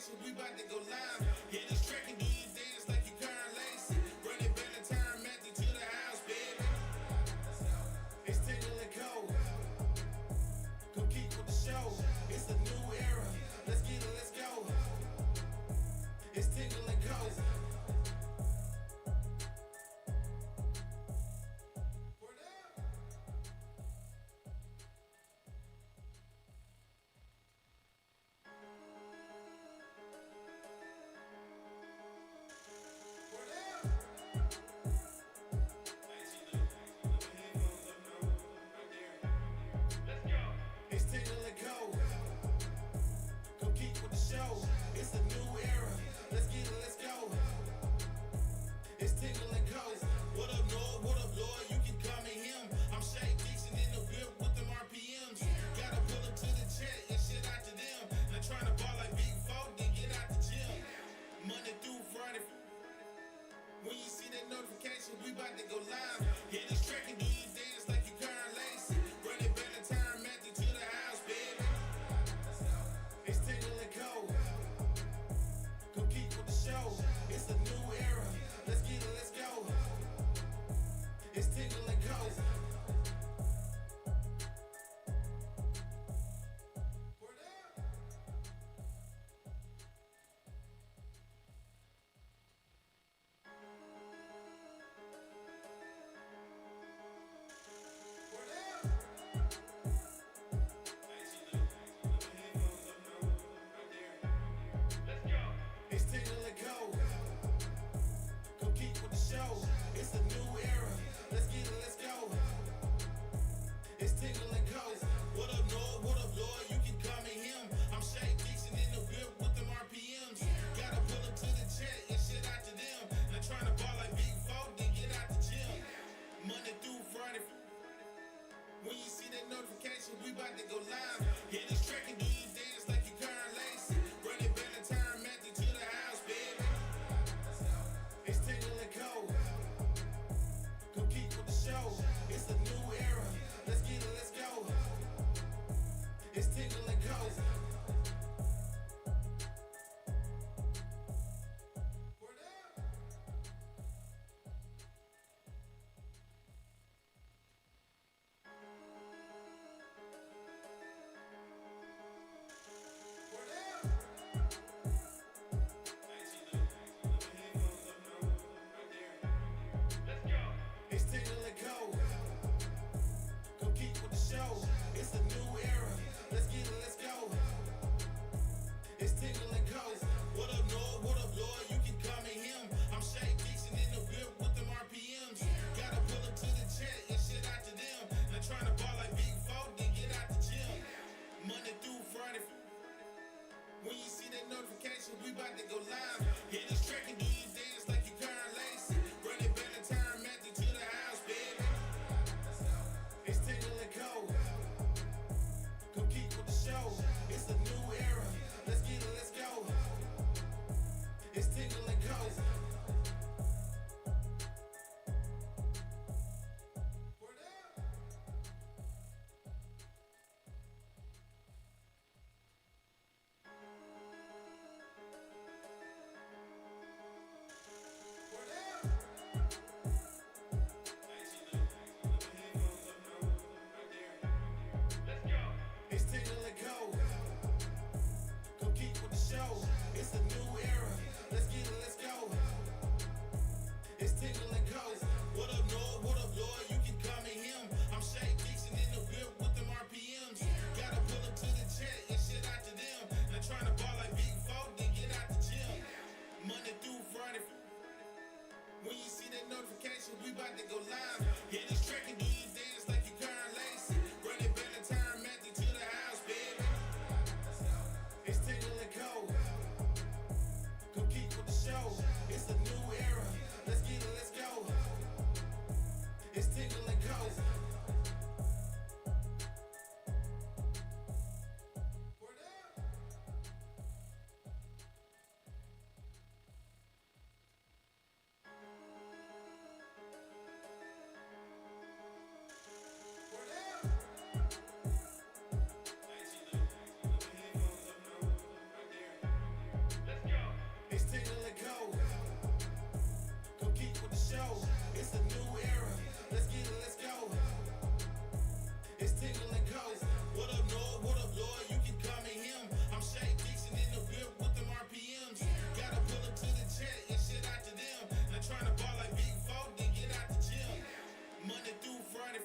notification, we about to go live. Hit this track and do your dance like you Karnell Lacey. Run it back and turn Matthew to the house, baby. It's Tingle and Co. Come keep with the show. It's a new era. Let's get it, let's go. It's Tingle and Co. When you see that notification, we about to go live. Hit this track and do your dance like you Karnell Lacey. Run it back and turn Matthew to the house, baby. It's Tingle and Co. Come keep with the show. It's a new era. Let's get it, let's go. It's Tingle and Co. When you see that notification, we about to go live. Hit this track and do your dance like you Karnell Lacey. Run it back and turn Matthew to the house, baby. It's Tingle and Co. Come keep with the show. It's a new era. Let's get it, let's go. It's Tingle and Co. When you see that notification, we about to go live. Hit this track and do your dance like you Karnell Lacey. Run it back and turn Matthew to the house, baby. It's Tingle and Co. Come keep with the show. It's a new era. Let's get it, let's go. It's Tingle and Co. When you see that notification, we about to go live. Hit this track and do your dance like you Karnell Lacey. Run it back and turn Matthew to the house, baby. It's Tingle and Co. Come keep with the show. It's a new era. Let's get it, let's go. It's Tingle and Co. Tingle and Coast. What up, Lloyd? What up, Lloyd? You can call me him. I'm Shay Dixon in the whip with them RPMs. Gotta pull up to the chat and shit out to them. Not trying to ball like Big Folk, then get out the gym. Monday through Friday.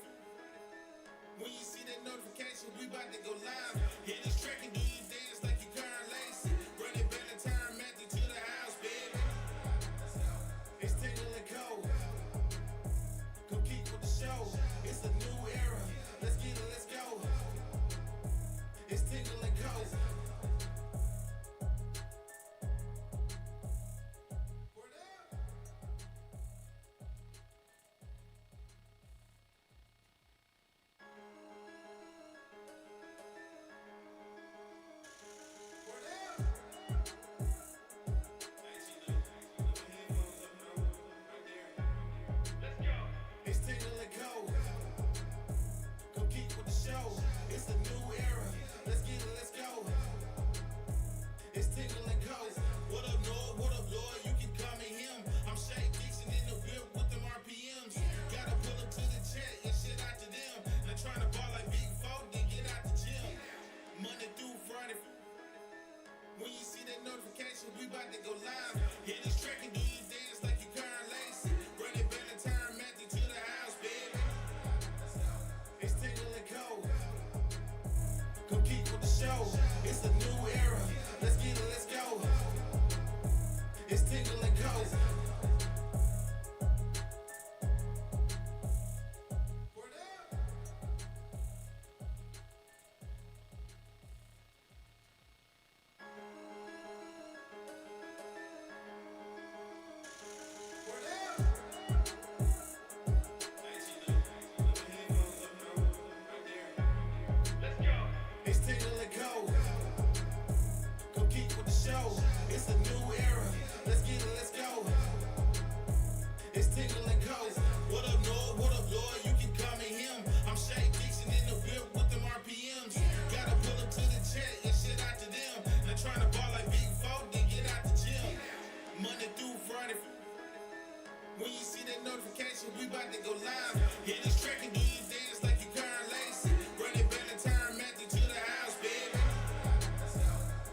When you see that notification, we about to go live. Hit this track and do you dance like you Karnell Lacey. Brennen Lacey to the house, baby. It's Tingle and Cold. Compete with the show. It's a new era. Let's get it, let's go. It's Tingle and Cold. Word up. It's Tingle and Cold. Compete with the show. It's a new era. Let's get it, let's go. It's Tingle and Cold. What up, Lloyd? What up, Lloyd? You can call me him. I'm Shay Dixon in the whip with them RPMs. Gotta pull up to the chat and shit out to them. Not trying to ball like Big Folk, then get out the gym. Monday through Friday. When you see that notification, we about to go live. Hit this track and do you dance like you Karnell Lacey. Brennen Lacey to the house, baby. It's Tingle and Cold. Compete with the show. It's a new era. Let's get it, let's go. It's Tingle and Cold. Word up. Word up. It's Tingle and Cold. Compete with the show. It's a new era. Let's get it, let's go. It's Tingle and Cold. What up, Lloyd? What up, Lloyd? You can call me him. I'm Shay Dixon in the whip with them RPMs. Gotta pull up to the chat and shit out to them. Not trying to ball like Big Folk, then get out the gym. Monday through Friday. When you see that notification, we about to go live. Hit this track and do you dance like you Karnell Lacey. Brennen Lacey to the house, baby.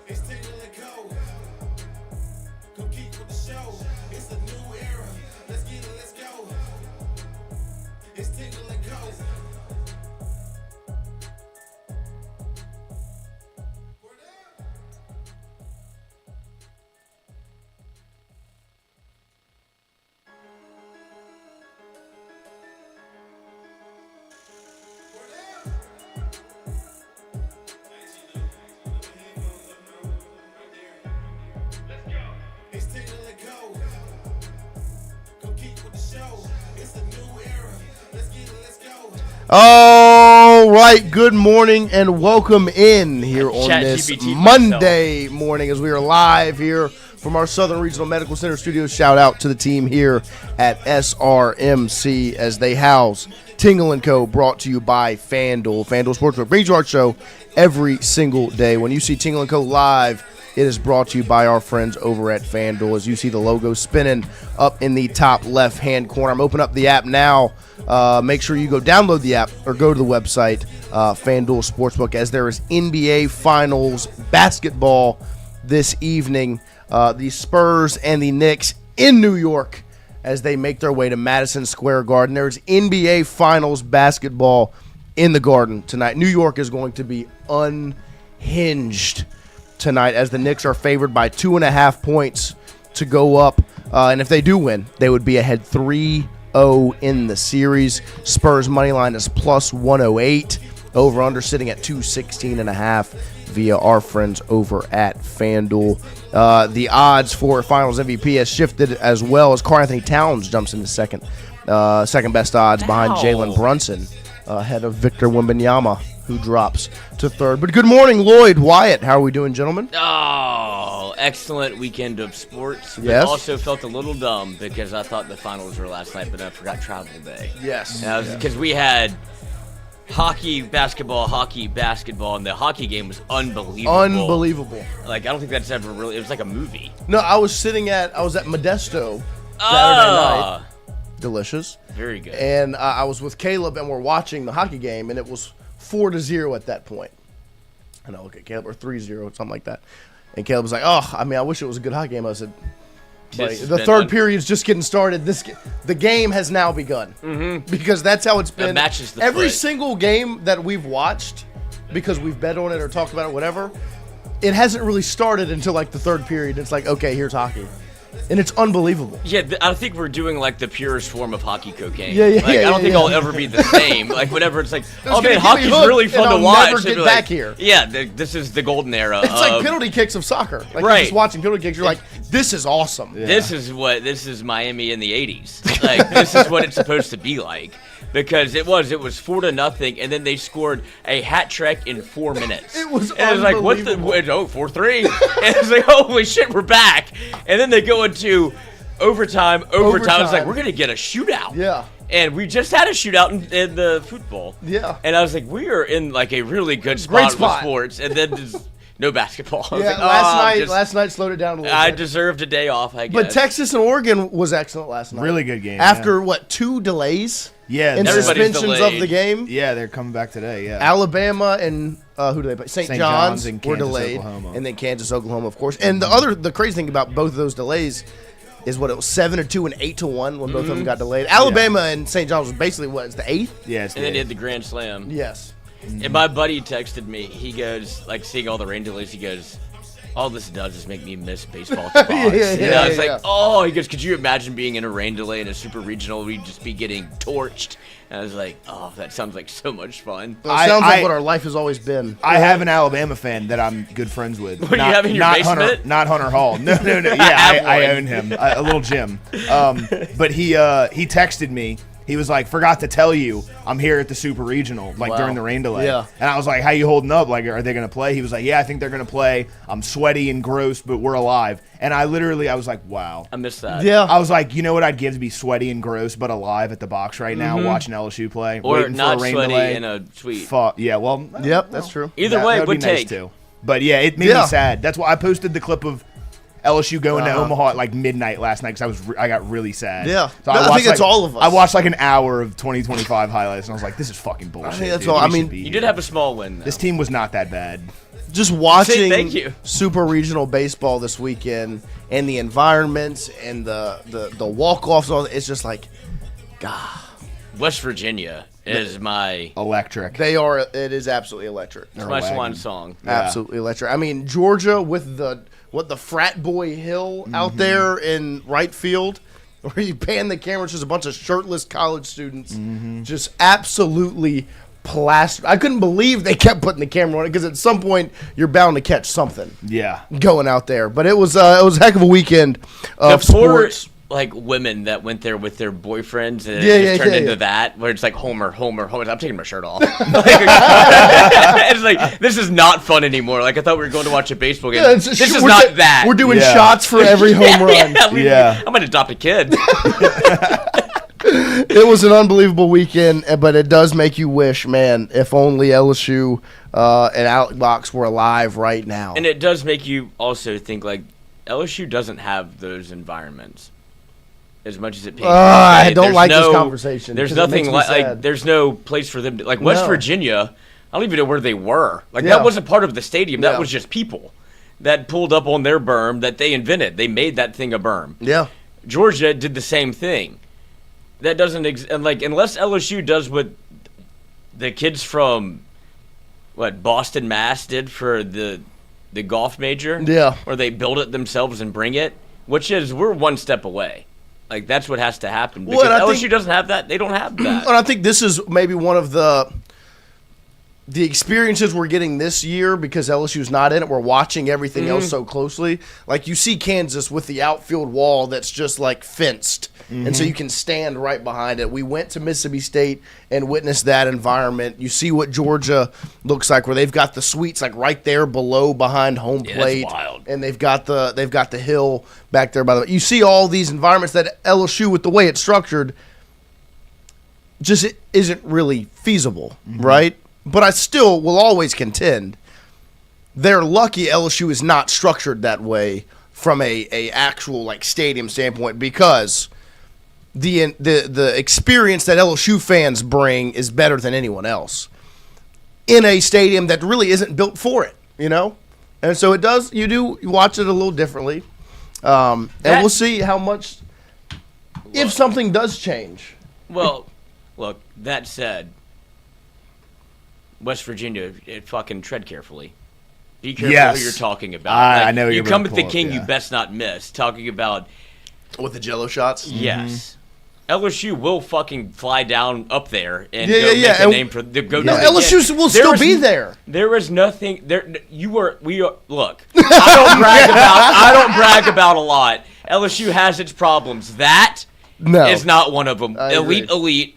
It's Tingle and Cold. Compete with the show. It's a new era. Let's get it, let's go. It's Tingle and Cold. Word up. Word up. It's Tingle and Cold. Compete with the show. It's a new era. Let's get it, let's go. All right, good morning and welcome in here on this ChatGPT Monday morning as we are live here from our Southern Regional Medical Center studios. Shout out to the team here at SRMC as they house Tingle & Co., brought to you by FANDUEL. FANDUEL Sportsbook brings you our show every single day. When you see Tingle & Co. live, it is brought to you by our friends over at FANDUEL. As you see the logo spinning up in the top left-hand corner. I'm opening up the app now. Make sure you go download the app or go to the website, FANDUEL Sportsbook, as there is NBA Finals basketball this evening. The Spurs and the Knicks in New York as they make their way to Madison Square Garden. There's NBA Finals basketball in the Garden tonight. New York is going to be unhinged tonight as the Knicks are favored by 2.5 points to go up. And if they do win, they would be ahead 3-0 in the series. Spurs money line is plus 108. Over under sitting at 216.5 via our friends over at FanDuel. The odds for Finals MVP has shifted as well as Karl-Anthony Towns jumps into second best odds behind Jalen Brunson, ahead of Victor Wembanyama, who drops to third. But good morning, Lloyd, Wyatt. How are we doing, gentlemen? Oh, excellent weekend of sports. But Yes. also felt a little dumb because I thought the finals were last night, but I forgot travel day. Yes. Because we had hockey, basketball, and the hockey game was unbelievable. Unbelievable. Like, I don't think that's ever really, it was like a movie. No, I was at Modesto Saturday night. Delicious. Very good. And I was with Caleb, and we're watching the hockey game, and it was 4-0 at that point. And I look at Caleb, or 3-0, something like that. And Caleb was like, "Oh, I mean, I wish it was a good hockey game." I said, the third period's just getting started. The game has now begun because that's how it's been. Matches the every foot. single game that we've watched, because we've bet on it or talked about it, whatever. It hasn't really started until like the third period. It's like, okay, here's hockey, and it's unbelievable. Yeah, I think we're doing like the purest form of hockey cocaine. Yeah, Like, I don't think I'll ever be the same. Like whenever it's like, oh man, hockey's really fun to watch. Never get It'd be back like, here. Yeah, this is the golden era. It's like penalty kicks of soccer. Like Right. You're just watching penalty kicks. You're like, this is awesome. Yeah. This is Miami in the '80s. Like this is what it's supposed to be like. Because it was 4-0, and then they scored a hat trick in 4 minutes. It was and it was like, what the? unbelievable. 4-3. And it's like, holy shit, we're back. And then they go into overtime. It's like, we're gonna get a shootout. Yeah. And we just had a shootout in the football. Yeah. And I was like, we are in like a really good spot with spot. sports, and then just no basketball. I was Yeah, like, last night slowed it down a little I bit. deserved a day off, I guess. But Texas and Oregon was excellent last night. Really good game. After, 2 delays? Yeah. And Everybody's suspensions delayed. of the game. Yeah, they're coming back today. Yeah. Alabama and who do they play? St. John's and were Kansas, delayed, Oklahoma. and then Kansas, Oklahoma, of course. And the crazy thing about both of those delays is what it was 7-2 and 8-1 when both of them got delayed. Alabama and St. John's was basically it's the 8th. Yeah. It's And then the- they had the Grand Slam. Yes. And my buddy texted me. He goes, like, seeing all the rain delays, he goes, all this does is make me miss baseball to box. And I was like, oh, he goes, could you imagine being in a rain delay in a super regional? We'd just be getting torched. And I was like, oh, that sounds like so much fun. Well, it sounds like what our life has always been. I have an Alabama fan that I'm good friends with. What do you have in your basement? Not Hunter Hall. No. Yeah, I own him. A little gym. But he texted me. He was like, forgot to tell you, I'm here at the Super Regional, like during the rain delay. Yeah. And I was like, how you holding up? Like, are they going to play? He was like, yeah, I think they're going to play. I'm sweaty and gross, but we're alive. And I was like, wow. I missed that. Yeah. I was like, you know what I'd give to be sweaty and gross, but alive at the box right now, watching LSU play, Or waiting not for a rain sweaty delay. in a suite. Fuck. Yeah, well. Yep, that's true. Either that way, would would be nice take. too. But yeah, it made me sad. That's why I posted the clip of LSU going to Omaha at like midnight last night because I got really sad. Yeah. So I think it's all of us. I watched like an hour of 2025 highlights and I was like, this is fucking bullshit. I think that's dude. all. I We mean, should be You here. did have a small win, though. This team was not that bad. Just watching Thank you. Super Regional Baseball this weekend and the environments and the walk-offs, it's just like, God. West Virginia is my Electric. It is absolutely electric. my wagon. swan song. Absolutely electric. I mean, Georgia with the frat boy hill out there in right field, where you pan the camera, it's just a bunch of shirtless college students, just absolutely plastered. I couldn't believe they kept putting the camera on it because at some point you're bound to catch something Yeah. going out there. But it was a heck of a weekend of The poor, sports. like, women that went there with their boyfriends and Yeah, it yeah, just turned yeah, into yeah. that, where it's like Homer. I'm taking my shirt off. It's like, this is not fun anymore. Like, I thought we were going to watch a baseball game. Yeah, this is not that. We're doing Yeah. shots for every home run. Yeah. I'm going to adopt a kid. It was an unbelievable weekend, but it does make you wish, man, if only LSU and Outbox were alive right now. And it does make you also think, like, LSU doesn't have those environments as much as it pays. I don't There's like this conversation, There's 'cause it makes nothing me like sad. there's no place for them to, like, West No. Virginia. I don't even know where they were. Like, Yeah. that wasn't part of the stadium. That Yeah. was just people that pulled up on their berm that they invented. They made that thing a berm. Yeah. Georgia did the same thing. That doesn't and like, unless LSU does what the kids from Boston, Mass did for the golf major. Yeah. Or they build it themselves and bring it, which is, we're one step away. Like, that's what has to happen. Well, Because and I LSU think- doesn't have that. They don't have that. And I think this is maybe one of the experiences we're getting this year because LSU's not in it. We're watching everything else so closely. Like, you see Kansas with the outfield wall that's just like fenced, and so you can stand right behind it. We went to Mississippi State and witnessed that environment. You see what Georgia looks like, where they've got the suites like right there below behind home Yeah, plate, that's wild. and they've got the hill back there by the way. You see all these environments that LSU, with the way it's structured, just isn't really feasible, right? But I still will always contend they're lucky LSU is not structured that way from a actual like stadium standpoint, because the experience that LSU fans bring is better than anyone else. in a stadium that really isn't built for it, And so it does. You watch it a little differently, and we'll see how much, if something does change. Well, look. That said, West Virginia, fucking tread carefully. Be careful who you're talking about. I know you come at the king, you best not miss. Talking about with the Jello shots. Yes. LSU will fucking fly down up there and make a name for the go. No, LSU will still be there. There is nothing there. Look. I don't brag about a lot. LSU has its problems. That is not one of them. Elite.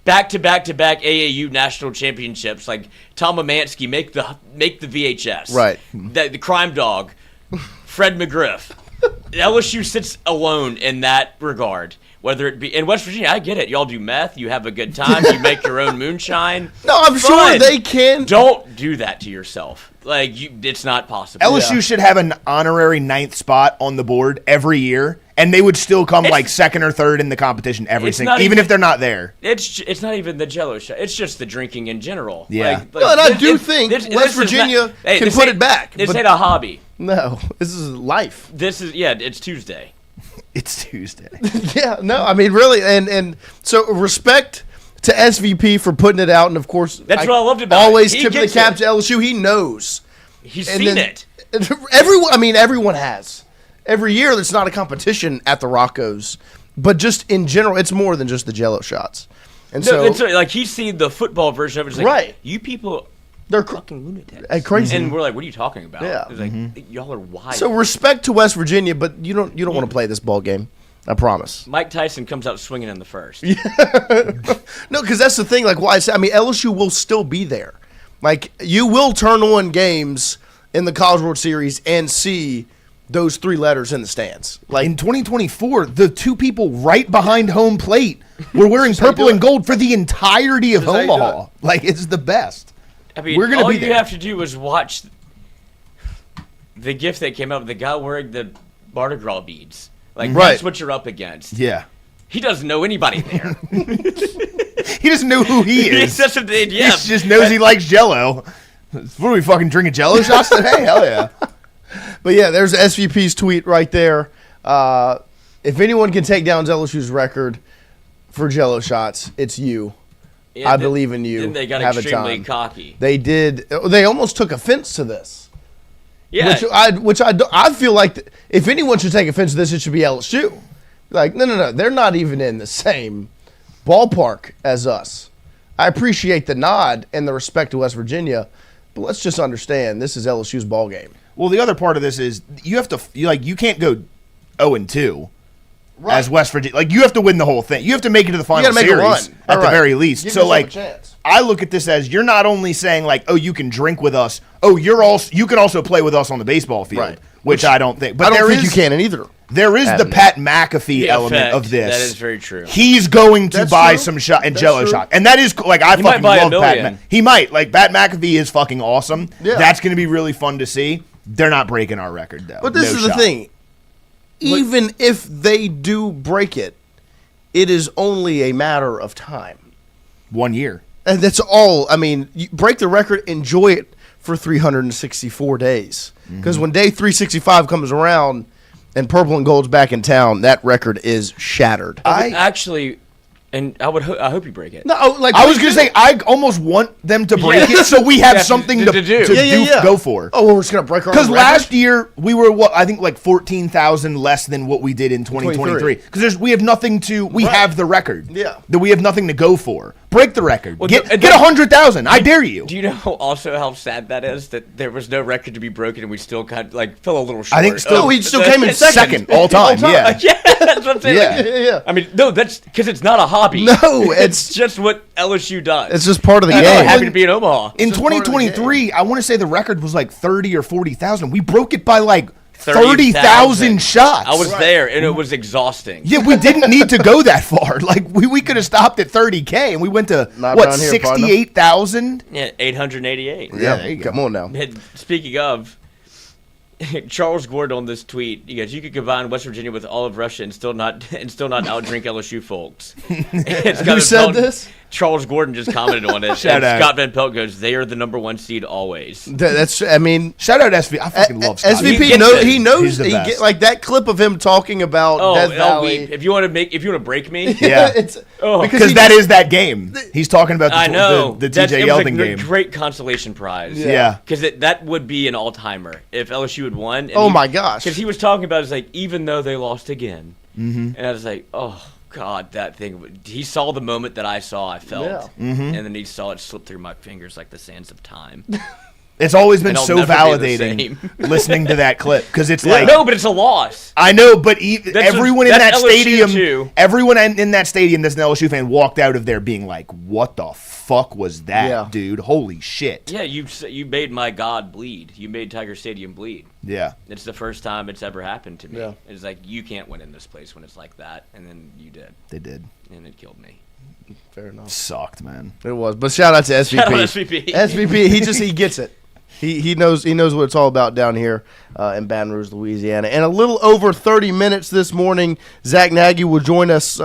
Back to back AAU national championships. Like Tom Amansky, make the VHS. Right. The crime dog, Fred McGriff. LSU sits alone in that regard. Whether it be in West Virginia, I get it. Y'all do meth. You have a good time. You make your own moonshine. No, I'm sure they can. Don't do that to yourself. It's not possible. LSU should have an honorary 9th spot on the board every year, and they would still come second or third in the competition even if they're not there. It's not even the Jello shot. It's just the drinking in general. Yeah. And I do think West Virginia can put it back. This ain't a hobby. No, this is life. It's Tuesday. It's Tuesday. Yeah, no, I mean, really. And so respect to SVP for putting it out. And, of course, that's what I loved about it. Always tipping the cap to LSU. He knows. He's seen it. Everyone has. Every year there's not a competition at the Roccos. But just in general, it's more than just the Jello shots. And he's seen the football version of it. It's like, right. You people... They're fucking lunatics. Crazy. And we're like, what are you talking about? Yeah. It's like, y'all are wild. So respect to West Virginia, but you don't want to play this ball game. I promise. Mike Tyson comes out swinging in the first. No, because that's the thing. Like, why LSU will still be there. Like, you will turn on games in the College World Series and see those 3 letters in the stands. Like in 2024, the 2 people right behind home plate were wearing purple and gold for the entirety of Omaha. Like, it's the best. I mean, we're gonna all be you there. have to do is watch the GIF that came out of the guy wearing the Mardi Gras beads. Like, that's what you're up against. Yeah. He doesn't know anybody there. He doesn't know who he is. He just knows he likes Jello. What are we fucking drinking Jello shots today? Hell yeah. But yeah, there's SVP's tweet right there. If anyone can take down LSU's record for Jello shots, it's you. Yeah, I believe in you. Then they got extremely cocky. They did. They almost took offense to this. Yeah. I feel like if anyone should take offense to this, it should be LSU. Like, no. They're not even in the same ballpark as us. I appreciate the nod and the respect to West Virginia, but let's just understand this is LSU's ball game. Well, the other part of this is you can't go 0-2 as West Virginia. Like, you have to win the whole thing. You have to make it to the final series at the very least. Give so, like, I look at this as you're not only saying, like, oh, you can drink with us. Oh, you can also play with us on the baseball field, which I don't think. But I don't think you can either. There is the Pat McAfee element of this. That is very true. He's going to buy some shot and Jello shot, and that is like I fucking love Pat. He might like Pat McAfee is fucking awesome. Yeah. That's going to be really fun to see. They're not breaking our record though. But this is the thing. Even if they do break it, it is only a matter of time. 1 year. And that's all. I mean, you break the record, enjoy it for 364 days. Because when day 365 comes around and purple and gold's back in town, that record is shattered. I hope you break it. No, like I was going to say, I almost want them to break it so we have something to go for. Oh, we're just going to break our Because last year, we were, I think, like 14,000 less than what we did in 2023. Because we have nothing to, we have the record. Yeah. That we have nothing to go for. Break the record. Well, get 100,000. I dare you. Do you know also how sad that is? That there was no record to be broken and we still kind of, like, fell a little short. I think still. We still came in second all time. Yeah. Yeah, that's what I'm saying. Yeah. I mean, no, that's because it's not a hobby. No, it's just what LSU does. It's just part of the game. I'm happy to be in Omaha. In 2023, I want to say the record was like 30 or 40,000. We broke it by like 30,000 shots. I was there, and it was exhausting. Yeah, we didn't need to go that far. Like, we could have stopped at 30K, and we went to, 68,000? Yeah, 888. Yeah, there you go. Come on now. Speaking of, Charles Gordon on this tweet, he goes, "You could combine West Virginia with all of Russia and still not outdrink LSU folks." Who said this? Charles Gordon just commented on it. Shout out. Scott Van Pelt goes, "They are the number 1 seed always." That's, I mean, Shout out SV. I fucking love Scott. SVP. He knows. He's the best. Like that clip of him talking about Death Valley. If you want to break me, Yeah. Because that is that game. He's talking about I know the TJ Yeldon game. Great consolation prize. Yeah. Because that would be an all timer if LSU had won. Oh my gosh! Because he was talking about it's like even though they lost again, and I was like, oh God, that thing. He saw the moment that I saw. I felt, and then he saw it slip through my fingers like the sands of time. It's always been And I'll so never be the validating listening to that clip because it's No, but it's a loss. I know, but everyone in that that's LSU stadium, too. everyone in that stadium that's an LSU fan walked out of there being like, "What the fuck was that, dude? Holy shit!" Yeah, you made my God bleed. You made Tiger Stadium bleed. Yeah, It's the first time it's ever happened to me. Yeah. It's like you can't win in this place when it's like that, and then you did, they did. and it killed me. Fair enough. Sucked, man. It was, but shout out to SVP. Shout out SVP. SVP. He gets it. He knows what it's all about down here in Baton Rouge, Louisiana. And a little over 30 minutes this morning, Zack Nagy will join us.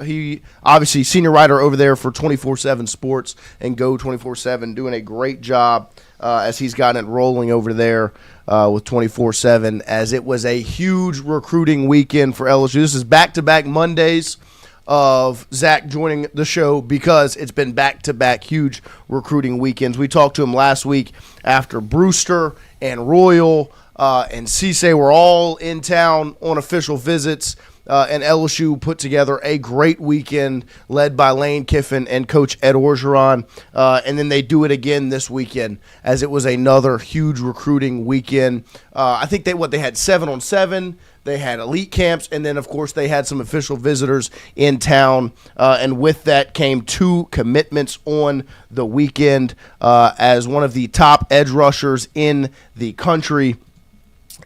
He obviously senior writer over there for 247 Sports and GOAT247, doing a great job as he's gotten it rolling over there with 247. As it was a huge recruiting weekend for LSU. This is back-to-back Mondays of Zach joining the show because it's been back-to-back huge recruiting weekends. We talked to him last week after Brewster and Royal and Cisse were all in town on official visits, and LSU put together a great weekend led by Lane Kiffin and Coach Ed Orgeron, and then they do it again this weekend as it was another huge recruiting weekend. I think they had 7-on-7. They had elite camps, and then, of course, they had some official visitors in town. And with that came 2 commitments on the weekend as one of the top edge rushers in the country.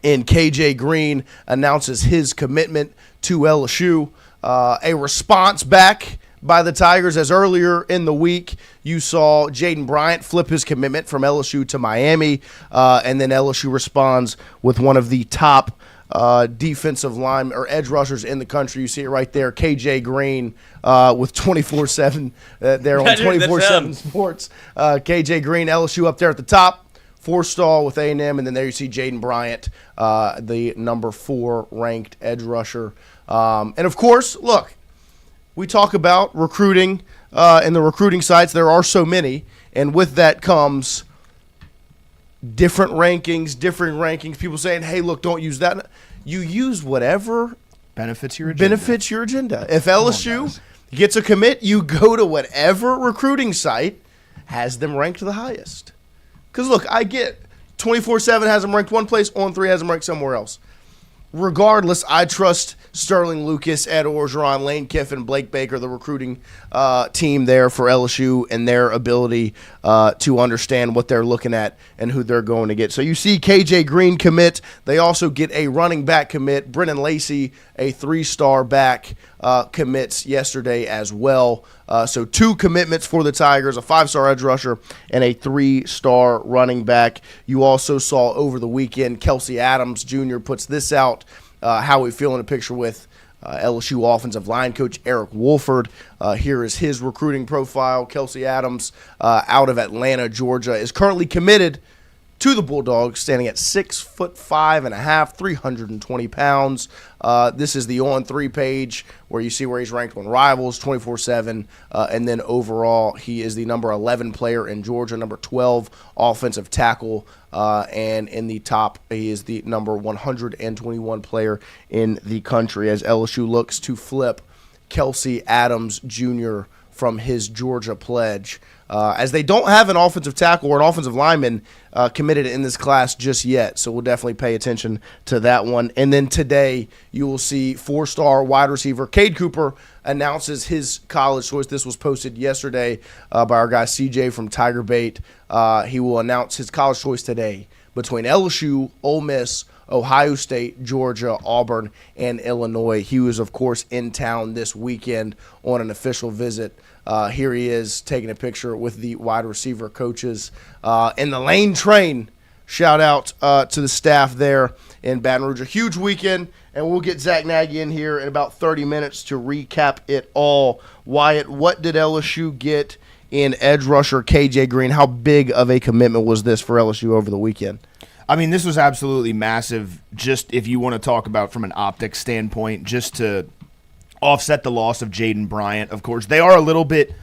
And KJ Green announces his commitment to LSU. A response back by the Tigers, as earlier in the week you saw Jaiden Bryant flip his commitment from LSU to Miami, and then LSU responds with one of the top defensive line or edge rushers in the country. You see it right there, KJ Green with 247 there on 247 Sports. KJ Green, LSU up there at the top. 4-star with A&M, and then there you see Jaiden Bryant, the number 4 ranked edge rusher. And of course, look, we talk about recruiting and the recruiting sites. There are so many, and with that comes different rankings. People saying, "Hey, look, don't use that." You use whatever benefits your agenda. If LSU gets a commit, you go to whatever recruiting site has them ranked the highest. Because, look, I get 247 has them ranked one place, On3 has them ranked somewhere else. Regardless, I trust Sterling Lucas, Ed Orgeron, Lane Kiffin, Blake Baker, the recruiting team there for LSU, and their ability to understand what they're looking at and who they're going to get. So you see KJ Green commit. They also get a running back commit. Brennen Lacey, a 3-star back, commits yesterday as well. So 2 commitments for the Tigers, a 5-star edge rusher and a 3-star running back. You also saw over the weekend Kelsey Adams Jr. puts this out, how we feel in a picture with LSU offensive line coach Eric Wolford. Here is his recruiting profile. Kelsey Adams out of Atlanta, Georgia, is currently committed to the Bulldogs, standing at 6'5.5", 320 pounds. This is the On3 page where you see where he's ranked on Rivals, 247, and then overall he is the number 11 player in Georgia, number 12 offensive tackle, and in the top he is the number 121 player in the country as LSU looks to flip Kelsey Adams Jr. from his Georgia pledge. As they don't have an offensive tackle or an offensive lineman committed in this class just yet. So we'll definitely pay attention to that one. And then today you will see 4-star wide receiver Cade Cooper announces his college choice. This was posted yesterday by our guy CJ from Tiger Bait. He will announce his college choice today between LSU, Ole Miss, Ohio State, Georgia, Auburn, and Illinois. He was, of course, in town this weekend on an official visit. Here he is taking a picture with the wide receiver coaches. And the Lane train shout out to the staff there in Baton Rouge. A huge weekend, and we'll get Zack Nagy in here in about 30 minutes to recap it all. Wyatt, what did LSU get in edge rusher KJ Green? How big of a commitment was this for LSU over the weekend? I mean, this was absolutely massive, just if you want to talk about from an optics standpoint, just to offset the loss of Jaiden Bryant. Of course, they are a little bit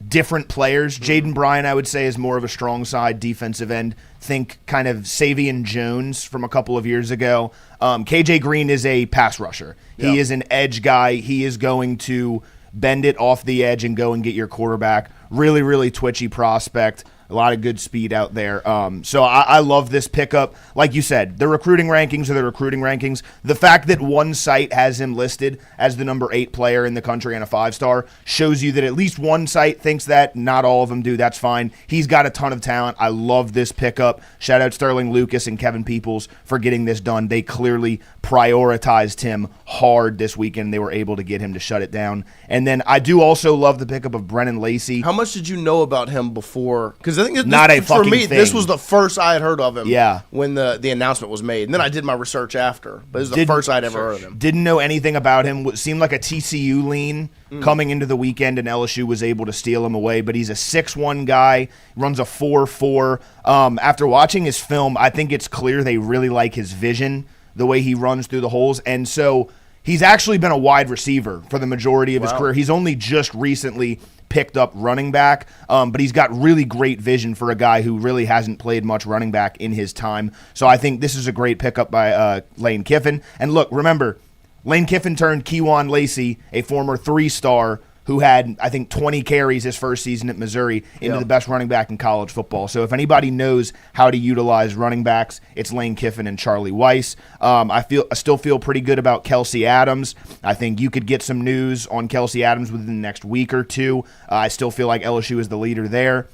different players. Jaiden Bryant, I would say, is more of a strong side defensive end. Think kind of Savion Jones from a couple of years ago. KJ Green is a pass rusher. He is an edge guy. He is going to bend it off the edge and go and get your quarterback. Really, really twitchy prospect. A lot of good speed out there. So I love this pickup. Like you said, the recruiting rankings are the recruiting rankings. The fact that one site has him listed as the number 8 player in the country and a 5-star shows you that at least one site thinks that. Not all of them do. That's fine. He's got a ton of talent. I love this pickup. Shout out Sterling Lucas and Kevin Peoples for getting this done. They clearly prioritized him hard this weekend. They were able to get him to shut it down. And then I do also love the pickup of Brennen Lacey. How much did you know about him before? Because I think Not a for fucking me, thing. this was the first I had heard of him. Yeah. When the announcement was made, and then I did my research after. But this is the first I'd ever heard of him. Didn't know anything about him. What seemed like a TCU lean coming into the weekend, and LSU was able to steal him away. But he's a 6'1" guy, runs a 4.4. After watching his film, I think it's clear they really like his vision, the way he runs through the holes, and so he's actually been a wide receiver for the majority of his career. He's only just recently picked up running back, but he's got really great vision for a guy who really hasn't played much running back in his time. So I think this is a great pickup by Lane Kiffin. And look, remember, Lane Kiffin turned Kejuan Lacey, a former 3-star who had, I think, 20 carries his first season at Missouri, into the best running back in college football. So if anybody knows how to utilize running backs, it's Lane Kiffin and Charlie Weiss. I still feel pretty good about Kelsey Adams. I think you could get some news on Kelsey Adams within the next week or two. I still feel like LSU is the leader there.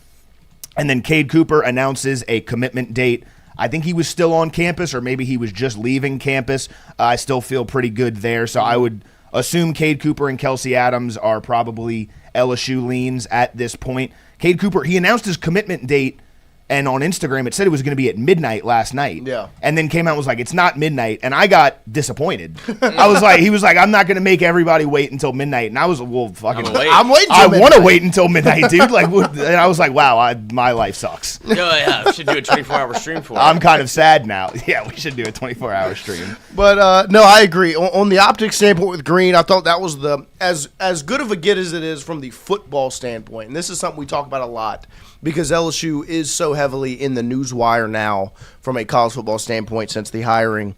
And then Cade Cooper announces a commitment date. I think he was still on campus, or maybe he was just leaving campus. I still feel pretty good there. So I would assume Cade Cooper and Kelsey Adams are probably LSU leans at this point. Cade Cooper, he announced his commitment date, and on Instagram it said it was going to be at midnight last night. Yeah. And then came out and was like, it's not midnight, and I got disappointed. He was like, I'm not going to make everybody wait until midnight, and I was, well, fucking, I'm waiting. I want to wait until midnight, dude. Like, and I was like, wow, my life sucks. Oh, yeah, we should do a 24-hour stream for it. I'm kind of sad now. Yeah, we should do a 24-hour stream. But no, I agree. On the optics standpoint with Green, I thought that was as good of a get as it is from the football standpoint. And this is something we talk about a lot because LSU is so heavily in the news wire now from a college football standpoint since the hiring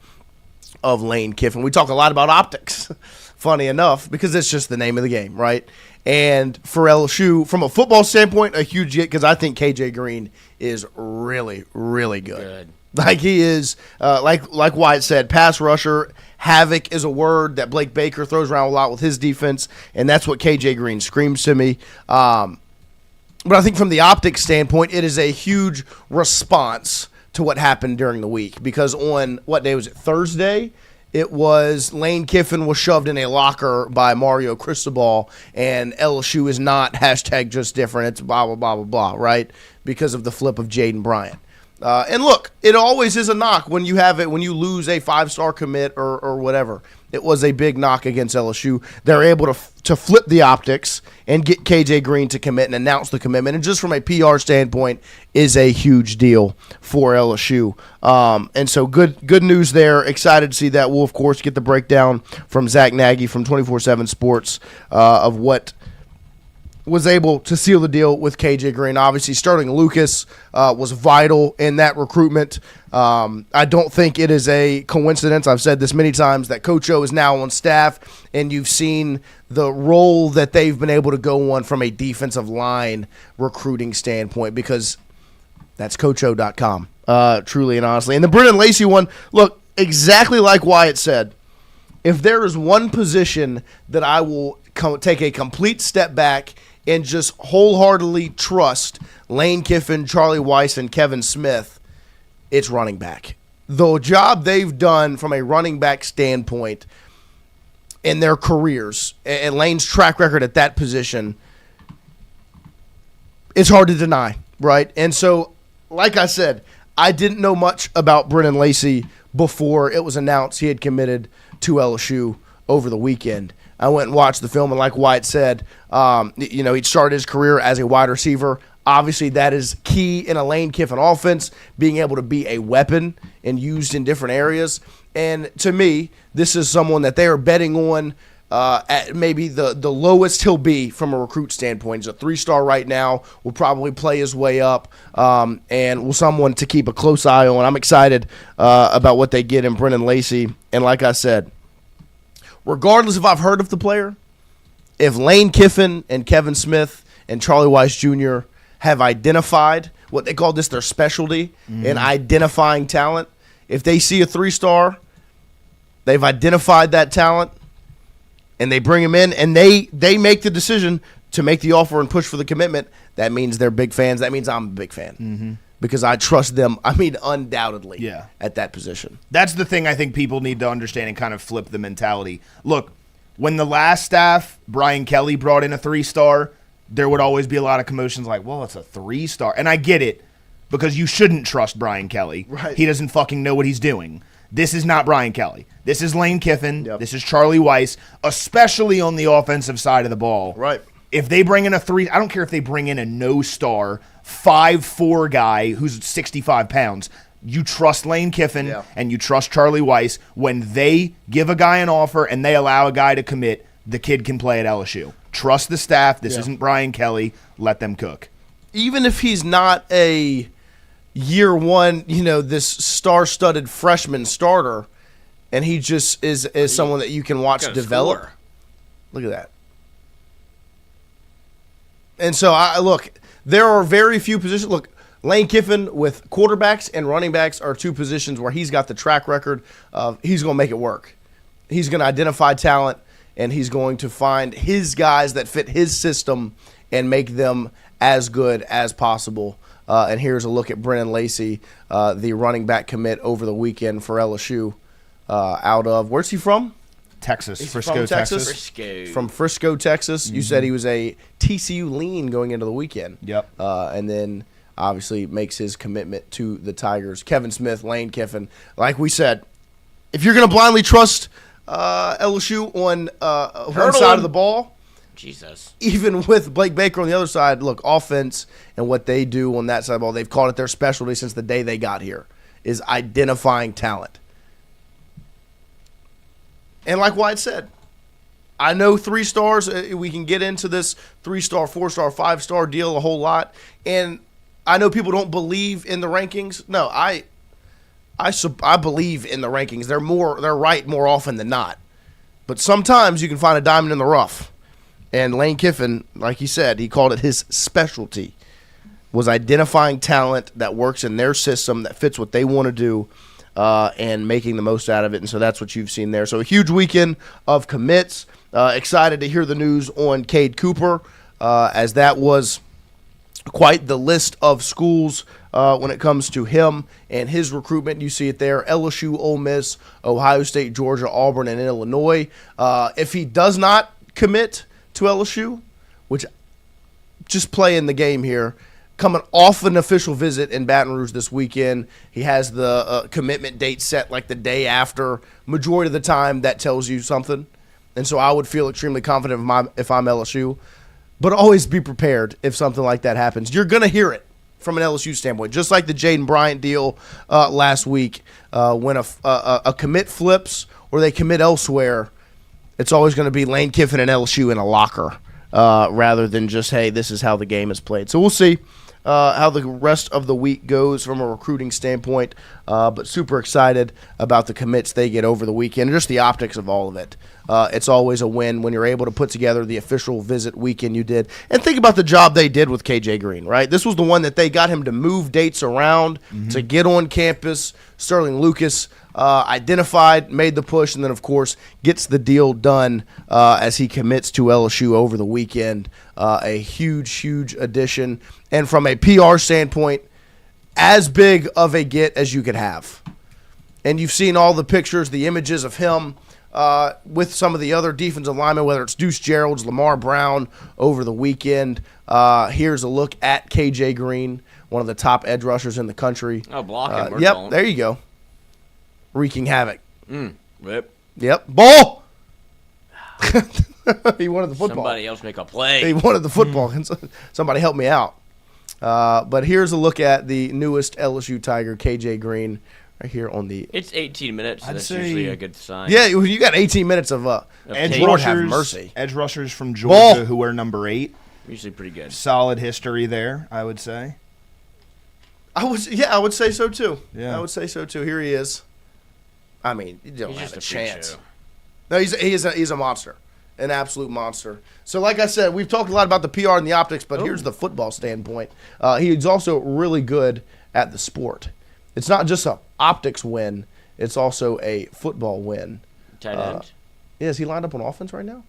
of Lane Kiffin. We talk a lot about optics, funny enough, because it's just the name of the game, right? And for LSU, from a football standpoint, a huge get because I think KJ Green is really, really good. Like he is, like Wyatt said, pass rusher. Havoc is a word that Blake Baker throws around a lot with his defense, and that's what KJ Green screams to me. But I think from the optics standpoint, it is a huge response to what happened during the week because on, what day was it, Thursday? It was Lane Kiffin was shoved in a locker by Mario Cristobal, and LSU is not hashtag just different. It's blah, blah, blah, blah, blah, right? Because of the flip of Jaiden Bryant. And look, it always is a knock when you have it, when you lose a 5-star commit or whatever. It was a big knock against LSU. They're able to flip the optics and get KJ Green to commit and announce the commitment. And just from a PR standpoint, is a huge deal for LSU. And so good news there. Excited to see that. We'll, of course, get the breakdown from Zack Nagy from 247 Sports of what was able to seal the deal with KJ Green. Obviously, Sterling Lucas was vital in that recruitment. I don't think it is a coincidence. I've said this many times that Coach O is now on staff, and you've seen the role that they've been able to go on from a defensive line recruiting standpoint because that's CoachO.com, truly and honestly. And the Brennen Lacey one, look, exactly like Wyatt said, if there is one position that I will take a complete step back and just wholeheartedly trust Lane Kiffin, Charlie Weiss, and Kevin Smith, it's running back. The job they've done from a running back standpoint in their careers and Lane's track record at that position, it's hard to deny, right? And so, like I said, I didn't know much about Brennen Lacey before it was announced he had committed to LSU over the weekend. I went and watched the film, and like Wyatt said, he'd started his career as a wide receiver. Obviously, that is key in a Lane Kiffin offense, being able to be a weapon and used in different areas. And to me, this is someone that they are betting on at maybe the lowest he'll be from a recruit standpoint. He's a 3-star right now, will probably play his way up, and will someone to keep a close eye on. I'm excited about what they get in Brennen Lacey. And like I said, regardless if I've heard of the player, if Lane Kiffin and Kevin Smith and Charlie Weiss Jr. have identified what they call this their specialty in identifying talent, if they see a 3-star, they've identified that talent, and they bring him in, and they make the decision to make the offer and push for the commitment, that means they're big fans. That means I'm a big fan because I trust them, undoubtedly at that position. That's the thing I think people need to understand and kind of flip the mentality. Look, when the last staff, Brian Kelly, brought in a 3-star, there would always be a lot of commotions like, well, it's a 3-star. And I get it because you shouldn't trust Brian Kelly. Right. He doesn't fucking know what he's doing. This is not Brian Kelly. This is Lane Kiffin. Yep. This is Charlie Weiss, especially on the offensive side of the ball. Right. If they bring in a 3, I don't care if they bring in a no-star 5'4" guy who's 65 pounds. You trust Lane Kiffin and you trust Charlie Weiss. When they give a guy an offer and they allow a guy to commit, the kid can play at LSU. Trust the staff. This isn't Brian Kelly. Let them cook. Even if he's not a year one, this star-studded freshman starter, and he just is someone that you can watch develop. Score. Look at that. And so, look, there are very few positions. Look, Lane Kiffin with quarterbacks and running backs are two positions where he's got the track record of he's going to make it work. He's going to identify talent, and he's going to find his guys that fit his system and make them as good as possible. And here's a look at Brennen Lacey, the running back commit over the weekend for LSU out of – where's he from? Texas, He's Frisco, from Texas. Frisco. From Frisco, Texas. You said he was a TCU lean going into the weekend. Yep. And then obviously makes his commitment to the Tigers. Kevin Smith, Lane Kiffin. Like we said, if you're going to blindly trust LSU on one side of the ball, Jesus. even with Blake Baker on the other side, look, offense and what they do on that side of the ball, they've called it their specialty since the day they got here, is identifying talent. And like Wyatt said, I know 3 stars. We can get into this 3-star, 4-star, 5-star deal a whole lot. And I know people don't believe in the rankings. No, I believe in the rankings. They're right more often than not. But sometimes you can find a diamond in the rough. And Lane Kiffin, like he said, he called it his specialty, was identifying talent that works in their system, that fits what they want to do, and making the most out of it. And so that's what you've seen there. So a huge weekend of commits. Excited to hear the news on Cade Cooper, as that was quite the list of schools when it comes to him and his recruitment. You see it there: LSU, Ole Miss, Ohio State, Georgia, Auburn, and Illinois. If he does not commit to LSU, which just playing the game here, coming off an official visit in Baton Rouge this weekend, he has the commitment date set like the day after. Majority of the time, that tells you something. And so I would feel extremely confident if I'm LSU. But always be prepared if something like that happens. You're going to hear it from an LSU standpoint. Just like the Jaiden Bryant deal last week, when a commit flips or they commit elsewhere, it's always going to be Lane Kiffin and LSU in a locker rather than just, hey, this is how the game is played. So we'll see how the rest of the week goes from a recruiting standpoint, but super excited about the commits they get over the weekend and just the optics of all of it. It's always a win when you're able to put together the official visit weekend you did. And think about the job they did with KJ Green, right? This was the one that they got him to move dates around to get on campus. Sterling Lucas identified, made the push, and then, of course, gets the deal done as he commits to LSU over the weekend. A huge, huge addition. And from a PR standpoint, as big of a get as you could have. And you've seen all the pictures, the images of him with some of the other defensive linemen, whether it's Deuce Gerald's, Lamar Brown over the weekend. Here's a look at KJ Green one of the top edge rushers in the country. Oh, blocking. We're Yep, going. there you go. Wreaking havoc. Rip. Yep, ball. He wanted the football. Somebody else make a play. He wanted the football. Somebody help me out. But here's a look at the newest LSU Tiger, KJ Green, right here on the. It's 18 minutes. So I'd that's say- usually a good sign. Yeah, you got 18 minutes of Edge Lord have rushers, mercy. edge rushers from Ball. Georgia who wear number 8. Usually pretty good. Solid history there, I would say. I would say so too. Yeah. I would say so too. Here he is. I mean, you don't He's have just a a freak chance. show. No, he's a monster, an absolute monster. So, like I said, we've talked a lot about the PR and the optics, but here's the football standpoint. He's also really good at the sport. It's not just a optics win; it's also a football win. Tight end. Yeah, is he lined up on offense right now?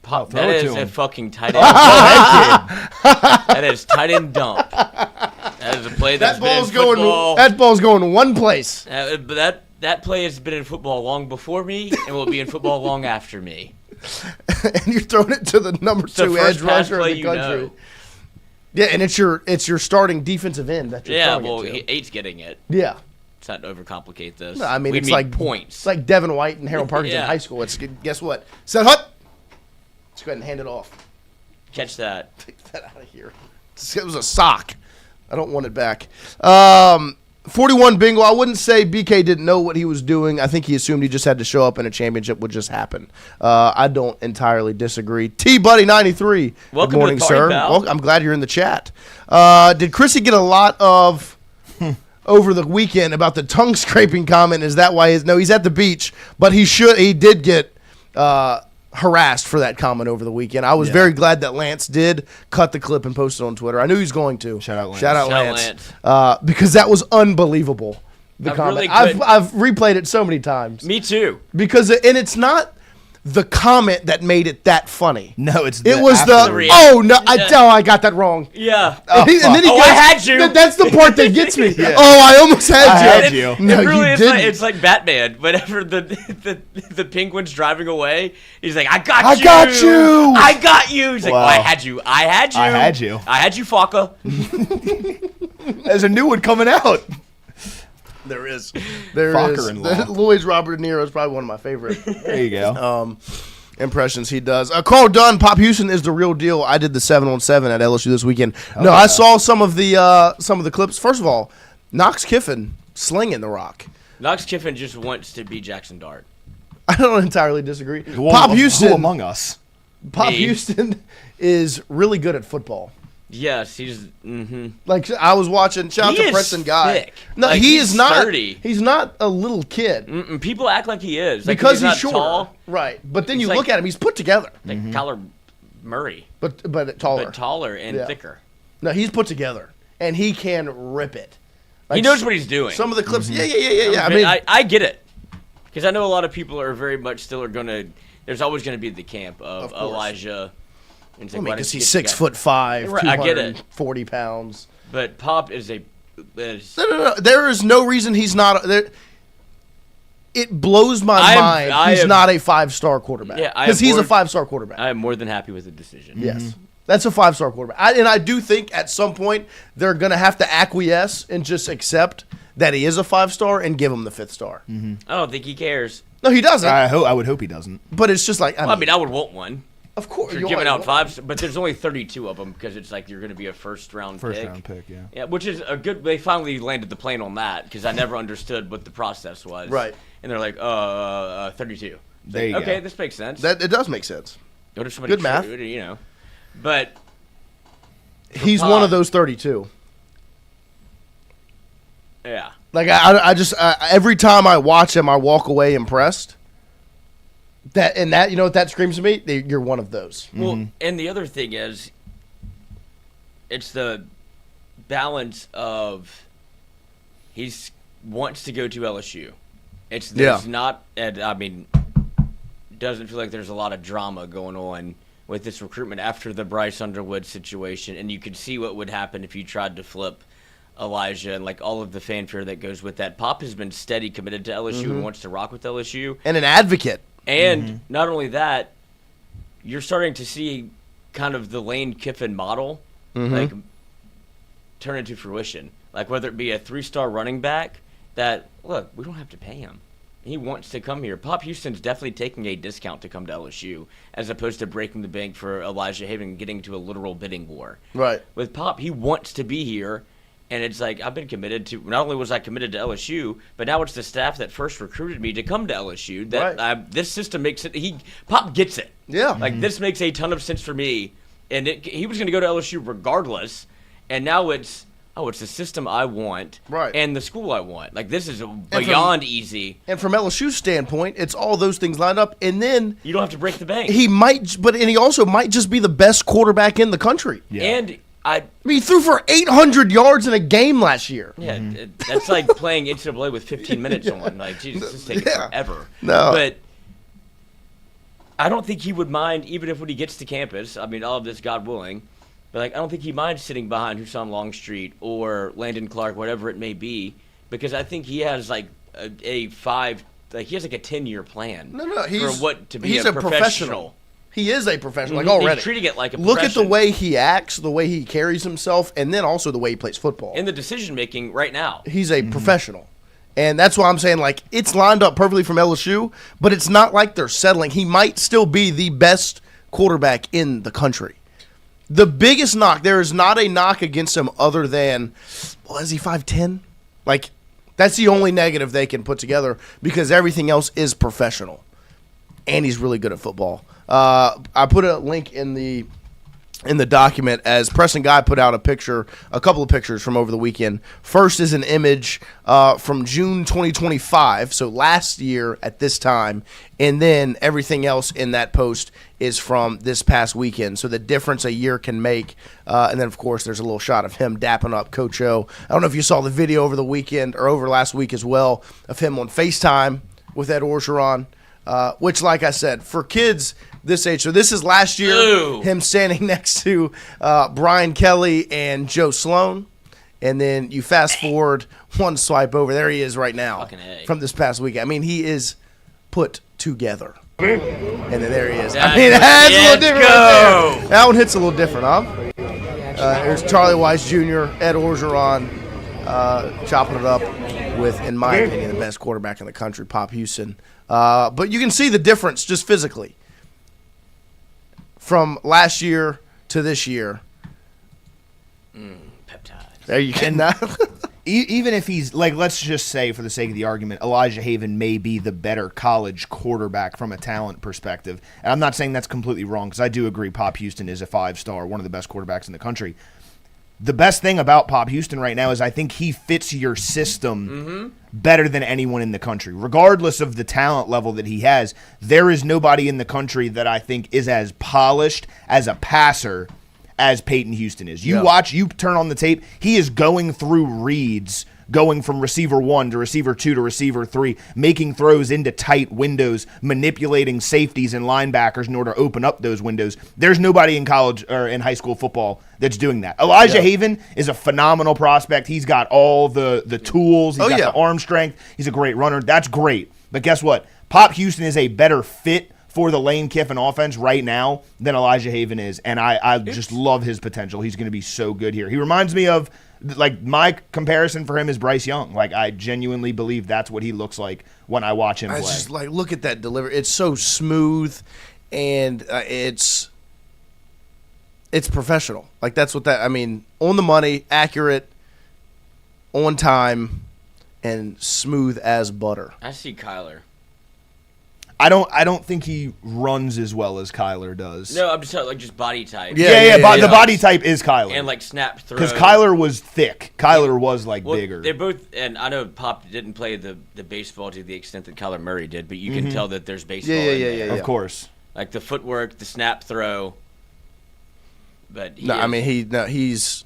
Pop, throw that it to is a him. fucking tight end. That is tight end dump. That is a play that's That been in ball's going. football. That ball's going one place. But that play has been in football long before me and will be in football long after me. And you're throwing it to the number It's the 2 first edge pass rusher play in the you country. know. Yeah, and it's your starting defensive end that you're Yeah, throwing well, it to. Eight's getting it. Yeah. Let's not overcomplicate this. No, I mean, we it's need like points. It's like Devin White and Harold Perkins in Yeah. high school. It's guess what? Set hut. Let's go ahead and hand it off. Catch that. Take that out of here. It was a sock. I don't want it back. 41 bingo. I wouldn't say BK didn't know what he was doing. I think he assumed he just had to show up and a championship would just happen. I don't entirely disagree. T-Buddy 93. Welcome Good morning, to the party, sir. pal. Well, I'm glad you're in the chat. Did Chrissy get a lot of over the weekend about the tongue scraping comment? Is that why he's at the beach, but he did get harassed for that comment over the weekend. I was very glad that Lance did cut the clip and post it on Twitter. I knew he was going to. Shout out Lance. Shout out Shout out Lance. Because that was unbelievable. The I've comment. really I've good- I've replayed it so many times. Me too. Because it's not the comment that made it that funny. No, it's It was after reaction. I got that wrong. Yeah. And then he Oh, goes, I had you. That's the part that gets me. Oh, I almost had I you. had you. No, it really you is didn't. it's like Batman. Whenever the penguin's driving away, he's like, I got you. I got you. He's like, Wow. oh, I had you. I had you. I had you. I had you, Faka. There's a new one coming out. There is. Fucker-in-law. Lloyd's Robert De Niro is probably one of my favorite There you go. impressions he does. Carl Dunn, Pop Houston is the real deal. I did the 7-on-7 at LSU this weekend. I saw some of the clips. First of all, Knox Kiffin slinging the rock. Knox Kiffin just wants to be Jackson Dart. I don't entirely disagree. Who Pop who Houston, among us? Pop Me. Houston is really good at football. Yes, he's. Like I was watching, shout out He to is Preston Guy. thick. No, Like, he he's is not. 30. He's not a little kid People act like he is like, because he's not short, tall, right? But then He's you like- look at him; he's put together, like Kyler Murray, but taller. but taller and Yeah. thicker. No, he's put together, and he can rip it. He Like, knows what he's doing. Some of the clips, yeah. I mean, I get it because I know a lot of people are very much still are gonna. There's always gonna be the camp of course. Elijah. And it's like, why because didn't he's you get the guy? 6'5", Right, I get it. 240 pounds. But Pop is a. No. There is no reason he's not. There, it blows my mind he's not a 5-star quarterback. Yeah, I because am he's a more- 5-star quarterback. I am more than happy with the decision. Yes. That's a 5-star quarterback. And I do think at some point they're going to have to acquiesce and just accept that he is a 5-star and give him the 5th star. I don't think he cares. No, he doesn't. I would hope he doesn't. But it's just like, I mean, I would want one. of course. You're you giving want- out 5, but there's only 32 of them because it's like you're going to be a first round pick. Yeah. Yeah, which is a good. They finally landed the plane on that because I never understood what the process was. Right. And they're like, 32. There you okay, go. this makes sense. That it does make sense. What if somebody good math. You know, but He's Pop. one of those 32. yeah, Like I just every time I watch him, I walk away impressed. That you know what that screams to me? You're one of those. well, and the other thing is, it's the balance of he's wants to go to LSU. There's not, and I mean, doesn't feel like there's a lot of drama going on with this recruitment after the Bryce Underwood situation, and you could see what would happen if you tried to flip Elijah and like all of the fanfare that goes with that. Pop has been steady committed to LSU and wants to rock with LSU. And an advocate. And not only that, you're starting to see kind of the Lane Kiffin model. Like turn into fruition. Like whether it be a 3-star running back that, look, we don't have to pay him. He wants to come here. Pop Houston's definitely taking a discount to come to LSU as opposed to breaking the bank for Elijah Haven and getting into a literal bidding war. Right. With Pop, he wants to be here, and it's like I've been committed to – not only was I committed to LSU, but now it's the staff that first recruited me to come to LSU. That this system makes it – Pop gets it. Yeah. Like this makes a ton of sense for me. And he was going to go to LSU regardless, and now it's – it's the system I want and the school I want. Like, this is beyond easy. And from LSU's standpoint, it's all those things lined up. And then you don't have to break the bank. He also might just be the best quarterback in the country. Yeah. And I mean, he threw for 800 yards in a game last year. Yeah, that's like playing NCAA with 15 minutes on. Like, Jesus, this is taking forever. No. But I don't think he would mind, even if when he gets to campus, I mean, all of this, God willing, but like, I don't think he minds sitting behind Hussam Longstreet or Landon Clark, whatever it may be, because I think he has like he has like a 10-year plan. No, he's a professional. He is a professional, like already. He's treating it like a Look profession. at the way he acts, the way he carries himself, and then also the way he plays football. In the decision making right now, he's a professional. And that's why I'm saying, like, it's lined up perfectly from LSU, but it's not like they're settling. He might still be the best quarterback in the country. The biggest knock, there is not a knock against him other than, is he 5'10"? Like, that's the only negative they can put together because everything else is professional. And he's really good at football. I put a link in the document as Preston Guy put out a couple of pictures from over the weekend. First is an image from June 2025, so last year at this time, and then everything else in that post is from this past weekend. So the difference a year can make, and then of course there's a little shot of him dapping up Coach O. I don't know if you saw the video over the weekend or over last week as well of him on FaceTime with Ed Orgeron, which, like I said, for kids this age. So this is last year, him standing next to Brian Kelly and Joe Sloan. And then you fast forward one swipe over. There he is right now from this past week. I mean, he is put together. And then there he is. I mean, that's a little different right there. That one hits a little different, huh? There's Charlie Weiss Jr., Ed Orgeron, chopping it up with, in my opinion, the best quarterback in the country, Pop Houston. But you can see the difference just physically from last year to this year. Peptides. There you can. Even if he's, like, let's just say for the sake of the argument, Elijah Haven may be the better college quarterback from a talent perspective. And I'm not saying that's completely wrong because I do agree Pop Houston is a 5-star, one of the best quarterbacks in the country. The best thing about Pop Houston right now is I think he fits your system better than anyone in the country. Regardless of the talent level that he has, there is nobody in the country that I think is as polished as a passer as Peyton Houston is. You watch, you turn on the tape, he is going through reads, going from receiver 1 to receiver 2 to receiver 3, making throws into tight windows, manipulating safeties and linebackers in order to open up those windows. There's nobody in college or in high school football that's doing that. Elijah Haven is a phenomenal prospect. He's got all the tools. He's got the arm strength. He's a great runner. That's great. But guess what? Pop Houston is a better fit for the Lane Kiffin offense right now than Elijah Haven is, and I just love his potential. He's going to be so good here. He reminds me of, like, my comparison for him is Bryce Young. Like, I genuinely believe that's what he looks like when I watch him play. Just like, look at that delivery. It's so smooth, and it's professional. Like, that's what that, I mean, on the money, accurate, on time, and smooth as butter. I see Kyler. I don't think he runs as well as Kyler does. No, I'm just talking, like, just body type. Yeah. The body type is Kyler. And, like, snap throw. Because Kyler was thick. Kyler was, like, bigger. They're both, and I know Pop didn't play the baseball to the extent that Kyler Murray did, but you can tell that there's baseball in there. Of course. Like, the footwork, the snap throw. But he's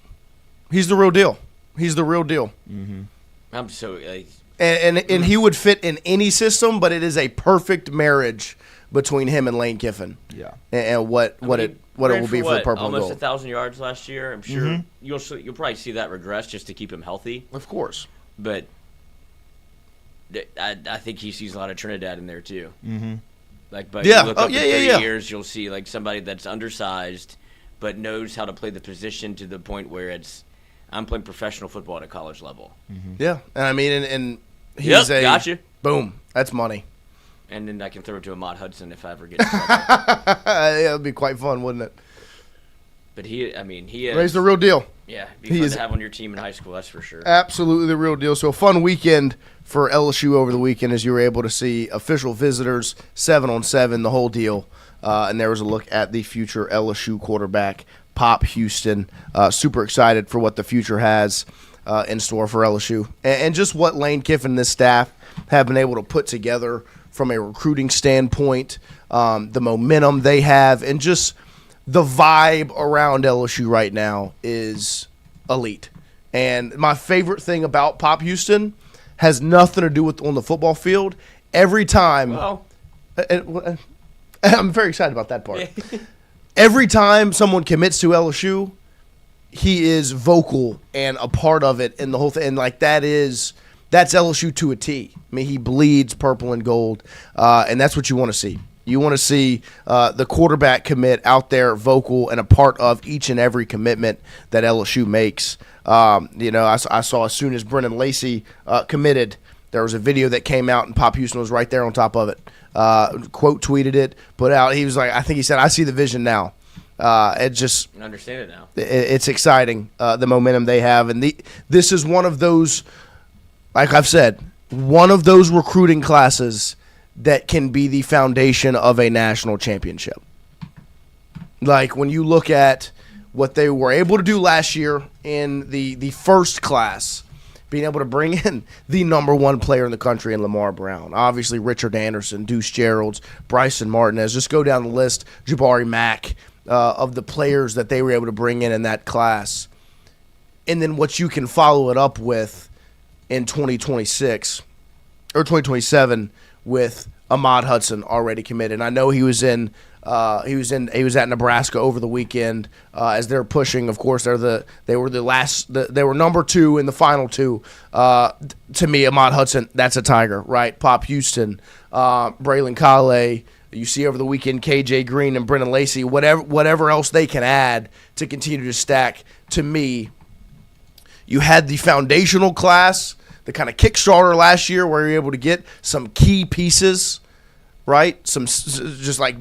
the real deal. He's the real deal. Mm-hmm. I'm so... And he would fit in any system, but it is a perfect marriage between him and Lane Kiffin. Yeah. And what it will be for the purple and gold. Almost 1,000 yards last year. I'm sure you'll probably see that regress just to keep him healthy. Of course. But I think he sees a lot of Trinidad in there too. Mm-hmm. Like, but you look up in 30 yeah. years, you'll see like somebody that's undersized but knows how to play the position to the point where it's. I'm playing professional football at a college level. Yeah, and I mean, and he's gotcha. Boom, that's money. And then I can throw it to Ahmad Hudson if I ever get in trouble. Yeah, it'd be quite fun, wouldn't it? But he is. He's the real deal. Yeah, be fun to have on your team in high school, that's for sure. Absolutely the real deal. So a fun weekend for LSU over the weekend as you were able to see official visitors, 7-on-7, the whole deal. And there was a look at the future LSU quarterback, Pop Houston. Super excited for what the future has in store for LSU. And just what Lane Kiffin and this staff have been able to put together from a recruiting standpoint, the momentum they have, and just the vibe around LSU right now is elite. And my favorite thing about Pop Houston has nothing to do with on the football field. Every time, I'm very excited about that part. Every time someone commits to LSU, he is vocal and a part of it and the whole thing. And like that's LSU to a T. I mean, he bleeds purple and gold, and that's what you want to see. You want to see the quarterback commit out there, vocal, and a part of each and every commitment that LSU makes. I saw as soon as Brennen Lacey committed, there was a video that came out, and Pop Houston was right there on top of it. Quote tweeted it, put out. He was like, I think he said, "I see the vision now." It just I understand it now. It's exciting, the momentum they have, and this is one of those, like I've said, one of those recruiting classes that can be the foundation of a national championship. Like when you look at what they were able to do last year in the first class, being able to bring in the number one player in the country in Lamar Brown, obviously Richard Anderson, Deuce Geralds, Bryson Martinez, just go down the list, Jabari Mack, of the players that they were able to bring in that class. And then what you can follow it up with in 2026 or 2027 with Ahmad Hudson already committed. And I know he was at Nebraska over the weekend as they're pushing. Of course, they were number 2 in the final 2. To me, Ahmad Hudson, that's a Tiger, right? Pop Houston, Braylon Kale. You see over the weekend KJ Green and Brennen Lacey. Whatever else they can add to continue to stack. To me, you had the foundational class, the kind of Kickstarter last year where you're able to get some key pieces, right? Some just like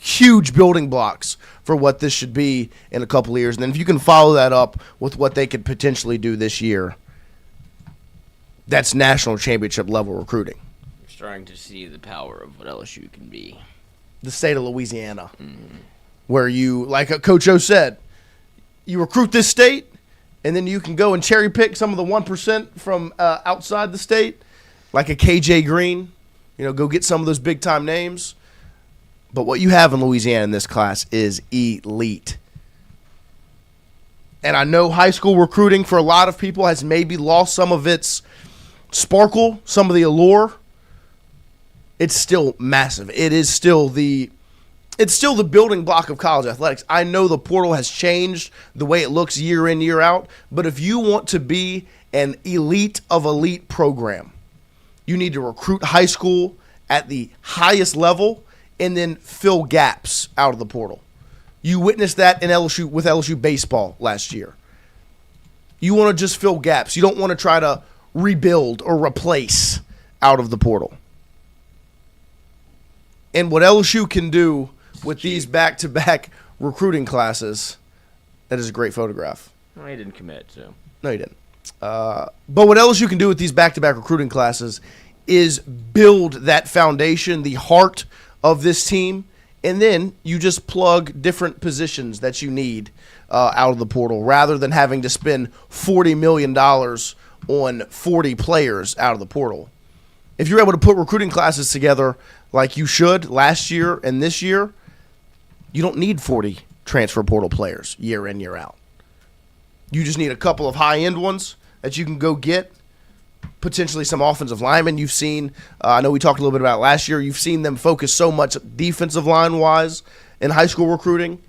huge building blocks for what this should be in a couple of years. And then if you can follow that up with what they could potentially do this year, that's national championship level recruiting. You're starting to see the power of what LSU can be. The state of Louisiana, where you, like Coach O said, you recruit this state, and then you can go and cherry pick some of the 1% from outside the state, like a KJ Green. Go get some of those big-time names. But what you have in Louisiana in this class is elite. And I know high school recruiting for a lot of people has maybe lost some of its sparkle, some of the allure. It's still massive. It's still the building block of college athletics. I know the portal has changed the way it looks year in, year out, but if you want to be an elite of elite program, you need to recruit high school at the highest level and then fill gaps out of the portal. You witnessed that in LSU with LSU baseball last year. You want to just fill gaps. You don't want to try to rebuild or replace out of the portal. And what LSU can do with these back-to-back recruiting classes, that is a great photograph. No, he didn't commit, so. No, he didn't. But what LSU can do with these back-to-back recruiting classes is build that foundation, the heart of this team, and then you just plug different positions that you need out of the portal rather than having to spend $40 million on 40 players out of the portal. If you're able to put recruiting classes together like you should last year and this year, you don't need 40 transfer portal players year in, year out. You just need a couple of high-end ones that you can go get, potentially some offensive linemen. You've seen, I know we talked a little bit about it last year, you've seen them focus so much defensive line-wise in high school recruiting.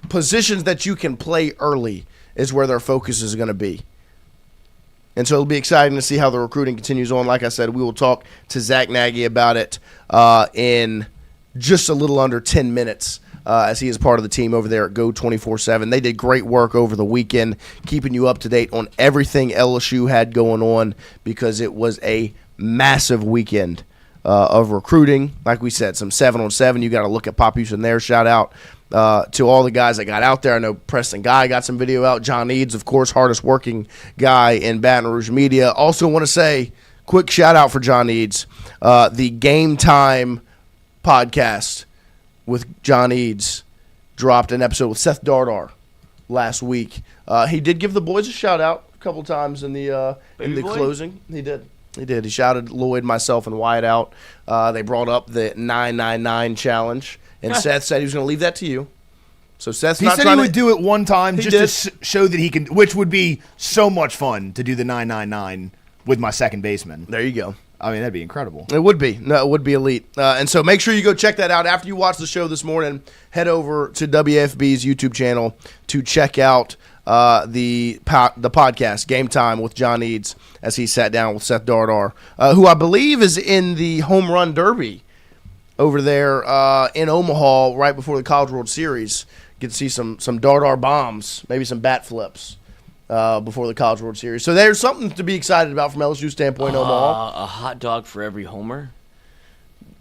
Positions that you can play early is where their focus is going to be. And so it'll be exciting to see how the recruiting continues on. Like I said, we will talk to Zack Nagy about it in just a little under 10 minutes as he is part of the team over there at GOAT247. They did great work over the weekend, keeping you up to date on everything LSU had going on because it was a massive weekend of recruiting. Like we said, some 7-on-7. You got to look at Pop Houston there. Shout out to all the guys that got out there. I know Preston Guy got some video out. John Eads, of course, hardest working guy in Baton Rouge media. Also want to say, quick shout out for John Eads. The Game Time podcast with John Eads dropped an episode with Seth Dardar last week. He did give the boys a shout out a couple times in the closing. He did. He shouted Lloyd, myself, and Wyatt out. They brought up the 999 challenge, and Seth said he was going to leave that to you. So Seth's not trying to... He said he would do it one time just to show that he can, which would be so much fun to do the 999 with my second baseman. There you go. I mean, that'd be incredible. It would be. No, it would be elite. And so make sure you go check that out. After you watch the show this morning, head over to WFB's YouTube channel to check out the podcast, Game Time with John Eads, as he sat down with Seth Dardar, who I believe is in the Home Run Derby over there in Omaha right before the College World Series. Get to see some Dardar bombs, maybe some bat flips before the College World Series. So there's something to be excited about from LSU standpoint, Omaha. A hot dog for every homer?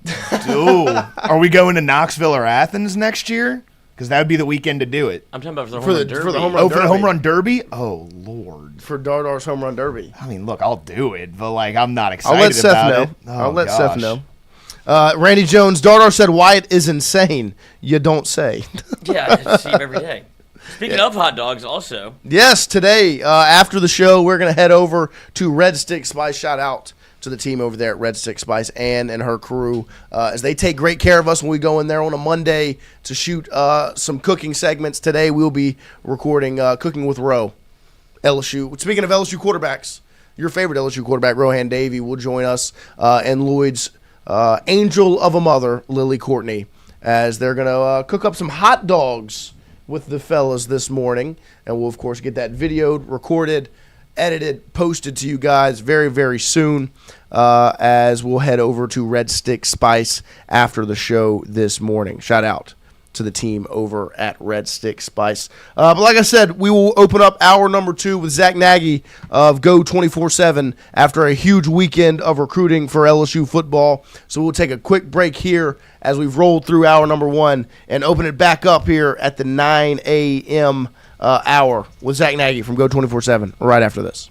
Dude, are we going to Knoxville or Athens next year? Because that would be the weekend to do it. I'm talking about for the Home Run Derby. For the Home Run Derby. For the Home Run Derby? Oh, Lord. For Dardar's Home Run Derby. I mean, look, I'll do it, but, like, I'm not excited I'll let Seth about know. it. I'll let Seth know. Randy Jones, Dardar said Wyatt is insane. You don't say. Yeah, I see him every day. Speaking of hot dogs, also. Yes, today, after the show, we're going to head over to Red Stick Spice. Shout out to the team over there at Red Stick Spice, Ann and her crew, as they take great care of us when we go in there on a Monday to shoot some cooking segments. Today we'll be recording Cooking with Roe, LSU. Speaking of LSU quarterbacks, your favorite LSU quarterback, Rohan Davey, will join us, and Lloyd's angel of a mother, Lily Courtney, as they're going to cook up some hot dogs with the fellas this morning. And we'll, of course, get that videoed, recorded, edited, posted to you guys very, very soon, as we'll head over to Red Stick Spice after the show this morning. Shout out to the team over at Red Stick Spice. But like I said, we will open up hour number 2 with Zack Nagy of GOAT247 after a huge weekend of recruiting for LSU football. So we'll take a quick break here as we've rolled through hour number 1 and open it back up here at the 9 a.m. Hour with Zack Nagy from GOAT247 right after this.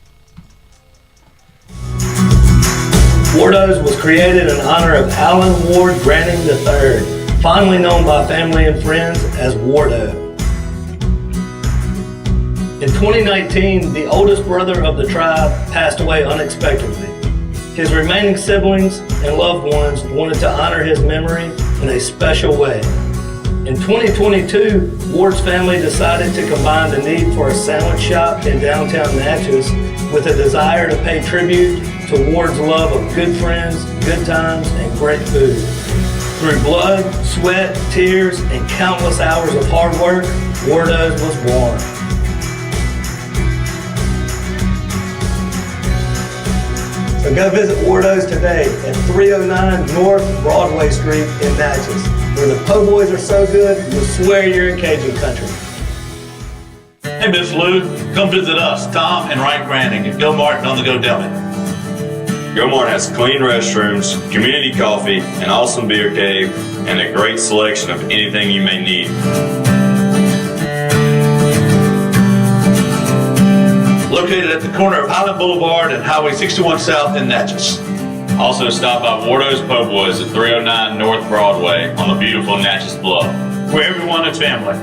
Wardo's was created in honor of Alan Ward Branning III, fondly known by family and friends as Wardo. In 2019, the oldest brother of the tribe passed away unexpectedly. His remaining siblings and loved ones wanted to honor his memory in a special way. In 2022, Ward's family decided to combine the need for a sandwich shop in downtown Natchez with a desire to pay tribute to Ward's love of good friends, good times, and great food. Through blood, sweat, tears, and countless hours of hard work, Wardo's was born. So go visit Wardo's today at 309 North Broadway Street in Natchez, where the po' boys are so good, you'll swear you're in Cajun country. Hey, Miss Lou, come visit us, Tom and Wright Branding at GOMART and On The Go Deli. GOMART has clean restrooms, community coffee, an awesome beer cave, and a great selection of anything you may need. Located at the corner of Highland Boulevard and Highway 61 South in Natchez. Also stop by Wardo's Po' Boys at 309 North Broadway on the beautiful Natchez Bluff, where everyone is family.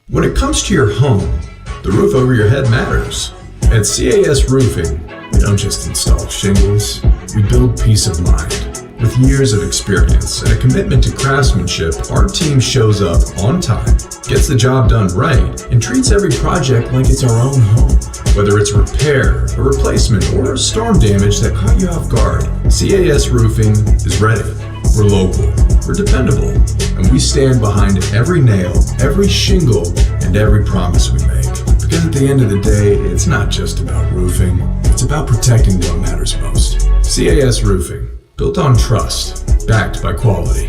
When it comes to your home, the roof over your head matters. At CAS Roofing, we don't just install shingles, we build peace of mind. With years of experience and a commitment to craftsmanship, our team shows up on time, gets the job done right, and treats every project like it's our own home. Whether it's a repair, a replacement, or a storm damage that caught you off guard, CAS Roofing is ready. We're local, we're dependable, and we stand behind every nail, every shingle, and every promise we make. Because at the end of the day, it's not just about roofing, it's about protecting what matters most. CAS Roofing. built on trust, backed by quality.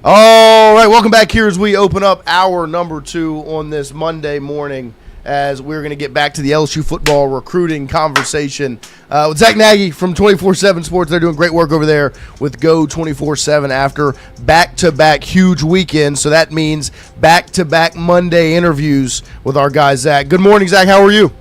All right, welcome back here as we open up hour number 2 on this Monday morning, as we're going to get back to the LSU football recruiting conversation with Zack Nagy from 247 Sports. They're doing great work over there with GOAT247 after back-to-back huge weekends. So that means back-to-back Monday interviews with our guy, Zack. Good morning, Zack. How are you?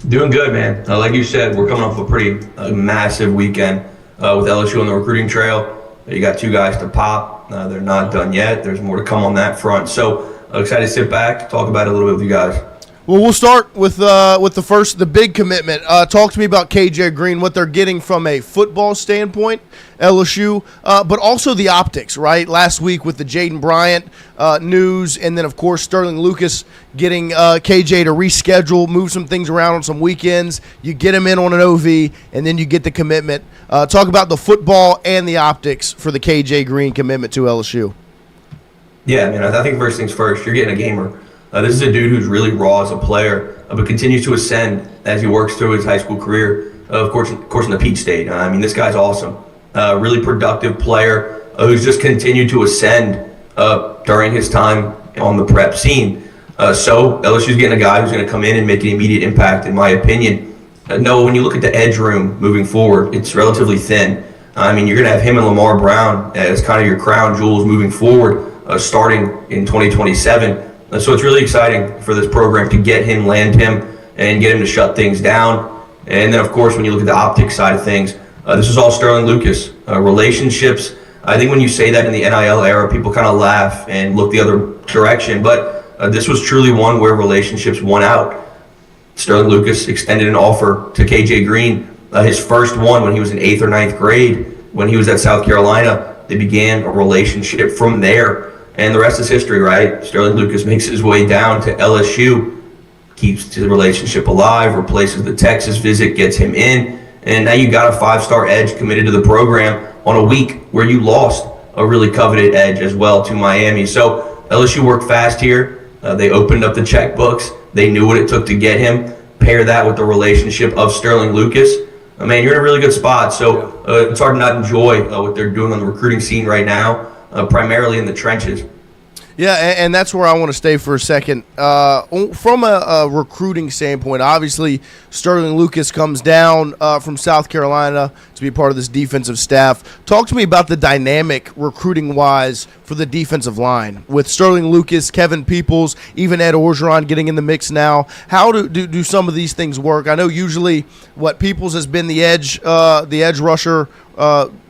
Doing good, man. Like you said, we're coming off a pretty massive weekend with LSU on the recruiting trail. You got 2 guys to pop. They're not done yet. There's more to come on that front. So excited to sit back, talk about it a little bit with you guys. Well, we'll start with the big commitment. Talk to me about KJ Green, what they're getting from a football standpoint, LSU, but also the optics, right? Last week with the Jaiden Bryant news, and then, of course, Sterling Lucas getting KJ to reschedule, move some things around on some weekends. You get him in on an OV, and then you get the commitment. Talk about the football and the optics for the KJ Green commitment to LSU. Yeah, man, I think first things first, you're getting a gamer. This is a dude who's really raw as a player, but continues to ascend as he works through his high school career. Of course, in the Peach State. I mean, this guy's awesome. Really productive player who's just continued to ascend during his time on the prep scene. So LSU's getting a guy who's going to come in and make an immediate impact, in my opinion. No, when you look at the edge room moving forward, it's relatively thin. I mean, you're going to have him and Lamar Brown as kind of your crown jewels moving forward, starting in 2027. So it's really exciting for this program to get him, land him, and get him to shut things down. And then, of course, when you look at the optics side of things, this is all Sterling Lucas. Relationships I think when you say that in the NIL era, people kind of laugh and look the other direction. But this was truly one where relationships won out. Sterling Lucas extended an offer to KJ Green, his first one when he was in 8th or 9th grade. When he was at South Carolina, they began a relationship from there. And the rest is history, right? Sterling Lucas makes his way down to LSU, keeps the relationship alive, replaces the Texas visit, gets him in. And now you got a 5-star edge committed to the program on a week where you lost a really coveted edge as well to Miami. So LSU worked fast here. They opened up the checkbooks. They knew what it took to get him. Pair that with the relationship of Sterling Lucas. Man, you're in a really good spot. So it's hard to not enjoy what they're doing on the recruiting scene right now, primarily in the trenches. Yeah, and that's where I want to stay for a second. From a recruiting standpoint, obviously Sterling Lucas comes down from South Carolina to be part of this defensive staff. Talk to me about the dynamic recruiting-wise for the defensive line with Sterling Lucas, Kevin Peoples, even Ed Orgeron getting in the mix now. How do some of these things work? I know usually what Peoples has been the edge rusher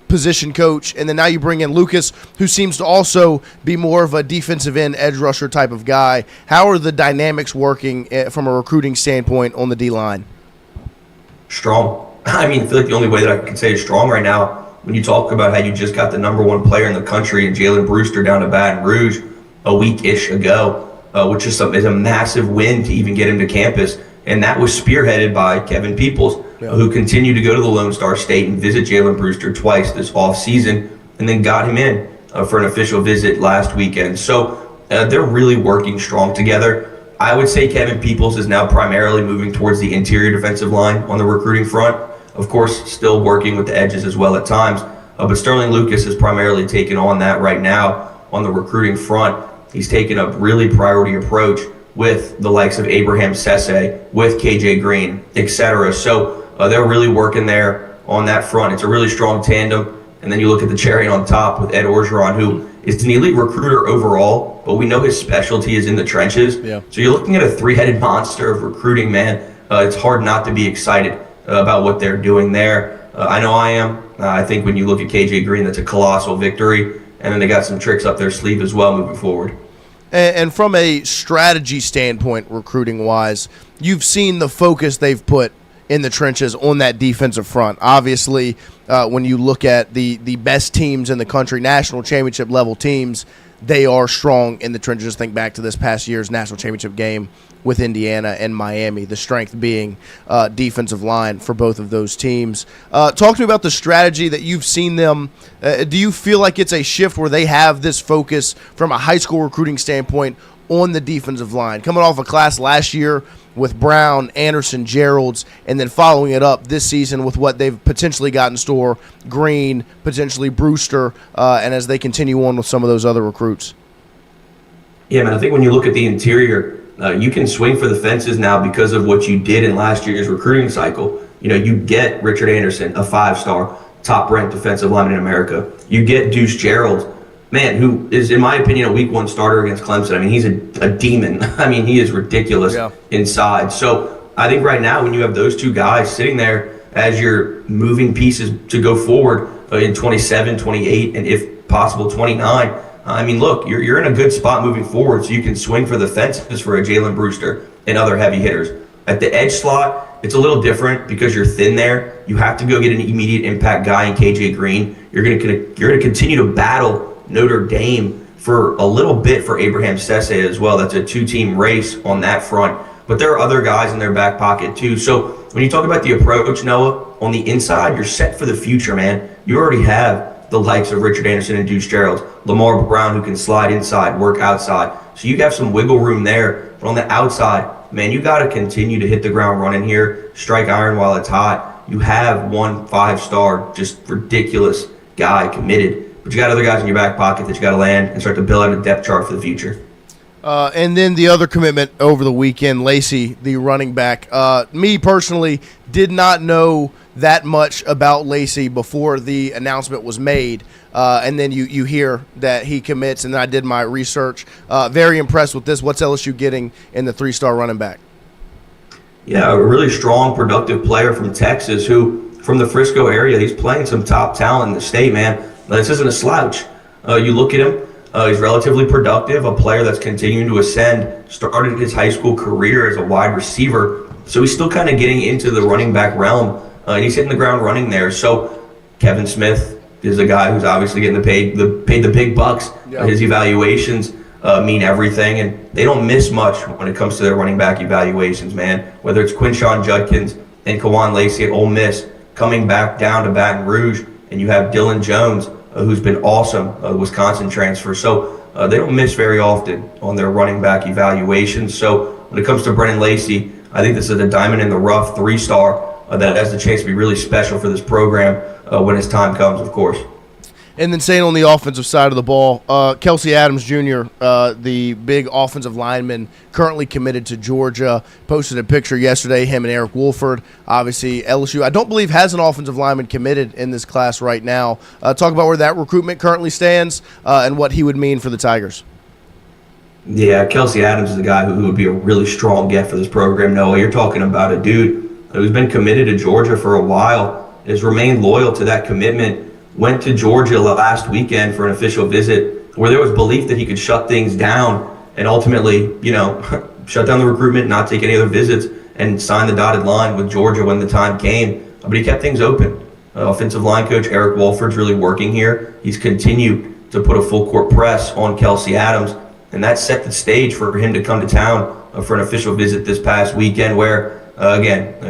position coach, and then now you bring in Lucas, who seems to also be more of a defensive end edge rusher type of guy. How are the dynamics working from a recruiting standpoint on the D-line? Strong. I mean, I feel like the only way that I can say is strong right now, when you talk about how you just got the #1 player in the country and Jalen Brewster down to Baton Rouge a week-ish ago, which is a massive win to even get him to campus. And that was spearheaded by Kevin Peoples, who continued to go to the Lone Star State and visit Jalen Brewster twice this offseason, and then got him in for an official visit last weekend. So they're really working strong together. I would say Kevin Peoples is now primarily moving towards the interior defensive line on the recruiting front. Of course, still working with the edges as well at times. But Sterling Lucas is primarily taking on that right now on the recruiting front. He's taken a really priority approach with the likes of Abraham Sese, with KJ Green, etc. So they're really working there on that front. It's a really strong tandem. And then you look at the cherry on top with Ed Orgeron, who is an elite recruiter overall, but we know his specialty is in the trenches. Yeah. So you're looking at a 3-headed monster of recruiting, man. It's hard not to be excited about what they're doing there. I know I am. I think when you look at KJ Green, that's a colossal victory. And then they got some tricks up their sleeve as well moving forward. And from a strategy standpoint, recruiting-wise, you've seen the focus they've put in the trenches on that defensive front. Obviously, when you look at the best teams in the country, national championship level teams, they are strong in the trenches. Think back to this past year's national championship game with Indiana and Miami, the strength being defensive line for both of those teams. Talk to me about the strategy that you've seen them. Do you feel like it's a shift where they have this focus from a high school recruiting standpoint on the defensive line? Coming off a class last year with Brown, Anderson, Geralds, and then following it up this season with what they've potentially got in store, Green, potentially Brewster, and as they continue on with some of those other recruits. Yeah, man, I think when you look at the interior, you can swing for the fences now because of what you did in last year's recruiting cycle. You know, you get Richard Anderson, a 5-star, top-ranked defensive lineman in America. You get Deuce Gerald, man, who is, in my opinion, a week 1 starter against Clemson. I mean, he's a demon. I mean, he is ridiculous inside. So I think right now when you have those two guys sitting there as you're moving pieces to go forward in 27, 28, and if possible 29, I mean, look, you're in a good spot moving forward, so you can swing for the fences for a Jalen Brewster and other heavy hitters. At the edge slot, it's a little different because you're thin there. You have to go get an immediate impact guy in KJ Green. You're going to continue to battle Notre Dame for a little bit for Abraham Sese as well. That's a 2-team race on that front. But there are other guys in their back pocket too. So when you talk about the approach, Noah, on the inside, you're set for the future, man. You already have the likes of Richard Anderson and Deuce Gerald, Lamar Brown, who can slide inside, work outside. So you have some wiggle room there. But on the outside, man, you got to continue to hit the ground running here, strike iron while it's hot. You have one 5-star, just ridiculous guy committed. But you got other guys in your back pocket that you got to land and start to build out a depth chart for the future. And then the other commitment over the weekend, Lacey, the running back. Me personally did not know that much about Lacey before the announcement was made. And then you hear that he commits, and then I did my research. Very impressed with this. What's LSU getting in the 3-star running back? Yeah, a really strong, productive player from Texas who, from the Frisco area, he's playing some top talent in the state, man. This isn't a slouch. You look at him, he's relatively productive, a player that's continuing to ascend, started his high school career as a wide receiver, so he's still kind of getting into the running back realm, and he's hitting the ground running there. So Kevin Smith is a guy who's obviously getting paid the big bucks. Yeah. His evaluations mean everything, and they don't miss much when it comes to their running back evaluations, man. Whether it's Quinshawn Judkins and Kawan Lacey at Ole Miss coming back down to Baton Rouge, and you have Dylan Jones, who's been awesome, Wisconsin transfer. So they don't miss very often on their running back evaluations. So when it comes to Brennen Lacey, I think this is a diamond in the rough 3-star that has the chance to be really special for this program when his time comes, of course. And then staying on the offensive side of the ball, Kelsey Adams Jr., the big offensive lineman, currently committed to Georgia, posted a picture yesterday, him and Eric Wolford. Obviously, LSU, I don't believe, has an offensive lineman committed in this class right now. Talk about where that recruitment currently stands and what he would mean for the Tigers. Yeah, Kelsey Adams is a guy who would be a really strong get for this program. Noah, you're talking about a dude who's been committed to Georgia for a while, has remained loyal to that commitment, went to Georgia last weekend for an official visit where there was belief that he could shut things down and ultimately, shut down the recruitment, not take any other visits, and sign the dotted line with Georgia when the time came. But he kept things open. Offensive line coach Eric Wolford's really working here. He's continued to put a full court press on Kelsey Adams, and that set the stage for him to come to town for an official visit this past weekend where,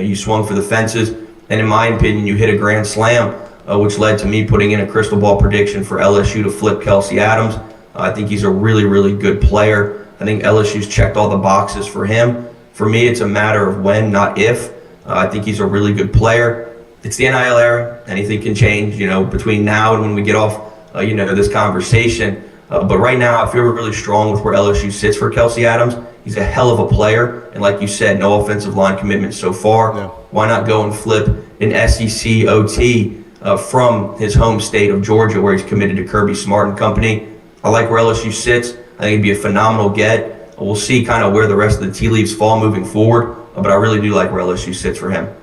you swung for the fences, and in my opinion, you hit a grand slam, which led to me putting in a crystal ball prediction for LSU to flip Kelsey Adams. I think he's a really, really good player. I think LSU's checked all the boxes for him. For me, it's a matter of when, not if. I think he's a really good player. It's the NIL era. Anything can change, between now and when we get off, this conversation. But right now, I feel really strong with where LSU sits for Kelsey Adams. He's a hell of a player. And like you said, no offensive line commitment so far. Yeah. Why not go and flip an SEC OT from his home state of Georgia, where he's committed to Kirby Smart and company? I like where LSU sits. I think it'd be a phenomenal get. We'll see kind of where the rest of the tea leaves fall moving forward, but I really do like where LSU sits for him.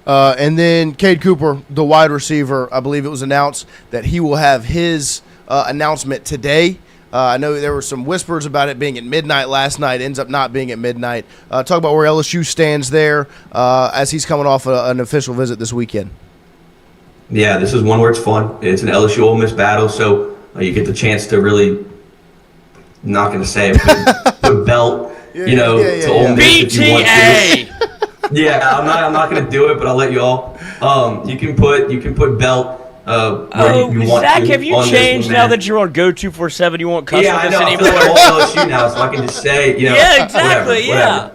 And then Cade Cooper, the wide receiver, I believe it was announced that he will have his announcement today. I know there were some whispers about it being at midnight last night. Ends up not being at midnight. Talk about where LSU stands there as he's coming off an official visit this weekend. Yeah, this is one where it's fun. It's an LSU Ole Miss battle, so you get the chance to really, not going to say it, put belt, to Ole Miss if you want to. Yeah, I'm not going to do it, but I'll let you all. You can put belt. Where you want Zach, to have you changed now that you're on GOAT247? You won't cuss with us anymore? Yeah, I know. I'm all LSU now, so I can just say, Yeah, exactly. whatever.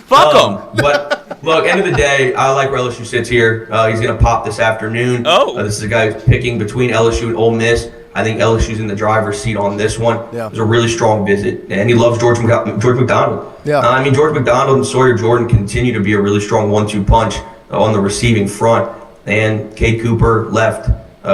Fuck them. But look, end of the day, I like where LSU sits here. He's going to pop this afternoon. This is a guy who's picking between LSU and Ole Miss. I think LSU's in the driver's seat on this one. Yeah. It was a really strong visit, and he loves George McDonald. Yeah. George McDonald and Sawyer Jordan continue to be a really strong 1-2 punch on the receiving front, and Cade Cooper left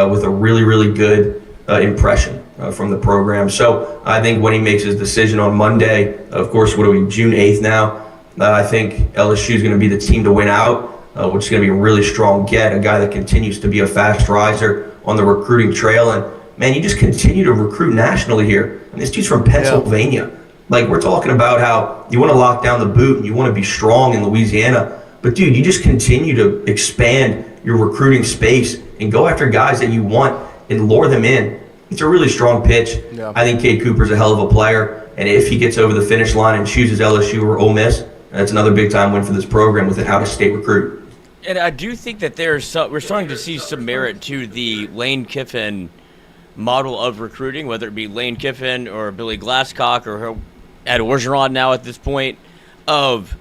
with a really, really good impression from the program. So I think when he makes his decision on Monday, of course, what are we, June 8th now? I think LSU is going to be the team to win out, which is going to be a really strong get, a guy that continues to be a fast riser on the recruiting trail. And, man, you just continue to recruit nationally here. And this dude's from Pennsylvania. Yeah. Like, we're talking about how you want to lock down the boot and you want to be strong in Louisiana. But, dude, you just continue to expand your recruiting space and go after guys that you want and lure them in. It's a really strong pitch. Yeah. I think Cade Cooper's a hell of a player. And if he gets over the finish line and chooses LSU or Ole Miss, that's another big-time win for this program with an out-of-state recruit. And I do think that we're starting to see some merit to the Lane Kiffin model of recruiting, whether it be Lane Kiffin or Billy Glasscock or Ed Orgeron now at this point, of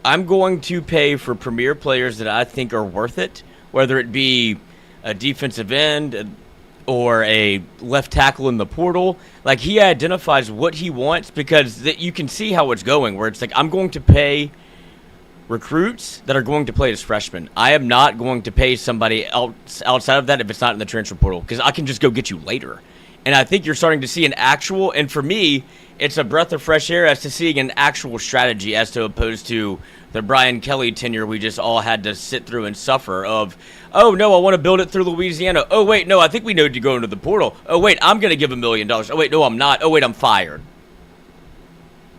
I'm going to pay for premier players that I think are worth it, whether it be a defensive end or a left tackle in the portal. Like, he identifies what he wants because you can see how it's going, where it's like, I'm going to pay recruits that are going to play as freshmen. I am not going to pay somebody else outside of that if it's not in the transfer portal, because I can just go get you later. And I think you're starting to see an actual, and for me, it's a breath of fresh air as to seeing an actual strategy as to opposed to the Brian Kelly tenure we just all had to sit through and suffer of, oh, no, I want to build it through Louisiana. Oh, wait, no, I think we need to go into the portal. Oh, wait, I'm going to give $1 million. Oh, wait, no, I'm not. Oh, wait, I'm fired.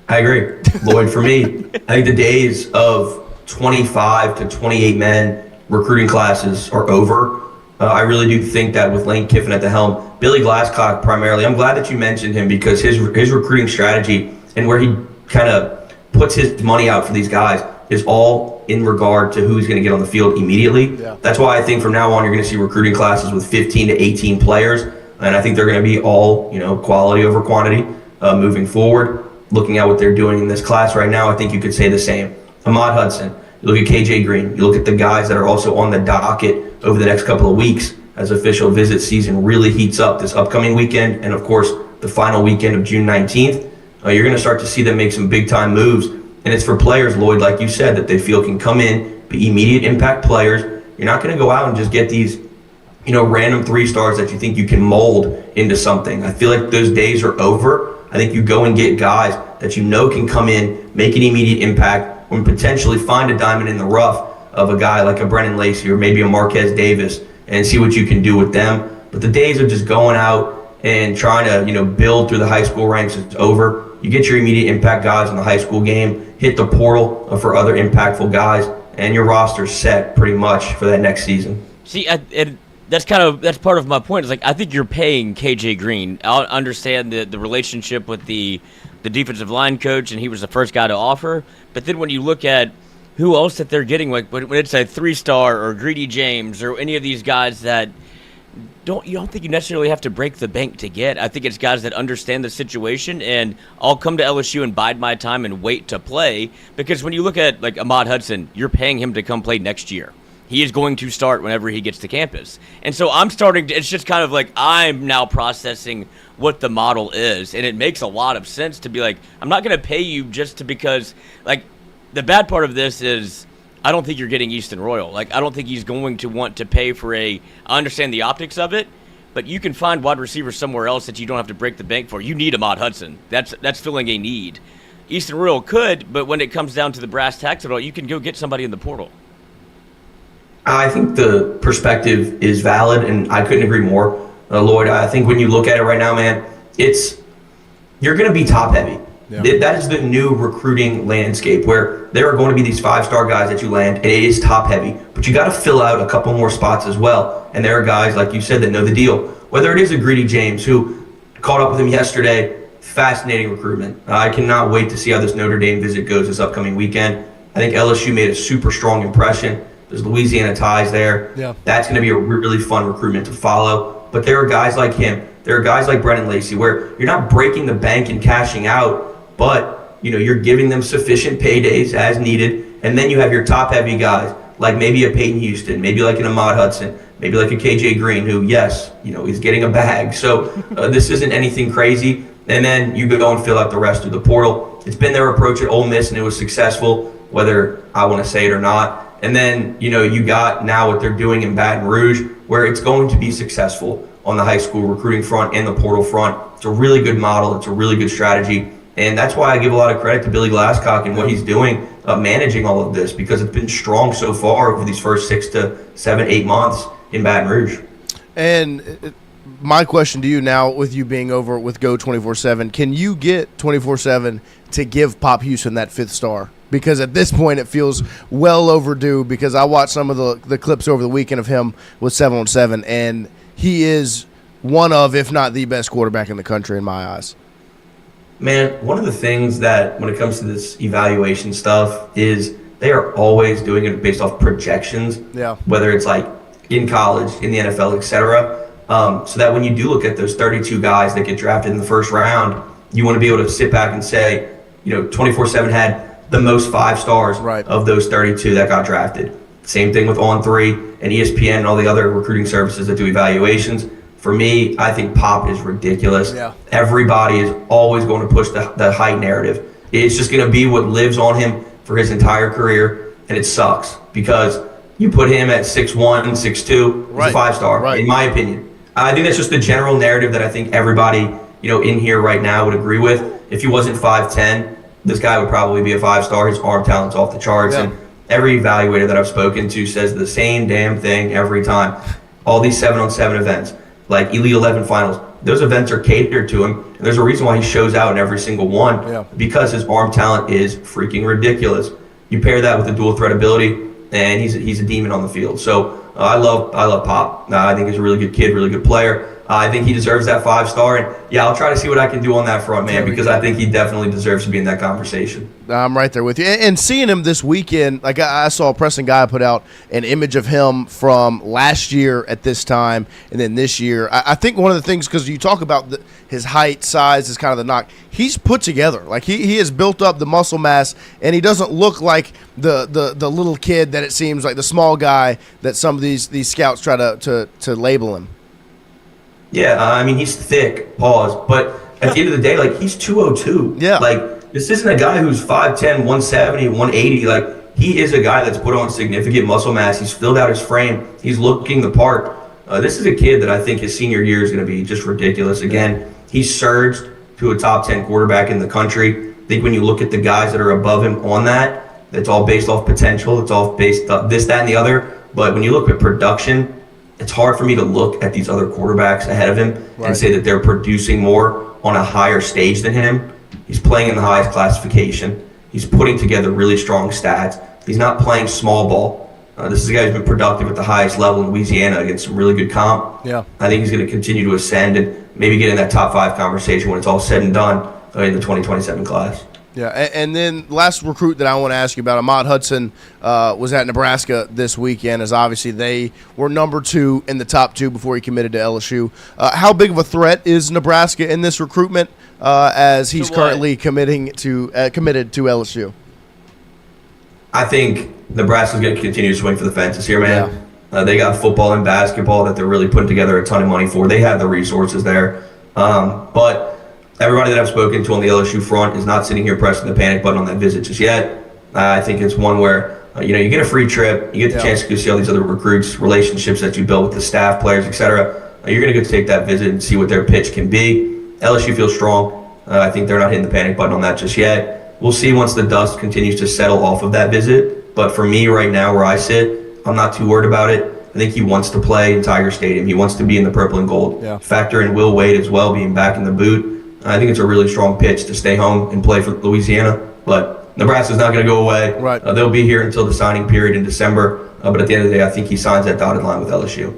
I agree. Lloyd, for me, I think the days of 25 to 28 men recruiting classes are over. I really do think that with Lane Kiffin at the helm, Billy Glasscock primarily, I'm glad that you mentioned him because his recruiting strategy and where he kind of puts his money out for these guys is all in regard to who's going to get on the field immediately. Yeah. That's why I think from now on you're going to see recruiting classes with 15 to 18 players, and I think they're going to be all, quality over quantity moving forward. Looking at what they're doing in this class right now, I think you could say the same. Ahmad Hudson, you look at KJ Green, you look at the guys that are also on the docket over the next couple of weeks as official visit season really heats up this upcoming weekend, and of course the final weekend of June 19th. You're going to start to see them make some big-time moves, and it's for players, Lloyd, like you said, that they feel can come in, be immediate impact players. You're not going to go out and just get these, random 3-stars that you think you can mold into something. I feel like those days are over. I think you go and get guys that can come in, make an immediate impact, and potentially find a diamond in the rough of a guy like a Brennen Lacey or maybe a Marquez Davis and see what you can do with them. But the days of just going out and trying to, build through the high school ranks is over. You get your immediate impact guys in the high school game, hit the portal for other impactful guys, and your roster's set pretty much for that next season. See, that's part of my point. Is like I think you're paying KJ Green. I understand the relationship with the defensive line coach, and he was the first guy to offer. But then when you look at who else that they're getting, like when it's a 3-star or Greedy James or any of these guys that you don't think you necessarily have to break the bank to get. I think it's guys that understand the situation, and I'll come to LSU and bide my time and wait to play. Because when you look at like Ahmad Hudson, you're paying him to come play next year. He is going to start whenever he gets to campus. And so it's just kind of like I'm now processing what the model is. And it makes a lot of sense to be like, I'm not going to pay you because, like, the bad part of this is I don't think you're getting Easton Royal. Like, I don't think he's going to want to pay for I understand the optics of it, but you can find wide receivers somewhere else that you don't have to break the bank for. You need Ahmad Hudson. That's filling a need. Easton Royal could, but when it comes down to the brass tacks of it all, you can go get somebody in the portal. I think the perspective is valid, and I couldn't agree more, Lloyd. I think when you look at it right now, man, you're going to be top heavy. Yeah. That is the new recruiting landscape where there are going to be these 5-star guys that you land, and it is top heavy. But you got to fill out a couple more spots as well. And there are guys, like you said, that know the deal. Whether it is a Greedy James, who caught up with him yesterday, fascinating recruitment. I cannot wait to see how this Notre Dame visit goes this upcoming weekend. I think LSU made a super strong impression. There's Louisiana ties there. Yeah. That's going to be a really fun recruitment to follow. But there are guys like him. There are guys like Brennen Lacey where you're not breaking the bank and cashing out, but you're giving them sufficient paydays as needed. And then you have your top-heavy guys like maybe a Peyton Houston, maybe like an Ahmad Hudson, maybe like a KJ Green who, yes, he's getting a bag. So this isn't anything crazy. And then you go and fill out the rest of the portal. It's been their approach at Ole Miss, and it was successful, whether I want to say it or not. And then, you got now what they're doing in Baton Rouge, where it's going to be successful on the high school recruiting front and the portal front. It's a really good model. It's a really good strategy. And that's why I give a lot of credit to Billy Glasscock and what he's doing, managing all of this, because it's been strong so far over these first 6 to 7, 8 months in Baton Rouge. And my question to you now, with you being over with GOAT247, can you get 24/7 to give Pop Houston that 5th star? Because at this point it feels well overdue, because I watched some of the clips over the weekend of him with 7-on-7, and he is one of, if not the best quarterback in the country in my eyes. Man, one of the things that when it comes to this evaluation stuff is they are always doing it based off projections, whether it's like in college, in the NFL, etc. So that when you do look at those 32 guys that get drafted in the first round, you want to be able to sit back and say, 24/7 had the most 5 stars of those 32 that got drafted. Same thing with On3 and ESPN and all the other recruiting services that do evaluations. For me, I think Pop is ridiculous. Yeah. Everybody is always going to push the height narrative. It's just going to be what lives on him for his entire career, and it sucks because you put him at 6'1", 6'2", he's a 5-star, in my opinion. I think that's just the general narrative that I think everybody in here right now would agree with. If he wasn't 5'10", this guy would probably be a 5-star. His arm talent's off the charts. Yeah. And every evaluator that I've spoken to says the same damn thing every time. All these 7-on-7 events, like Elite 11 finals, those events are catered to him. And there's a reason why he shows out in every single one, because his arm talent is freaking ridiculous. You pair that with the dual threat ability, and he's a demon on the field. So I love Pop. I think he's a really good kid, really good player. I think he deserves that 5-star, and yeah, I'll try to see what I can do on that front, man, because I think he definitely deserves to be in that conversation. I'm right there with you. And seeing him this weekend, like I saw Preston Guy put out an image of him from last year at this time and then this year. I think one of the things, because you talk about his height, size is kind of the knock, he's put together. Like he has built up the muscle mass, and he doesn't look like the little kid that it seems like, the small guy that some of these scouts try to label him. Yeah, I mean, he's thick, but at the end of the day, like, he's 202. Yeah. Like, this isn't a guy who's 5'10", 170, 180. Like, he is a guy that's put on significant muscle mass. He's filled out his frame. He's looking the part. This is a kid that I think his senior year is going to be just ridiculous. Again, he's surged to a top 10 quarterback in the country. I think when you look at the guys that are above him on that, it's all based off potential. It's all based off this, that, and the other. But when you look at production, it's hard for me to look at these other quarterbacks ahead of him and say that they're producing more on a higher stage than him. He's playing in the highest classification. He's putting together really strong stats. He's not playing small ball. This is a guy who's been productive at the highest level in Louisiana against some really good comp. Yeah. I think he's going to continue to ascend and maybe get in that top 5 conversation when it's all said and done in the 2027 class. Yeah, and then last recruit that I want to ask you about, Ahmad Hudson, was at Nebraska this weekend, as obviously they were number 2 in the top 2 before he committed to LSU. How big of a threat is Nebraska in this recruitment as he's currently committed to LSU? I think Nebraska's going to continue to swing for the fences here, man. Yeah. They got football and basketball that they're really putting together a ton of money for. They have the resources there. But everybody that I've spoken to on the LSU front is not sitting here pressing the panic button on that visit just yet. I think it's one where, you get a free trip, you get the chance to go see all these other recruits, relationships that you build with the staff, players, etc. You're going to go take that visit and see what their pitch can be. LSU feels strong. I think they're not hitting the panic button on that just yet. We'll see once the dust continues to settle off of that visit. But for me right now where I sit, I'm not too worried about it. I think he wants to play in Tiger Stadium. He wants to be in the purple and gold. Yeah. Factor in Will Wade as well, being back in the boot. I think it's a really strong pitch to stay home and play for Louisiana. But Nebraska's not going to go away. Right. They'll be here until the signing period in December. But at the end of the day, I think he signs that dotted line with LSU.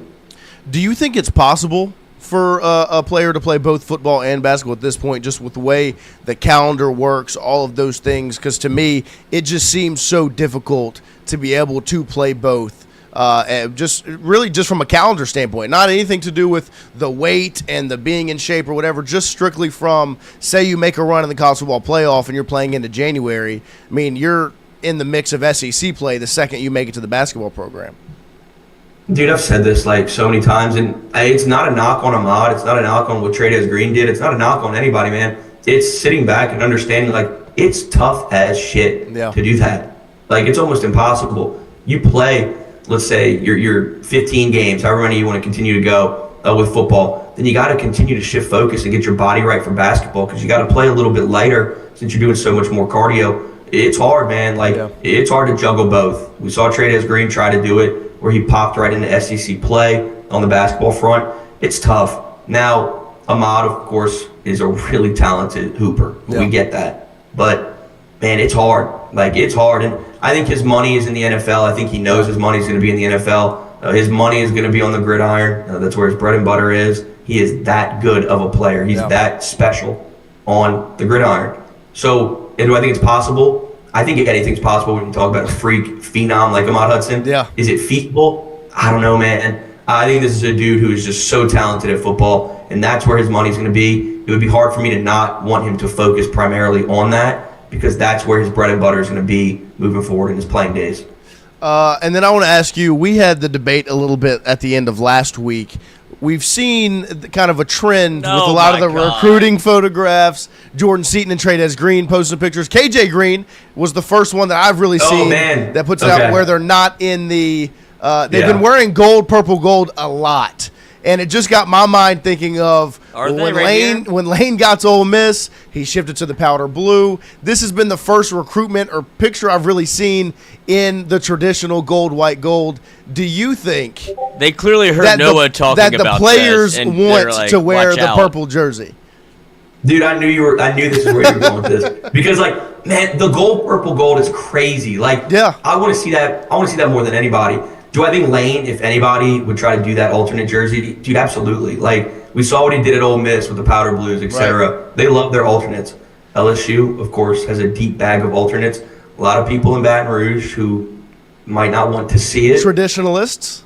Do you think it's possible for a player to play both football and basketball at this point, just with the way the calendar works, all of those things? Because to me, it just seems so difficult to be able to play both. And just from a calendar standpoint, not anything to do with the weight and the being in shape or whatever, just strictly from, say you make a run in the college football playoff and you're playing into January. I mean, you're in the mix of SEC play the second you make it to the basketball program. Dude, I've said this like so many times, and it's not a knock on Ahmad. It's not a knock on what Trades Green did. It's not a knock on anybody, man. It's sitting back and understanding, like, it's tough as shit to do that. Like, it's almost impossible. You play, let's say, your 15 games, however many you want to continue to go with football, then you got to continue to shift focus and get your body right for basketball, because you got to play a little bit lighter since you're doing so much more cardio. It's hard, man. Like, it's hard to juggle both. We saw Trades Green try to do it, where he popped right into SEC play on the basketball front. It's tough. Now, Ahmad, of course, is a really talented hooper. We get that. But, man, it's hard. Like, it's hard. And I think his money is in the NFL. I think he knows his money is going to be in the NFL. His money is going to be on the gridiron. That's where his bread and butter is. He is that good of a player. He's that special on the gridiron. So, and do I think it's possible? I think anything's possible when you talk about a freak phenom like Ahmad Hudson. Yeah. Is it feasible? I don't know, man. I think this is a dude who is just so talented at football, and that's where his money's going to be. It would be hard for me to not want him to focus primarily on that, because that's where his bread and butter is going to be moving forward in his playing days. And then I want to ask you, we had the debate a little bit at the end of last week. We've seen kind of a trend with a lot of the recruiting photographs. Jordan Seaton and Trades Green posting pictures. KJ Green was the first one that I've really seen that puts it out where they're not in the they've been wearing gold, purple, gold a lot. And it just got my mind thinking of Are they when right Lane here? when Lane got to Ole Miss, he shifted to the powder blue. This has been the first recruitment or picture I've really seen in the traditional gold, white, gold. Do you think They clearly heard that Noah talking that the about players this, and they're want like, to wear "Watch the out." purple jersey? Dude, I knew this is where you were going with this. Because like, man, the gold, purple, gold is crazy. Like, Yeah. I want to see that. I want to see that more than anybody. Do I think Lane, if anybody, would try to do that alternate jersey? Dude, absolutely. Like, we saw what he did at Ole Miss with the powder blues, etc. They love their alternates. LSU, of course, has a deep bag of alternates. A lot of people in Baton Rouge who might not want to see it. Traditionalists.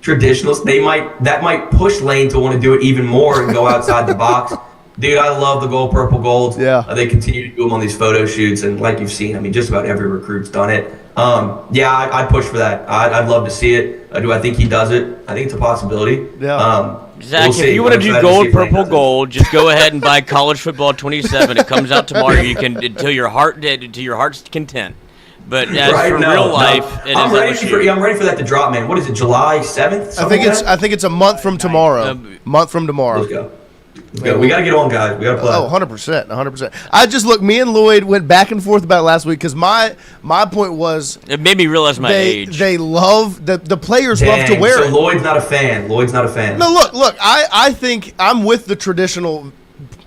Traditionalists, that might push Lane to want to do it even more and go outside the box. Dude, I love the gold, purple, gold. Yeah. They continue to do them on these photo shoots, and like you've seen, I mean, just about every recruit's done it. I'd push for that. I'd love to see it. Do I think he does it? I think it's a possibility. Yeah. Zach, We'll if see. you want to I'm do excited to see gold, if Lane purple, does it. gold, just go ahead and buy College Football 27. It comes out tomorrow. You can to your heart's content. But as for real life, it I'm is ready LSU. I'm ready for that to drop, man. What is it? July 7th? I think it's a month from tomorrow. Month from tomorrow. Let's go. Let's go. We got to get on, guys. We got to play. Oh, 100%, 100%. Me and Lloyd went back and forth about it last week because my point was It made me realize my age. they love the players love to wear so it. Lloyd's not a fan. No, look. I think I'm with the traditional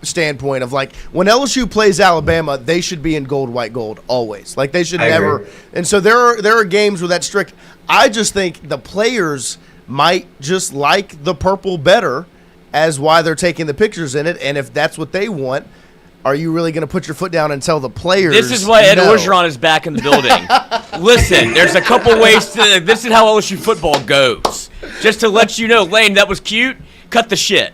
standpoint of like when LSU plays Alabama, they should be in gold, white, gold always. Like they should never. agree. And so there are games where that's strict. I just think the players might just like the purple better as why they're taking the pictures in it. And if that's what they want, are you really going to put your foot down and tell the players? This is why Ed no? Orgeron is back in the building. Listen, there's a couple ways to. This is how LSU football goes. Just to let you know, Lane, that was cute. Cut the shit.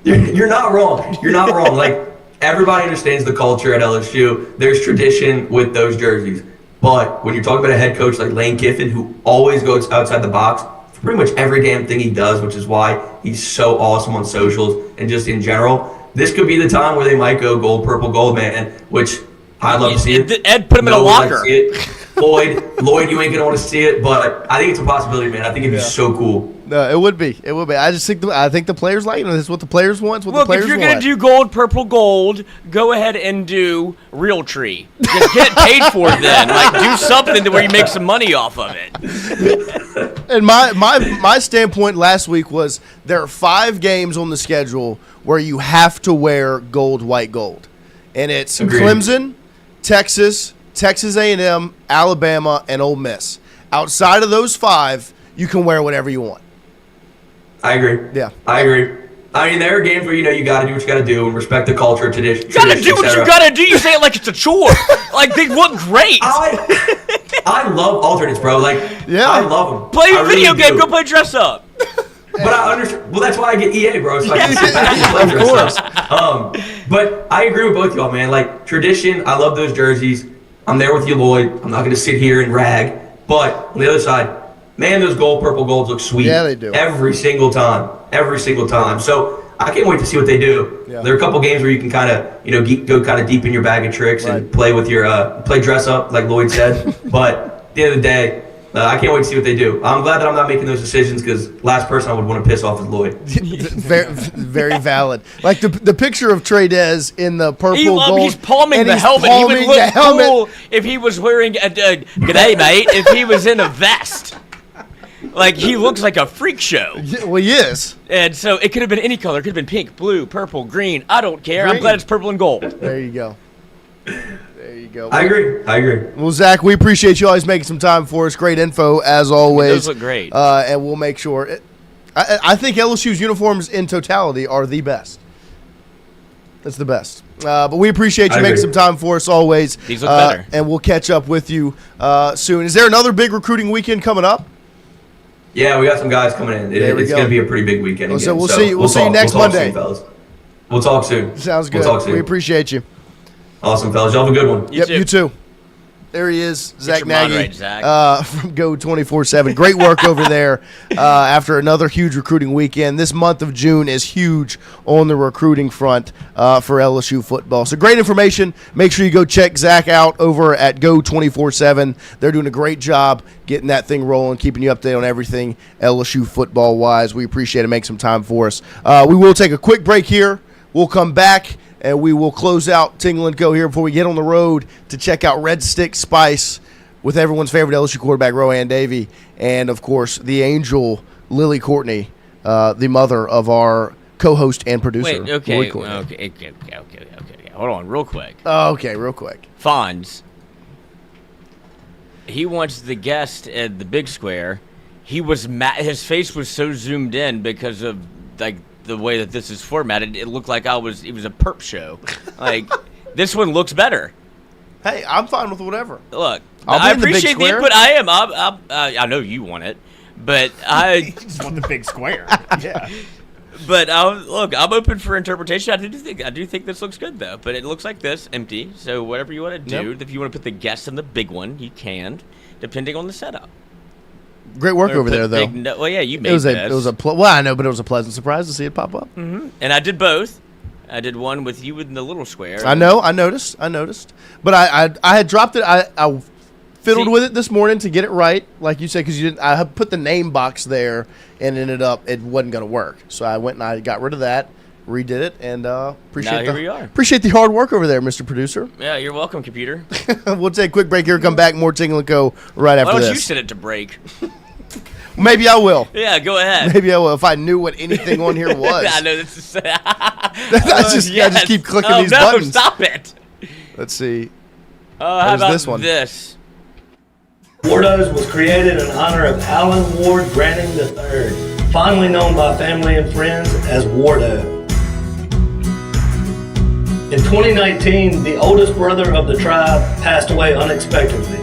You're not wrong. You're not wrong. Like, everybody understands the culture at LSU. There's tradition with those jerseys. But when you're talking about a head coach like Lane Kiffin, who always goes outside the box for pretty much every damn thing he does, which is why he's so awesome on socials and just in general, this could be the time where they might go gold, purple, gold, man, which I'd love to see it. Ed, put him in a No one likes locker. to see it. Lloyd, you ain't going to want to see it, but I think it's a possibility, man. I think it'd be so cool. No, it would be. I just think the players like it. This is what the players want. It's what the Look, players if you're want. going to do gold, purple, gold, go ahead and do Realtree. Just get paid for it then. Like, do something to where you make some money off of it. And my standpoint last week was there are 5 games on the schedule where you have to wear gold, white, gold. And it's Agreed. Clemson, Texas, Texas A&M, Alabama, and Ole Miss. Outside of those 5, you can wear whatever you want. I agree. Yeah. I agree. I mean, there are games where, you got to do what you got to do and respect the culture, tradition. You gotta do what you gotta do. You say it like it's a chore. Like, they look great. I love alternates, bro. Like, Yeah. I love them. Play a I really video game. do. Go play dress up. But I understand. Well, that's why I get EA, bro. So I can play dress up. But I agree with both y'all, man. Like, tradition, I love those jerseys. I'm there with you, Lloyd. I'm not going to sit here and rag. But on the other side, man, those gold, purple, golds look sweet. Yeah, they do. Every single time. Every single time. So I can't wait to see what they do. Yeah. There are a couple games where you can kind of, go kind of deep in your bag of tricks and play with your, play dress up, like Lloyd said. But at the end of the day, I can't wait to see what they do. I'm glad that I'm not making those decisions because last person I would want to piss off is Lloyd. very, very valid. Like the picture of Trey Dez in the purple gold. He's palming and the he's helmet. He would palming look the helmet. cool if he was wearing a g'day, mate, if he was in a vest. Like, he looks like a freak show. Well, he is. And so it could have been any color. It could have been pink, blue, purple, green. I don't care. Green. I'm glad it's purple and gold. There you go. There you go. I agree. Well, Zach, we appreciate you always making some time for us. Great info, as always. Those look great. And we'll make sure. I think LSU's uniforms in totality are the best. That's the best. But we appreciate you I making agree. some time for us always. These look better. And we'll catch up with you soon. Is there another big recruiting weekend coming up? Yeah, we got some guys coming in. There we It's go. going to be a pretty big weekend. Well, so again. we'll see- we'll see you next we'll talk Monday. Soon, fellas. We'll talk soon. Sounds good. We'll talk soon. We appreciate you. Awesome, fellas. Y'all have a good one. You too. There he is, Zack your mind Nagy right, Zack. from GOAT247. Great work over there after another huge recruiting weekend. This month of June is huge on the recruiting front for LSU football. So great information. Make sure you go check Zack out over at GOAT247. They're doing a great job getting that thing rolling, keeping you updated on everything LSU football-wise. We appreciate it. Make some time for us. We will take a quick break here. We'll come back. And we will close out Tingle & Co. here before we get on the road to check out Red Stick Spice with everyone's favorite LSU quarterback, Rowan Davey, and, of course, the angel, Lily Courtney, the mother of our co-host and producer. Wait, okay. Lloyd Courtney. Okay. Hold on, real quick. Okay, real quick. Fonz. He wants the guest at the big square. He was his face was so zoomed in because of, like, the way that this is formatted. It looked like it was a perp show. Like, this one looks better. Hey, I'm fine with whatever. Look, I'll be I in the big appreciate the square. input. I know you want it, but I Just want the big square. Yeah. But I'm open for interpretation. I do think this looks good though. But it looks like this, empty. So whatever you want to do, Yep. if you want to put the guest in the big one, you can, depending on the setup. Great work Or over put there, though. well, yeah, you made It was this. well, I know, but it was a pleasant surprise to see it pop up. And I did both. I did one with you in the little square. I know, I noticed. But I had dropped it. I fiddled with it this morning to get it right, like you said, because you didn't. I had put the name box there, and ended up it wasn't going to work. So I went and I got rid of that, redid it, and appreciate here we are. Appreciate the hard work over there, Mr. Producer. Yeah, you're welcome, computer. We'll take a quick break here. Come back, more Tingle & Co. right after Why don't you this. set it to break? Maybe I will. Yeah, go ahead. Maybe I will if I knew what anything on here was. I know this is. I just keep clicking these buttons. Stop it. Let's see. How There's about this one. this? Wardo's was created in honor of Alan Ward Branning III, fondly known by family and friends as Wardo. In 2019, the oldest brother of the tribe passed away unexpectedly.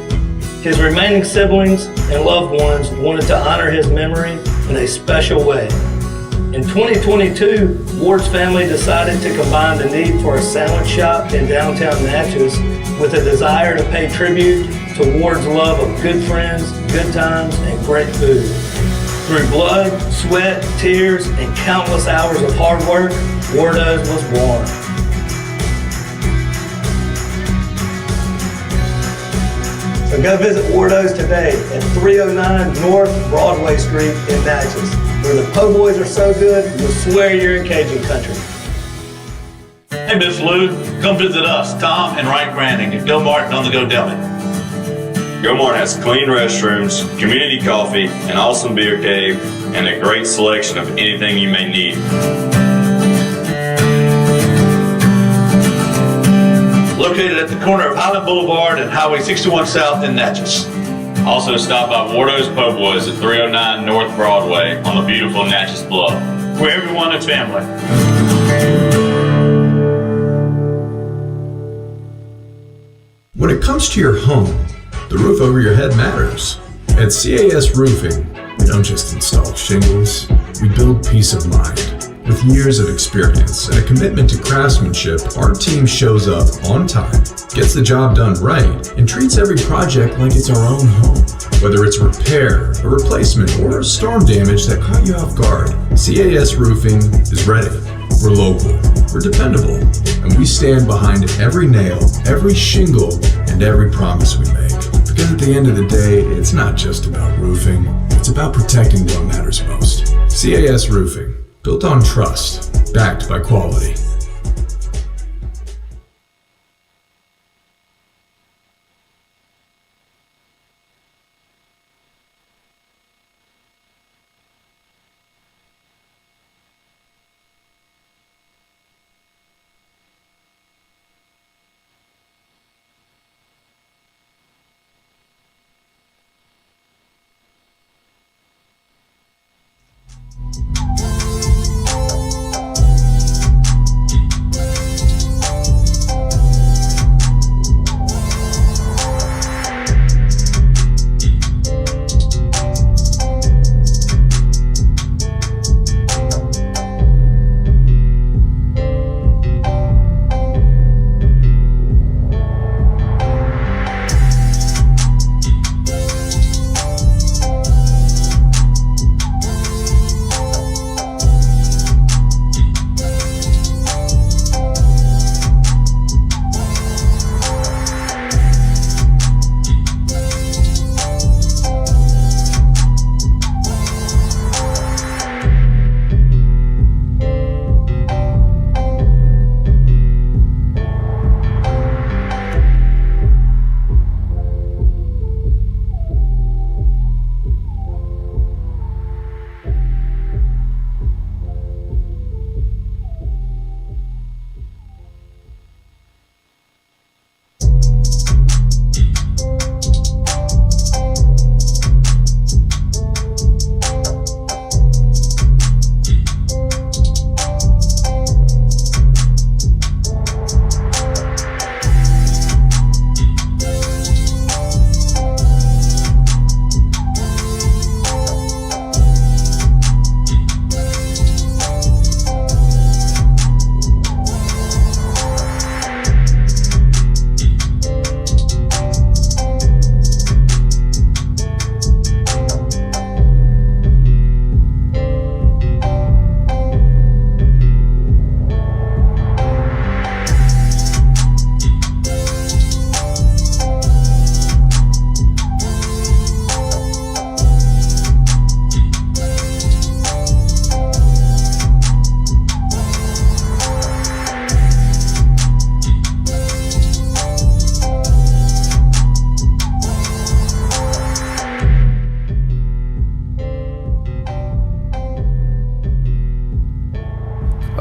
His remaining siblings and loved ones wanted to honor his memory in a special way. In 2022, Ward's family decided to combine the need for a sandwich shop in downtown Natchez with a desire to pay tribute to Ward's love of good friends, good times, and great food. Through blood, sweat, tears, and countless hours of hard work, Wardo's was born. So go visit Wardo's today at 309 North Broadway Street in Natchez, where the po' boys are so good, you'll swear you're in Cajun country. Hey, Miss Lou, come visit us, Tom and Wright Branding at GOMART on the Go Deli. GOMART has clean restrooms, community coffee, an awesome beer cave, and a great selection of anything you may need. Located at the corner of Highland Boulevard and Highway 61 South in Natchez. Also stop by Wardo's Po' Boys at 309 North Broadway on the beautiful Natchez Bluff. Where everyone is family. When it comes to your home, the roof over your head matters. At CAS Roofing, we don't just install shingles, we build peace of mind. With years of experience and a commitment to craftsmanship, our team shows up on time, gets the job done right, and treats every project like it's our own home. Whether it's repair, a replacement, or storm damage that caught you off guard, CAS Roofing is ready. We're local, we're dependable, and we stand behind every nail, every shingle, and every promise we make. Because at the end of the day, it's not just about roofing, it's about protecting what matters most. CAS Roofing, built on trust, backed by quality.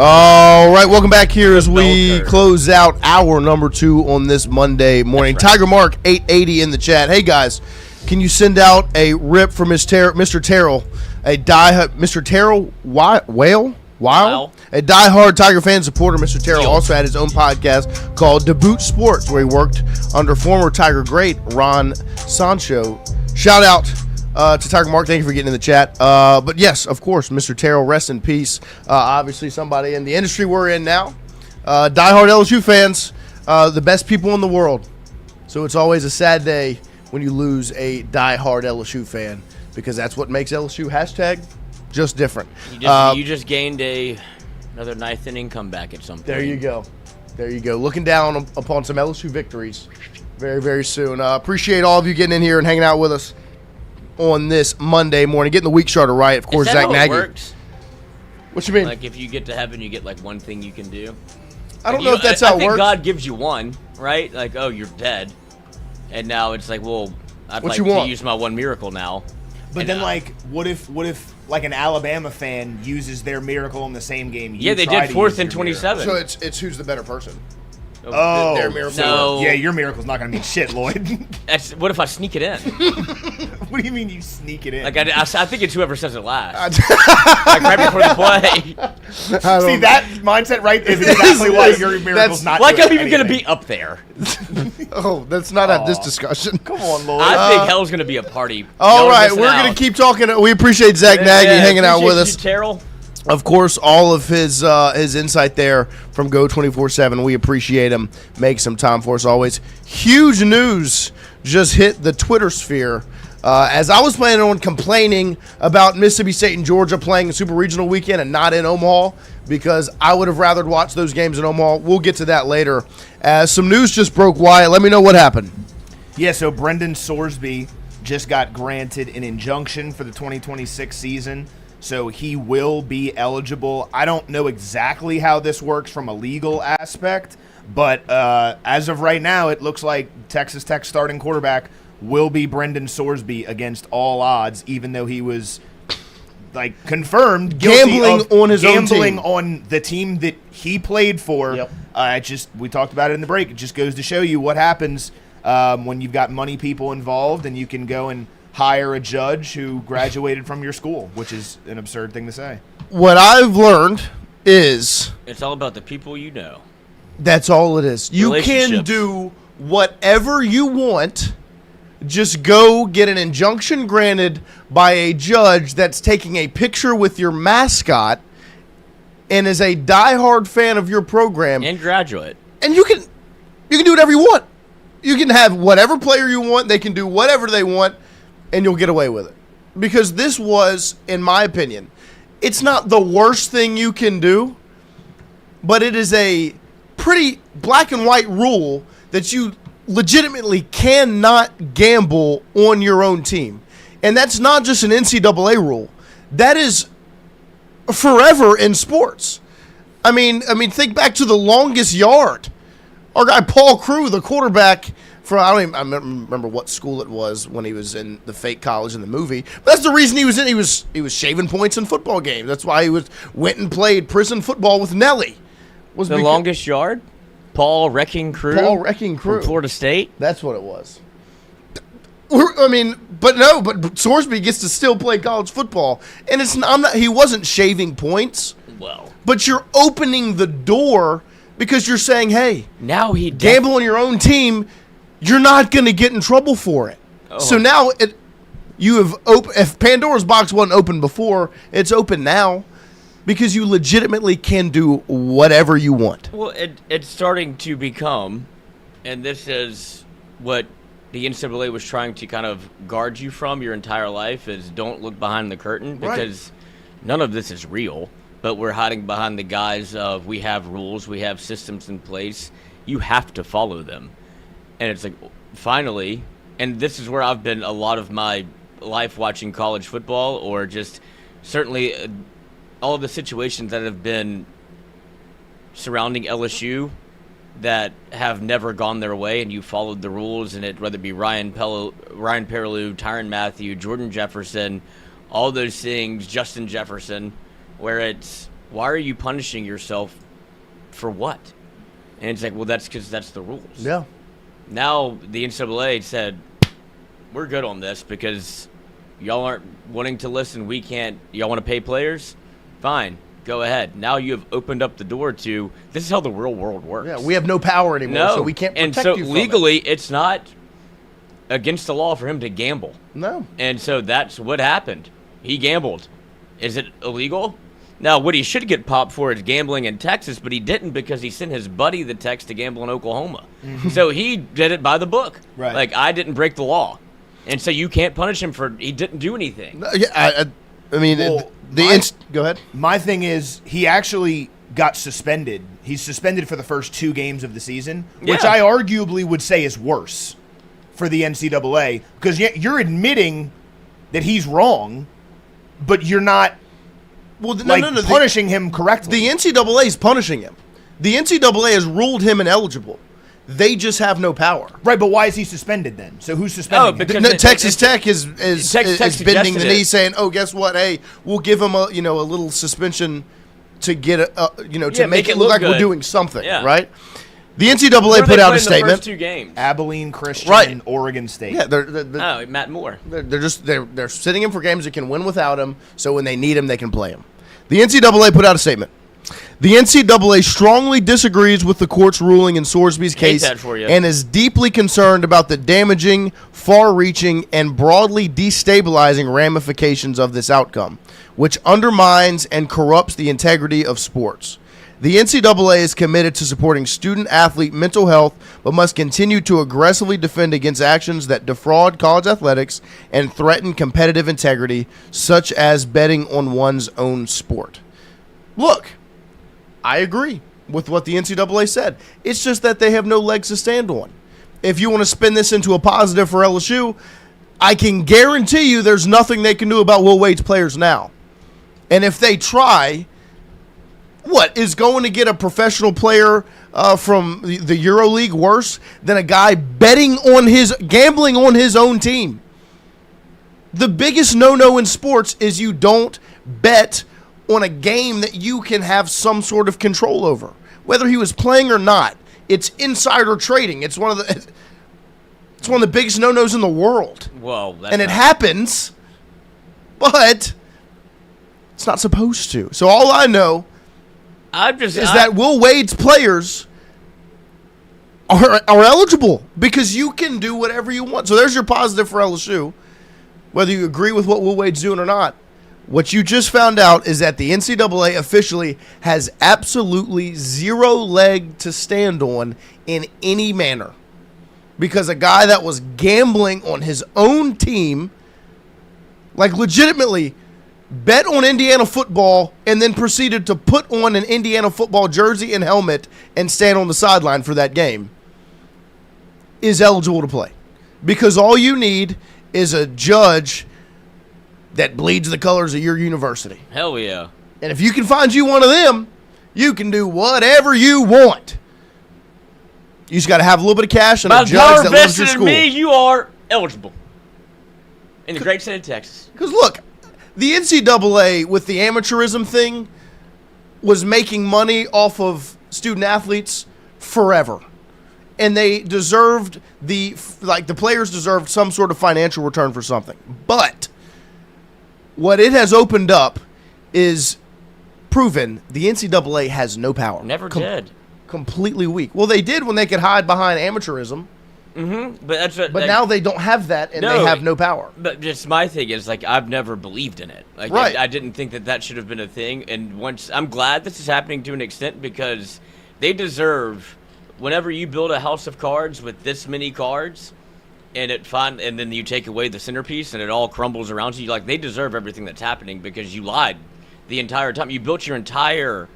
All right, welcome back here as we close out hour number 2 on this Monday morning. Right. Tiger Mark 880 in the chat. Hey guys, can you send out a rip for Mr. Terrell? Mr. Terrell Whale? Wow. A diehard Tiger fan supporter. Mr. Terrell also had his own podcast called Debut Sports, where he worked under former Tiger great Ron Sancho. Shout out to Tiger Mark. Thank you for getting in the chat. But yes, of course, Mr. Terrell, rest in peace. Obviously, somebody in the industry we're in now. Diehard LSU fans, the best people in the world. So it's always a sad day when you lose a diehard LSU fan, because that's what makes LSU #just different. You just gained another ninth inning comeback at some point. There you go. Looking down upon some LSU victories very, very soon. Appreciate all of you getting in here and hanging out with us on this Monday morning, getting the week started right. Of course, Is that Zack how Nagy. It works? What you mean? Like if you get to heaven, you get like one thing you can do. I don't know if that's how it works. I think God gives you one, right? Like, oh, you're dead, and now it's like, well, I'd like to use my one miracle now. But then, like, what if like an Alabama fan uses their miracle in the same game? Yeah, they did 4th and 27. So it's who's the better person. Oh, their miracle. No. Yeah, your miracle's not going to mean shit, Lloyd. What if I sneak it in? What do you mean you sneak it in? Like I think it's whoever says it last. Like right before the play. See, that mindset right is exactly why your miracle's not. Like I'm even going to be up there. Oh, let's not have this discussion. Come on, Lloyd. I think hell's going to be a party. All right, we're going to keep talking. We appreciate Zack Nagy hanging out with us. Terrell. Of course, all of his insight there from GOAT247. We appreciate him. Make some time for us always. Huge news just hit the Twitter sphere. As I was planning on complaining about Mississippi State and Georgia playing a Super Regional weekend and not in Omaha, because I would have rather watched those games in Omaha. We'll get to that later. Some news just broke, Wyatt. Let me know what happened. Yeah, so Brendan Sorsby just got granted an injunction for the 2026 season. So he will be eligible. I don't know exactly how this works from a legal aspect, but as of right now, it looks like Texas Tech starting quarterback will be Brendan Sorsby against all odds, even though he was like confirmed gambling on his own team, on the team that he played for. Yep. We talked about it in the break. It just goes to show you what happens when you've got money people involved, and you can go and hire a judge who graduated from your school, which is an absurd thing to say. What I've learned is it's all about the people you know. That's all it is. You can do whatever you want. Just go get an injunction granted by a judge that's taking a picture with your mascot and is a diehard fan of your program and graduate. And you can do whatever you want. You can have whatever player you want. They can do whatever they want, and you'll get away with it. Because this was, in my opinion, it's not the worst thing you can do, but it is a pretty black and white rule that you legitimately cannot gamble on your own team. And that's not just an NCAA rule. That is forever in sports. I mean, think back to the longest yard. Our guy Paul Crew, the quarterback from I don't remember what school it was when he was in the fake college in the movie. But that's the reason he was in. He was shaving points in football games. That's why he went and played prison football with Nelly. Was the longest yard? Paul Wrecking Crew from Florida State. That's what it was. But Sorsby gets to still play college football, and he wasn't shaving points. Well, but you're opening the door because you're saying, hey, now he gamble on your own team. You're not going to get in trouble for it. Oh. So now if Pandora's box wasn't open before, it's open now. Because you legitimately can do whatever you want. Well, it's starting to become, and this is what the NCAA was trying to kind of guard you from your entire life, is don't look behind the curtain, because none of this is real. But we're hiding behind the guise of we have rules, we have systems in place, you have to follow them. And it's like, finally, and this is where I've been a lot of my life watching college football, or just certainly all of the situations that have been surrounding LSU that have never gone their way, and you followed the rules, and whether it be Ryan Perrilloux, Tyrann Mathieu, Jordan Jefferson, all those things, Justin Jefferson, where it's why are you punishing yourself for what? And it's like, well, that's because that's the rules. Yeah. Now the NCAA said, we're good on this because y'all aren't wanting to listen. We can't. Y'all want to pay players? Fine. Go ahead. Now you have opened up the door to, this is how the real world works. Yeah, we have no power anymore, so we can't protect you from it. And so legally, it's not against the law for him to gamble. No. And so that's what happened. He gambled. Is it illegal? Now, what he should get popped for is gambling in Texas, but he didn't because he sent his buddy the text to gamble in Oklahoma. So he did it by the book. Right. Like, I didn't break the law. And so you can't punish him for, he didn't do anything. Yeah, I mean, Well, go ahead. My thing is, he actually got suspended. He's suspended for the first 2 games of the season, which Yeah. I arguably would say is worse for the NCAA, because you're admitting that he's wrong, but you're not punishing him correctly. The NCAA is punishing him. The NCAA has ruled him ineligible. They just have no power. Right, but why is he suspended then? So who's suspending him? because Texas Tech is Tech bending the suggested knee, it. saying, "Oh, guess what? Hey, we'll give him a little suspension to get to make it look like we're good. doing something, Yeah. right?" The NCAA put out a The statement. first 2 games. Abilene Christian Right. and Oregon State. Yeah, Oh, Matt Moore. they're sitting him for games that can win without him, so when they need him, they can play him. The NCAA put out a statement. The NCAA strongly disagrees with the court's ruling in Sorsby's case that for you. and is deeply concerned about the damaging, far-reaching, and broadly destabilizing ramifications of this outcome, which undermines and corrupts the integrity of sports. The NCAA is committed to supporting student-athlete mental health, but must continue to aggressively defend against actions that defraud college athletics and threaten competitive integrity, such as betting on one's own sport. Look, I agree with what the NCAA said. It's just that they have no legs to stand on. If you want to spin this into a positive for LSU, I can guarantee you there's nothing they can do about Will Wade's players now. And if they try, what is going to get a professional player from the EuroLeague worse than a guy gambling on his own team? The biggest no-no in sports is you don't bet on a game that you can have some sort of control over, whether he was playing or not. It's insider trading. It's one of the biggest no-nos in the world. Well, And it happens, but it's not supposed to. So all I know is that Will Wade's players are eligible because you can do whatever you want. So there's your positive for LSU, whether you agree with what Will Wade's doing or not. What you just found out is that the NCAA officially has absolutely zero leg to stand on in any manner, because a guy that was gambling on his own team, like legitimately bet on Indiana football and then proceeded to put on an Indiana football jersey and helmet and stand on the sideline for that game, is eligible to play. Because all you need is a judge that bleeds the colors of your university. Hell yeah. And if you can find you one of them, you can do whatever you want. You just got to have a little bit of cash and a judge that loves your school. Me, you are eligible in the great state of Texas. Because look, the NCAA with the amateurism thing was making money off of student athletes forever. And they deserved the players deserved some sort of financial return for something. But what it has opened up is proven the NCAA has no power. Never did. Completely weak. Well, they did when they could hide behind amateurism. Mm-hmm. But now they don't have that, and they have no power. But just my thing is, like, I've never believed in it. Like, right. I didn't think that should have been a thing. And once I'm glad this is happening to an extent, because they deserve. Whenever you build a house of cards with this many cards, and then you take away the centerpiece and it all crumbles around you, like, they deserve everything that's happening because you lied the entire time. You built your entire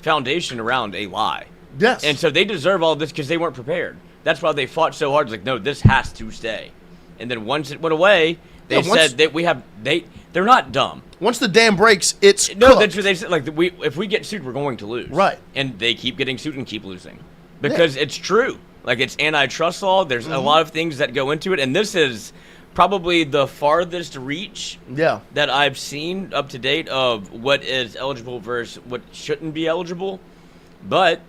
foundation around a lie. Yes. And so they deserve all this because they weren't prepared. That's why they fought so hard. It's like, no, this has to stay. And then once it went away, they said that they're not dumb. Once the dam breaks, it's no. cooked. That's what they said. Like, if we get sued, we're going to lose. Right. And they keep getting sued and keep losing because it's true. Like, it's antitrust law. There's a lot of things that go into it, and this is probably the farthest reach Yeah. that I've seen up to date of what is eligible versus what shouldn't be eligible. But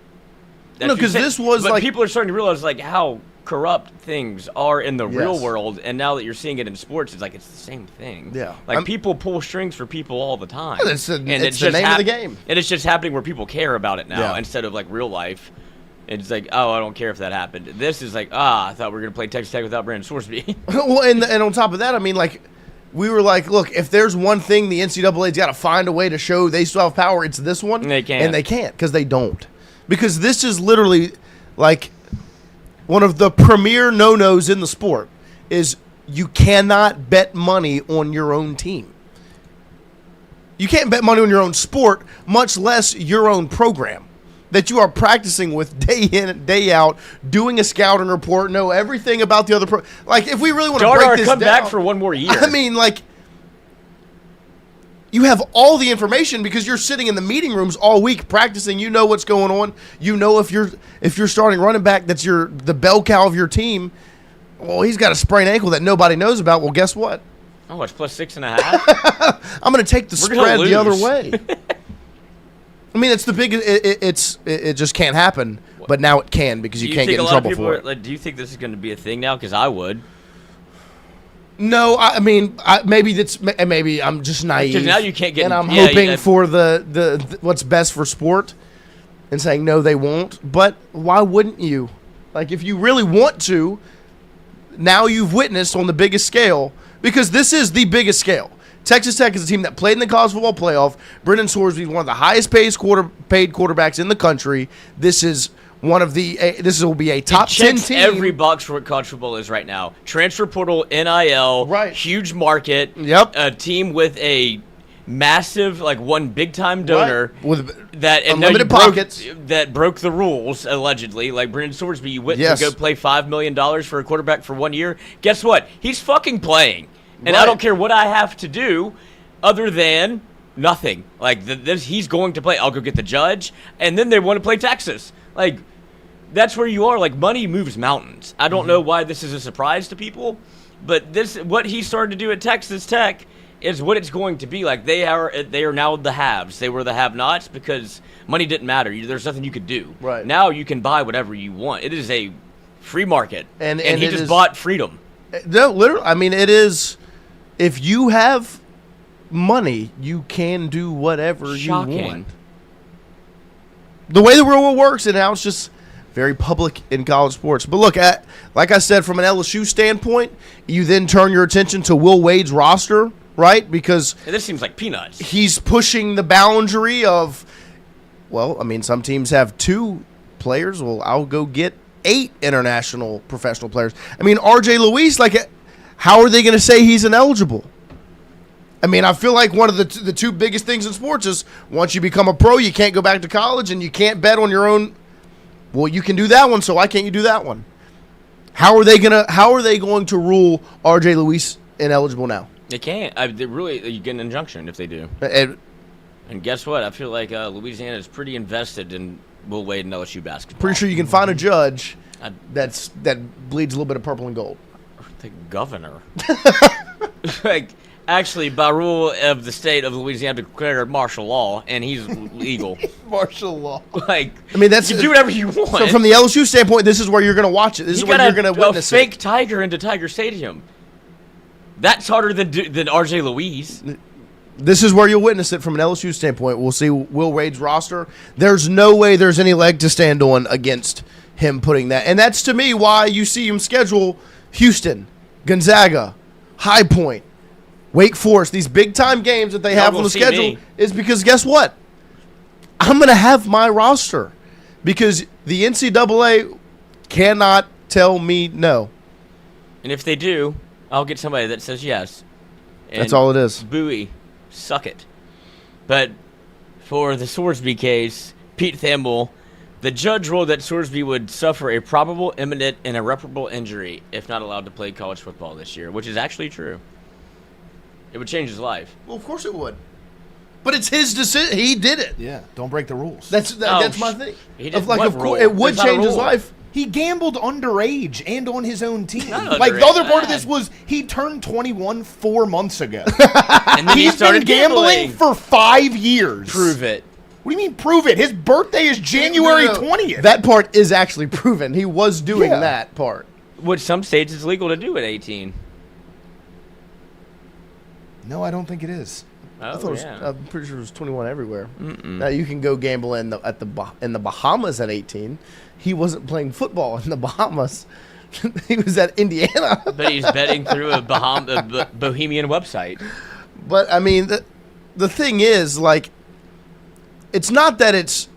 No, because this was but like people are starting to realize like how corrupt things are in the real Yes. world, and now that you're seeing it in sports, it's like it's the same thing. Yeah. Like people pull strings for people all the time. It's the name just of the game. And it's just happening where people care about it now Yeah. instead of like real life. It's like, oh, I don't care if that happened. This is like, I thought we were gonna play Texas Tech without Brennen Lacey. Well, and on top of that, I mean, like, we were like, look, if there's one thing the NCAA's got to find a way to show they still have power, it's this one. They can't. And they can't because they don't. Because this is literally like one of the premier no-nos in the sport is you cannot bet money on your own team. You can't bet money on your own sport, much less your own program that you are practicing with day in and day out, doing a scouting report, know everything about the other like, if we really want to break this come down, back for one more year. I mean, like, you have all the information because you're sitting in the meeting rooms all week practicing. You know what's going on. You know if you're starting running back that's the bell cow of your team. Well, he's got a sprained ankle that nobody knows about. Well, guess what? Oh, it's plus 6.5. I'm going to take the We're gonna spread the other lose. way. I mean, it's the biggest. It just can't happen. But now it can because you can't get in trouble for it. Like, do you think this is going to be a thing now? Because I would. No, I mean, maybe I'm just naive. Because now you can't get. And I'm hoping for the what's best for sport, and saying no, they won't. But why wouldn't you? Like, if you really want to, now you've witnessed on the biggest scale, because this is the biggest scale. Texas Tech is a team that played in the college football playoff. Brennen Lacey is one of the highest paid quarterbacks in the country. This is one of the. This will be a top 10 team. Every box for what college football is right now. Transfer portal, NIL, Right. huge market. Yep. A team with a massive, like, one big time donor Right. With that and unlimited pockets that broke the rules allegedly. Like Brennen Lacey, you went Yes. to go play $5 million for a quarterback for 1 year. Guess what? He's fucking playing. And I Right. don't care what I have to do other than nothing. Like, he's going to play. I'll go get the judge. And then they want to play Texas. Like, that's where you are. Like, money moves mountains. I don't know why this is a surprise to people, but what he started to do at Texas Tech is what it's going to be. Like, they are now the haves. They were the have-nots because money didn't matter. There's nothing you could do. Right. Now you can buy whatever you want. It is a free market. And he it just is- bought freedom. No, literally. I mean, it is. If you have money, you can do whatever Shocking. you want. The way the real world works, and now it's just very public in college sports. But look, like I said, from an LSU standpoint, you then turn your attention to Will Wade's roster, right? Because And this seems like peanuts. he's pushing the boundary of, well, I mean, some teams have 2 players. Well, I'll go get 8 international professional players. I mean, RJ Luis, like, how are they going to say he's ineligible? I mean, I feel like one of the 2 biggest things in sports is once you become a pro, you can't go back to college and you can't bet on your own. Well, you can do that one, so why can't you do that one? How are they going to rule RJ Luis ineligible now? They can't. You get an injunction if they do. And And guess what? I feel like Louisiana is pretty invested in Will Wade and LSU basketball. pretty sure you can find a judge I- that bleeds a little bit of purple and gold. The governor. Like, actually, by rule of the state of Louisiana, declared martial law, and he's legal. Martial law. Like, I mean, that's you can do whatever you want. So from the LSU standpoint, this is where you're going to watch it. This is where you're going to witness a fake it. tiger into Tiger Stadium. That's harder than RJ Louise. This is where you'll witness it from an LSU standpoint. We'll see Will Wade's roster. There's no way there's any leg to stand on against him putting that. And that's, to me, why you see him schedule Houston, Gonzaga, High Point, Wake Forest, these big-time games that they have on the schedule, is because guess what? I'm going to have my roster because the NCAA cannot tell me no. And if they do, I'll get somebody that says yes. And That's all it is. Buoy, suck it. But for the Sorsby case, Pete Thamel, the judge ruled that Sorsby would suffer a probable, imminent, and irreparable injury if not allowed to play college football this year, which is actually true. It would change his life. Well, of course it would. But it's his decision. He did it. Yeah, don't break the rules. That's my thing. He did Of like, what of rule? course, it would There's not a change his rule. life. He gambled underage and on his own team. Not Like, the underage. other part of this was he turned 21 4 months ago. And then he He's started been gambling for 5 years. Prove it. What do you mean prove it? His birthday is January 20th. That part is actually proven. He was doing Yeah. that part. Which some states it's legal to do at 18. No, I don't think it is. Oh, I thought it was, yeah. I'm pretty sure it was 21 everywhere. Now you can go gamble in the Bahamas at 18. He wasn't playing football in the Bahamas. He was at Indiana. But he's betting through a Bohemian website. But I mean, the thing is, like, it's not that it's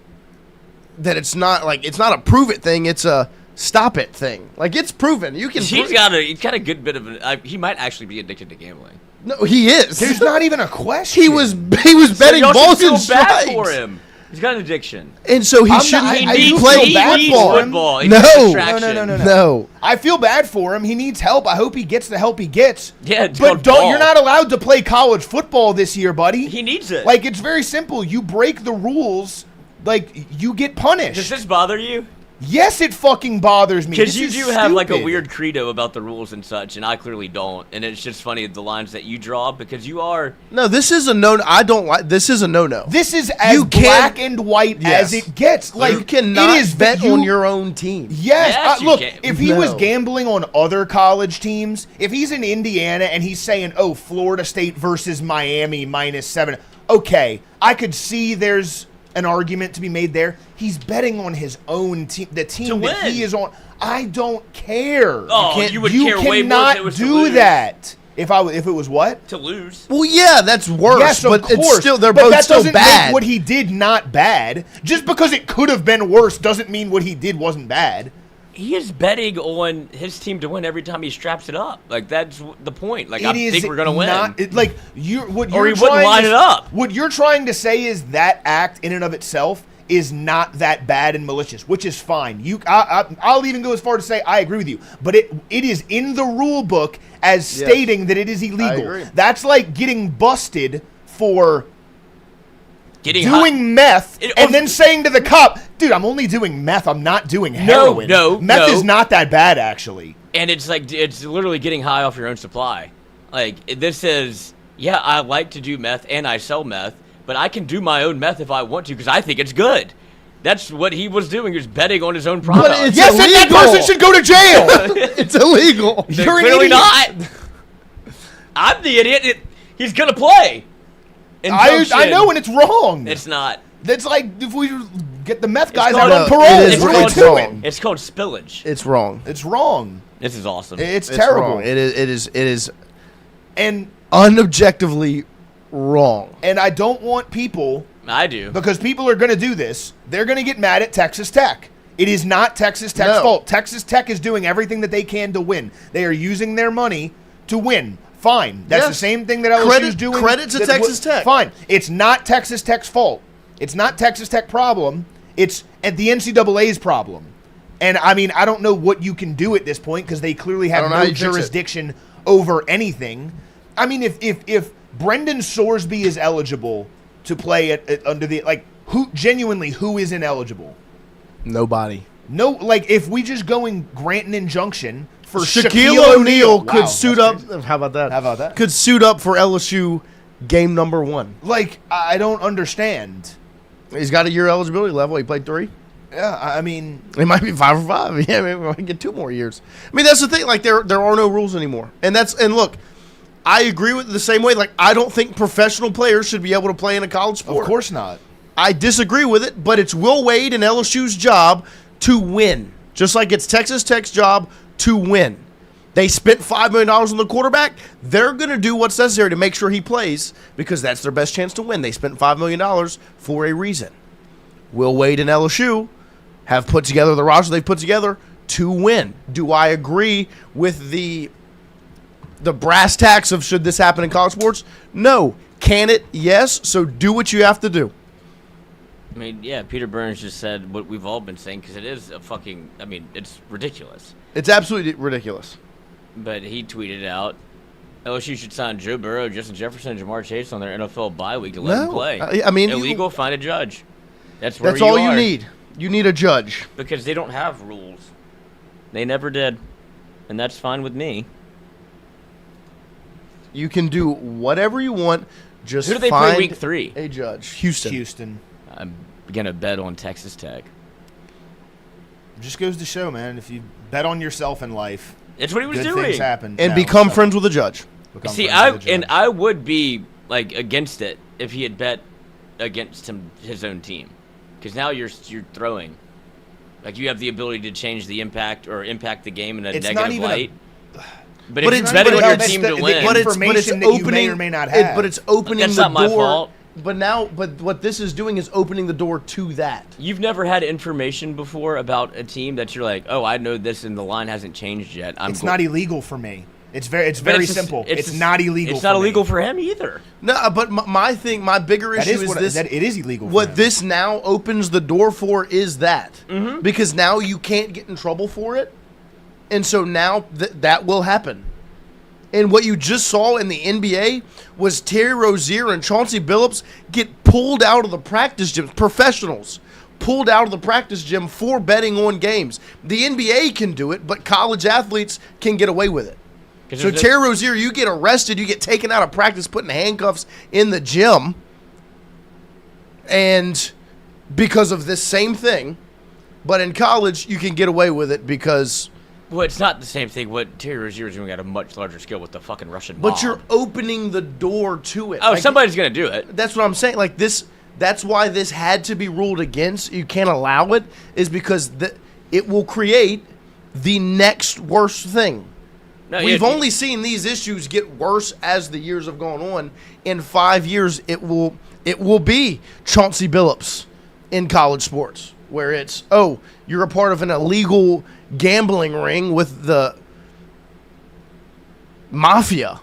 not like it's not a prove it thing. It's a stop it thing. Like, it's proven. You can. He's got a good bit of he might actually be addicted to gambling. No, he is. There's not even a question. He was betting y'all balls should and feel bad strikes. for him. He's got an addiction. And so he I'm shouldn't. not- I he do play feel bad He for needs him. football. He No. needs No, distraction. No. I feel bad for him. He needs help. I hope he gets the help he gets. Yeah, it's but called don't. ball. You're not allowed to play college football this year, buddy. He needs it. Like, it's very simple. You break the rules, like, you get punished. Does this bother you? Yes, it fucking bothers me. Because This you is do have like a stupid. weird credo about the rules and such, and I clearly don't. And it's just funny the lines that you draw because you are. No, this is a no. I don't like. This is a no. This is as You can't- black and white Yes. as it gets. Like, You cannot it is bet you- on your own team. Yes, Yes, you look, can. if he was No. gambling on other college teams, if he's in Indiana and he's saying, oh, Florida State versus Miami -7, okay, I could see there's an argument to be made there. He's betting on his own team, the team To that win. he is on. I don't care. Oh, you would care way more if cannot it was to do lose. that. If it was what? To lose. Well, yeah, that's worse. Yes, of but course. it's still they're but both that still doesn't bad. make what he did not bad. Just because it could have been worse doesn't mean what he did wasn't bad. He is betting on his team to win every time he straps it up. Like, that's the point. Like, I think we're gonna win. Like, what Or you're he wouldn't trying line to- it up. What you're trying to say is that act in and of itself is not that bad and malicious, which is fine. I'll even go as far to say I agree with you, but it is in the rule book as stating that it is illegal. agree. That's like getting busted for Getting doing meth It- and then saying to the cop, dude, I'm only doing meth, I'm not doing heroin. no, Meth no. is not that bad, actually. And it's like, it's literally getting high off your own supply. Like, this is, yeah, I like to do meth and I sell meth, but I can do my own meth if I want to because I think it's good. That's what he was doing. He was betting on his own product. it's Yes, and that illegal. person should go to jail. It's illegal. They're You're an clearly idiot. not. I'm the idiot. He's going to play. I Injunction. know, and it's wrong. It's not. That's like if we get the meth guys called- out on No, parole. it is- What are we it's doing? wrong. It's called spillage. It's wrong. It's wrong. This is awesome. It's It's terrible. wrong. It is And unobjectively wrong. I don't want people, I do. because people are going to do this, they're going to get mad at Texas Tech. It is not Texas Tech's No. fault. Texas Tech is doing everything that they can to win. They are using their money to win. Fine. That's the Yes. same thing that LSU is Credit- doing. credit to that Texas Tech. Fine. It's not Texas Tech's fault. It's not Texas Tech problem. It's at the NCAA's problem. And, I mean, I don't know what you can do at this point because they clearly have don't know how no you fix it. jurisdiction over anything. I mean, if Brendan Sorsby is eligible to play at under the, like, who is ineligible? Nobody. No, like, if we just go and grant an injunction for Shaquille O'Neal could Wow, suit that's up. crazy. How about that? How about that? Could suit up for LSU game number 1. Like, I don't understand. He's got a year eligibility level. He played 3. Yeah, I mean, It might be 5 for 5. Yeah, maybe we might get 2 more years. I mean, that's the thing. Like, there are no rules anymore. And look, I agree with it the same way. Like, I don't think professional players should be able to play in a college sport. of course not. I disagree with it, but it's Will Wade and LSU's job to win. Just like it's Texas Tech's job to win. They spent $5 million on the quarterback. They're going to do what's necessary to make sure he plays because that's their best chance to win. They spent $5 million for a reason. Will Wade and LSU have put together the roster they've put together to win. Do I agree with the brass tacks of should this happen in college sports? No. Can it? Yes. So do what you have to do. I mean, yeah, Peter Burns just said what we've all been saying because it is a fucking, I mean, it's ridiculous. It's absolutely ridiculous. But he tweeted out, LSU should sign Joe Burrow, Justin Jefferson, and Jamar Chase on their NFL bye week to let them No. play. I mean, illegal, find a judge. That's where That's all you are. need. You need a judge. Because they don't have rules. They never did. And that's fine with me. You can do whatever you want. Just Who do they find play week 3? a judge. Houston. Houston. I'm going to bet on Texas Tech. It just goes to show, man, if you bet on yourself in life, It's what he was good doing. things happen. And No, become so- friends with a judge. become See, friends with the judge. I would be like against it if he had bet against his own team, because now you're throwing, like you have the ability to change the impact or impact the game in a It's not negative even a- light. But But if it's- you're betting but on your it's team the- to the win, But it's information that you may opening, or may not have. But it's opening That's the not my door. fault. But what this is doing is opening the door to that. you've never had information before about a team that you're like, oh, I know this, and the line hasn't changed yet. It's not illegal for me. It's very But very just- simple. It's just- not illegal. It's not for me. illegal for him either. No, but my bigger That issue is is what this. that it is illegal. For What him. this now opens the door for is that. Mm-hmm. Because now you can't get in trouble for it. And so now that will happen. And what you just saw in the NBA was Terry Rozier and Chauncey Billups get pulled out of the practice gym, professionals pulled out of the practice gym for betting on games. The NBA can do it, but college athletes can get away with it. So Terry Rozier, you get arrested, you get taken out of practice, put in handcuffs in the gym, and because of this same thing, but in college you can get away with it because... Well, it's not the same thing. What Terry Rozier is doing at a much larger scale with the fucking Russian mob. But you're opening the door to it. Oh, Like, somebody's going to do it. That's what I'm saying. Like this, that's why this had to be ruled against. You can't allow it, is because it will create the next worst thing. No, We've only seen these issues get worse as the years have gone on. In 5 years, it will be Chauncey Billups in college sports, where it's, oh, you're a part of an illegal gambling ring with the mafia.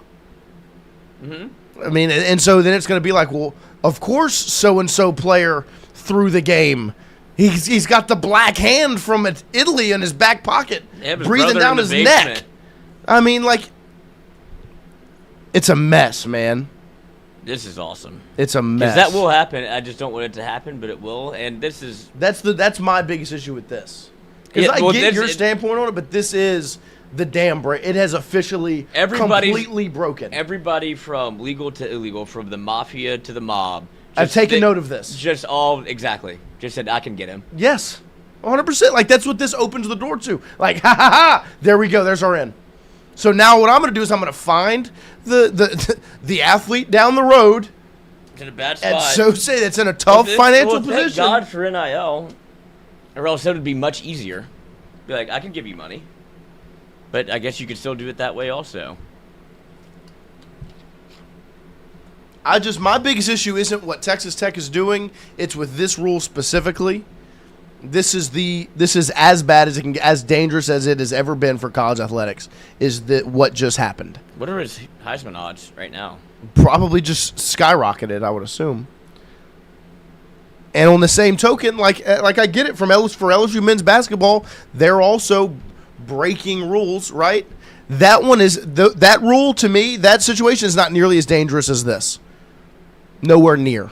Mm-hmm. I mean, and so then it's going to be like, well, of course, so-and-so player threw the game. He's got the black hand from Italy in his back pocket, his breathing brother down in the his basement. neck. I mean, like, it's a mess, man. This is awesome. It's a mess. Because that will happen. I just don't want it to happen, but it will. And this is... That's my biggest issue with this. Because Yeah, I well, get this- your standpoint on it, but this is the dam break. It has officially completely broken. Everybody from legal to illegal, from the mafia to the mob. I've taken note of this. Just all, exactly. Just said, I can get him. Yes, 100%. Like, that's what this opens the door to. Like, ha ha ha, there we go. There's our in. So now what I'm going to do is I'm going to find the athlete down the road. It's in a bad spot. And so say that's in a tough financial Thank position. God for NIL. Or else it would be much easier. Be like, I can give you money. But I guess you could still do it that way also. My biggest issue isn't what Texas Tech is doing. It's with this rule specifically. This is as bad as it can get, as dangerous as it has ever been for college athletics. Is that what just happened? What are his Heisman odds right now? Probably just skyrocketed, I would assume. And on the same token, like I get it for LSU men's basketball, they're also breaking rules, right? That one is that rule to me. That situation is not nearly as dangerous as this. Nowhere near.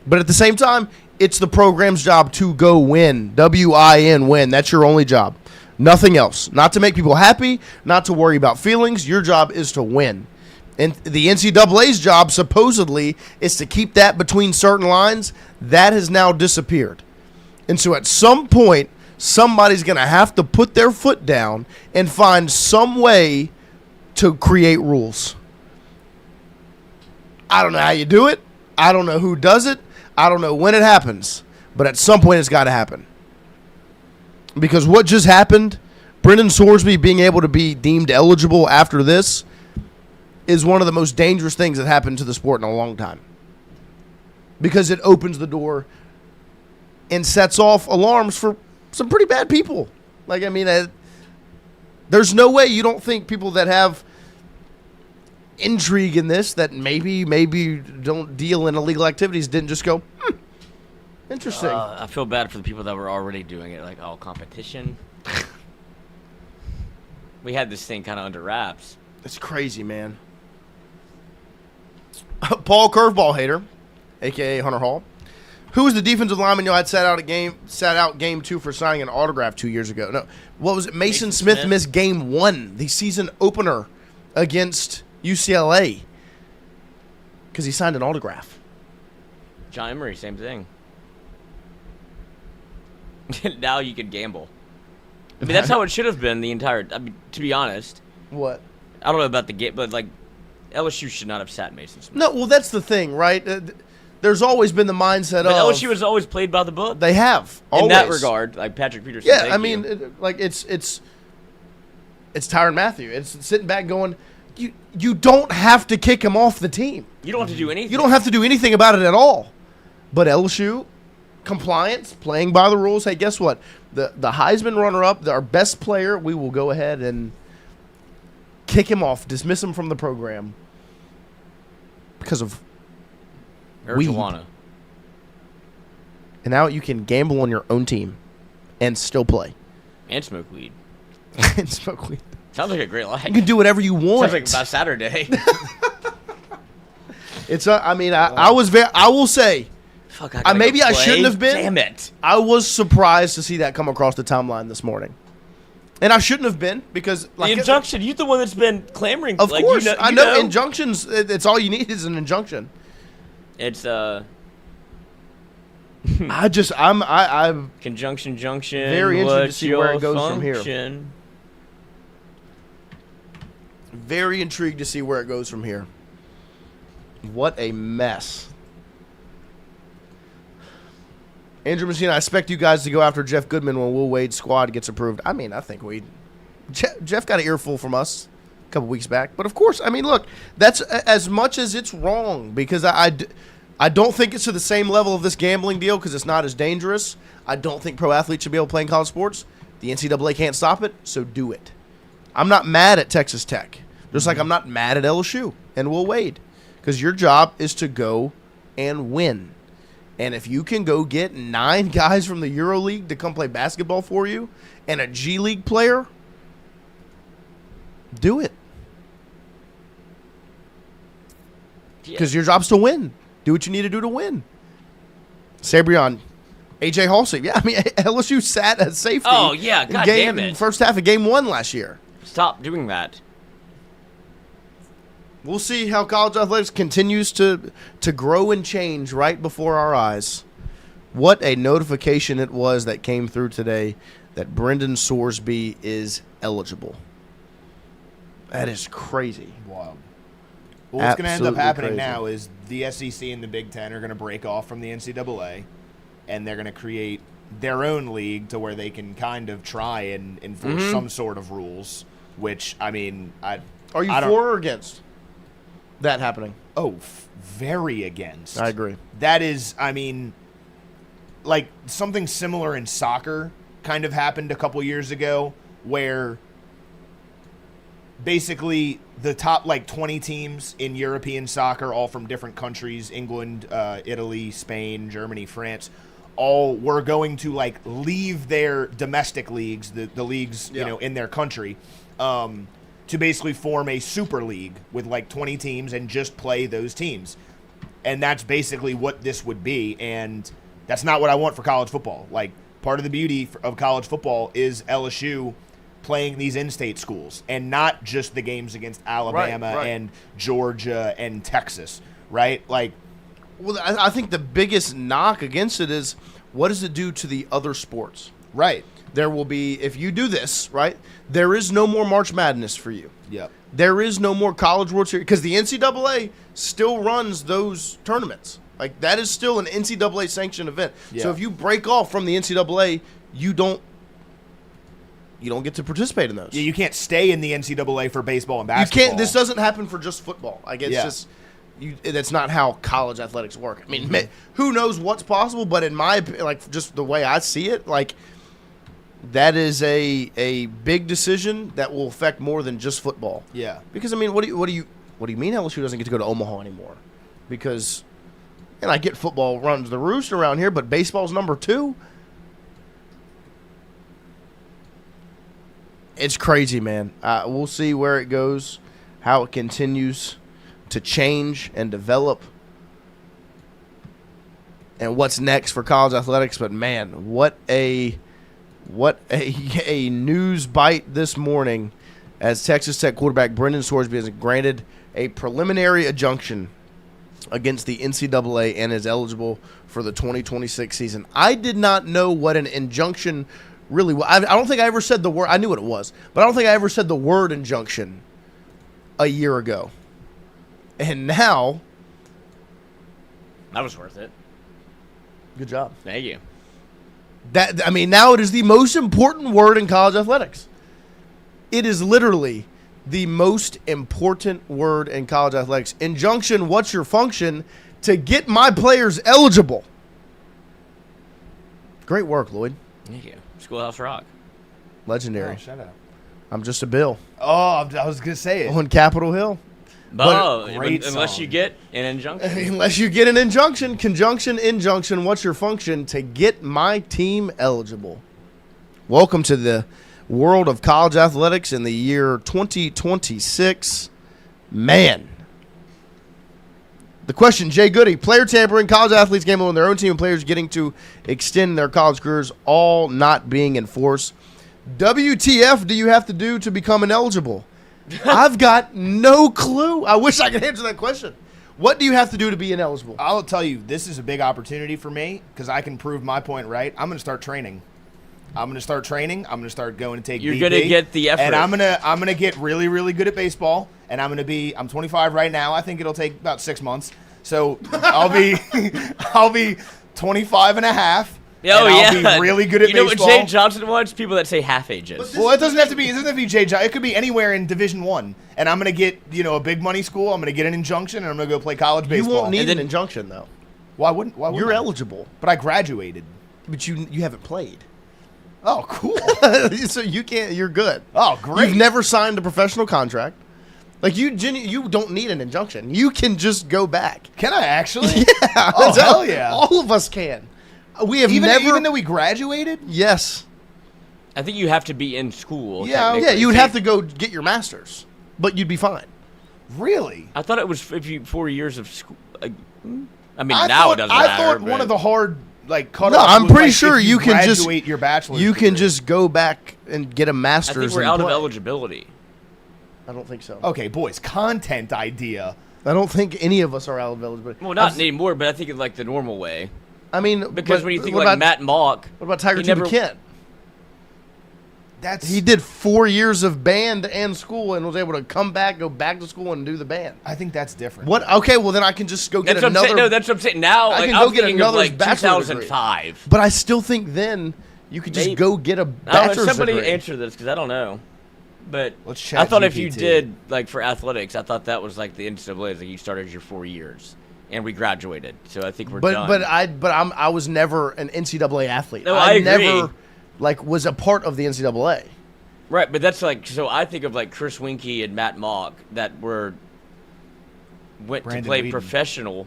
But at the same time, it's the program's job to go win. W-I-N, win. That's your only job. Nothing else. Not to make people happy, not to worry about feelings. Your job is to win. And the NCAA's job, supposedly, is to keep that between certain lines. That has now disappeared. And so at some point, somebody's going to have to put their foot down and find some way to create rules. I don't know how you do it. I don't know who does it. I don't know when it happens. But at some point, it's got to happen. Because what just happened, Brendan Sorsby being able to be deemed eligible after this, is one of the most dangerous things that happened to the sport in a long time. Because it opens the door and sets off alarms for some pretty bad people. Like, I mean, there's no way you don't think people that have intrigue in this, that maybe don't deal in illegal activities, didn't just go, interesting. I feel bad for the people that were already doing it, like, oh, competition. We had this thing kind of under wraps. It's crazy, man. Paul Curveball Hater, a.k.a. Hunter Hall, Who was the defensive lineman you had sat out game 2 for signing an autograph 2 years ago? No, what was it? Mason Smith missed game 1, the season opener against UCLA, because he signed an autograph. John Emery, same thing. Now you could gamble. I mean, that's how it should have been the entire. I mean, to be honest. What? I don't know about the game, but like, LSU should not have sat Mason Smith. No, well, that's the thing, right? There's always been the mindset but of LSU has always played by the book. They have always. In that regard, like Patrick Peterson. Yeah, I mean, it's Tyrann Mathieu. It's sitting back going, you don't have to kick him off the team. You don't have to do anything. You don't have to do anything about it at all. But LSU, compliance, playing by the rules. Hey, guess what? The Heisman runner-up, our best player, we will go ahead and kick him off, dismiss him from the program because of marijuana. And now you can gamble on your own team and still play. And smoke weed. And smoke weed. Sounds like a great life. You can do whatever you want. Sounds like about Saturday. It's. I mean, I will say. Fuck, I maybe I shouldn't have been. Damn it! I was surprised to see that come across the timeline this morning, and I shouldn't have been because the injunction. You're the one that's been clamoring. Of course, I know injunctions. It's all you need is an injunction. It's I'm conjunction junction. Very interested to see where it goes from here. Very intrigued to see where it goes from here. What a mess. Andrew Messina, I expect you guys to go after Jeff Goodman when Will Wade's squad gets approved. I mean, I think Jeff got an earful from us a couple weeks back. But, of course, I mean, look, that's as much as it's wrong because I don't think it's to the same level of this gambling deal because it's not as dangerous. I don't think pro athletes should be able to play in college sports. The NCAA can't stop it, so do it. I'm not mad at Texas Tech, just like I'm not mad at LSU and Will Wade because your job is to go and win. And if you can go get 9 guys from the EuroLeague to come play basketball for you and a G League player, do it. Because your job's to win. Do what you need to do to win. Sabrion, AJ Halsey. Yeah, I mean, LSU sat at safety. Oh, yeah, God damn it. First half of game 1 last year. Stop doing that. We'll see how college athletics continues to grow and change right before our eyes. What a notification it was that came through today that Brendan Sorsby is eligible. That is crazy. Wow. Well, what's going to end up happening now is the SEC and the Big Ten are going to break off from the NCAA, and they're going to create their own league to where they can kind of try and enforce some sort of rules, which, I mean, are you for or against that happening? Oh, very against. I agree. That is, I mean, like something similar in soccer kind of happened a couple years ago where basically the top like 20 teams in European soccer, all from different countries, England, Italy, Spain, Germany, France, all were going to like leave their domestic leagues, the leagues, you know, in their country, to basically form a super league with like 20 teams and just play those teams. And that's basically what this would be. And that's not what I want for college football. Like, part of the beauty of college football is LSU playing these in-state schools and not just the games against Alabama and Georgia and Texas, right? Like, well, I think the biggest knock against it is what does it do to the other sports? Right. There will be, if you do this, right, there is no more March Madness for you. Yep. There is no more College World Series because the NCAA still runs those tournaments. Like, that is still an NCAA sanctioned event. Yeah. So if you break off from the NCAA, you don't get to participate in those. Yeah, you can't stay in the NCAA for baseball and basketball. You can't. This doesn't happen for just football. Like, it's just that's not how college athletics work. I mean, who knows what's possible? But in my opinion, like, just the way I see it, like, that is a big decision that will affect more than just football. Yeah. Because I mean, what do you mean LSU doesn't get to go to Omaha anymore? Because, and I get football runs the roost around here, but baseball's number 2. It's crazy, man. We'll see where it goes, how it continues to change and develop. and what's next for college athletics. But man, what a news bite this morning as Texas Tech quarterback Brendan Sorsby is granted a preliminary injunction against the NCAA and is eligible for the 2026 season. I did not know what an injunction really was. I don't think I ever said the word. I knew what it was, but I don't think I ever said the word injunction a year ago. And now, That was worth it. good job. Thank you. Now it is the most important word in college athletics. It is literally the most important word in college athletics. Injunction, what's your function to get my players eligible? Great work, Lloyd. Thank you. Schoolhouse Rock. Legendary. Oh, shut up. I'm just a bill Oh, I was going to say it. on Capitol Hill. Oh, great unless song. you get an injunction. Unless you get an injunction, conjunction, injunction, what's your function to get my team eligible? Welcome to the world of college athletics in the year 2026. Man. The question, Jay Goody, player tampering, college athletes gambling on their own team, and players getting to extend their college careers, all not being enforced. WTF do you have to do to become ineligible? I've got no clue. I wish I could answer that question. What do you have to do to be ineligible? I'll tell you, this is a big opportunity for me because I can prove my point right. I'm going to start training. I'm going to start going and take You're BP, going to get the effort. and I'm going to get really, really good at baseball. And I'm 25 right now. I think it'll take about 6 months. So I'll be 25 and a half. Oh, and I'll be really good at baseball. You know baseball. what Jay Johnson wants? People that say half ages. Well, it doesn't have to be Jay Johnson. It could be anywhere in Division I. And I'm going to get, a big money school. I'm going to get an injunction, and I'm going to go play college baseball. You won't need an injunction, though. Why wouldn't You're I? eligible. But I graduated. But you haven't played. Oh, cool. So you can't. You're good. Oh, great. You've never signed a professional contract. Like you don't need an injunction. You can just go back. Can I actually? Yeah. Oh, hell yeah. All of us can. We have never. Even though we graduated? Yes. I think you have to be in school. Yeah. technically. You would have to go get your master's, but you'd be fine. Really? I thought it was 4 years of school. Now it doesn't matter. I thought one but- of the hard cutoffs. No, I'm was, pretty sure if you can just graduate your bachelor's. You can degree. just go back and get a I master's. think we're and out of play. eligibility. I don't think so. Okay, boys. Content idea. I don't think any of us are out of eligibility. Well, not anymore, but I think in like the normal way. I mean, Because but when you think what like about, Matt Mock, what about Tiger he Tuba never- Kent? He did 4 years of band and school and was able to come back, go back to school, and do the band. I think that's different. What? Okay, well then I can just go get that's what I'm another. saying. No, that's what I'm saying. Now, I like, can I'm go get thinking of another like bachelor's degree. 2005. But I still think then you could just Maybe. go get a I don't know, bachelor's somebody degree. answer this because I don't know. But Let's I chat thought if you GPT. did like for athletics, I thought that was like the NCAA. Like you started your 4 years, and we graduated. So I think we're done. But I was never an NCAA athlete. No, I agree. never was a part of the NCAA. Right, but that's like so. I think of like Chris Winkie and Matt Mock that went Brandon to play Whedon. professional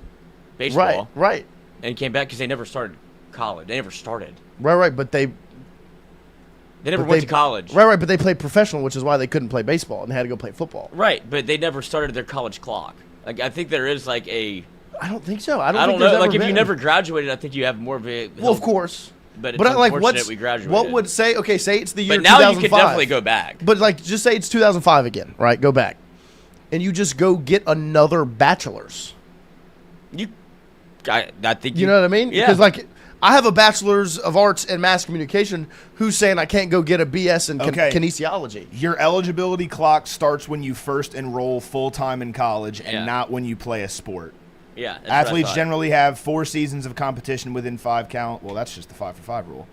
baseball, Right. and came back because they never started college. They never started. Right. But they never but went to college. Right. But they played professional, which is why they couldn't play baseball and had to go play football. Right, but they never started their college clock. Like I think there is like a. I don't think so. I I don't don't think know. there's Like ever if you been. never graduated, I think you have more of a. Well, of course. But it's like unfortunate we graduated. what would say? Okay, say it's the year But now 2005. you could definitely go back. But like, just say it's 2005 again, right? Go back, and you just go get another bachelor's. I think You know what I mean? Yeah. Because like, I have a bachelor's of arts in mass communication. Who's saying I can't go get a BS in Okay. kinesiology? Your eligibility clock starts when you first enroll full-time in college and Yeah. not when you play a sport. Yeah. That's what I Athletes thought. generally have 4 seasons of competition within 5 count. Well, that's just the 5-for-5 rule.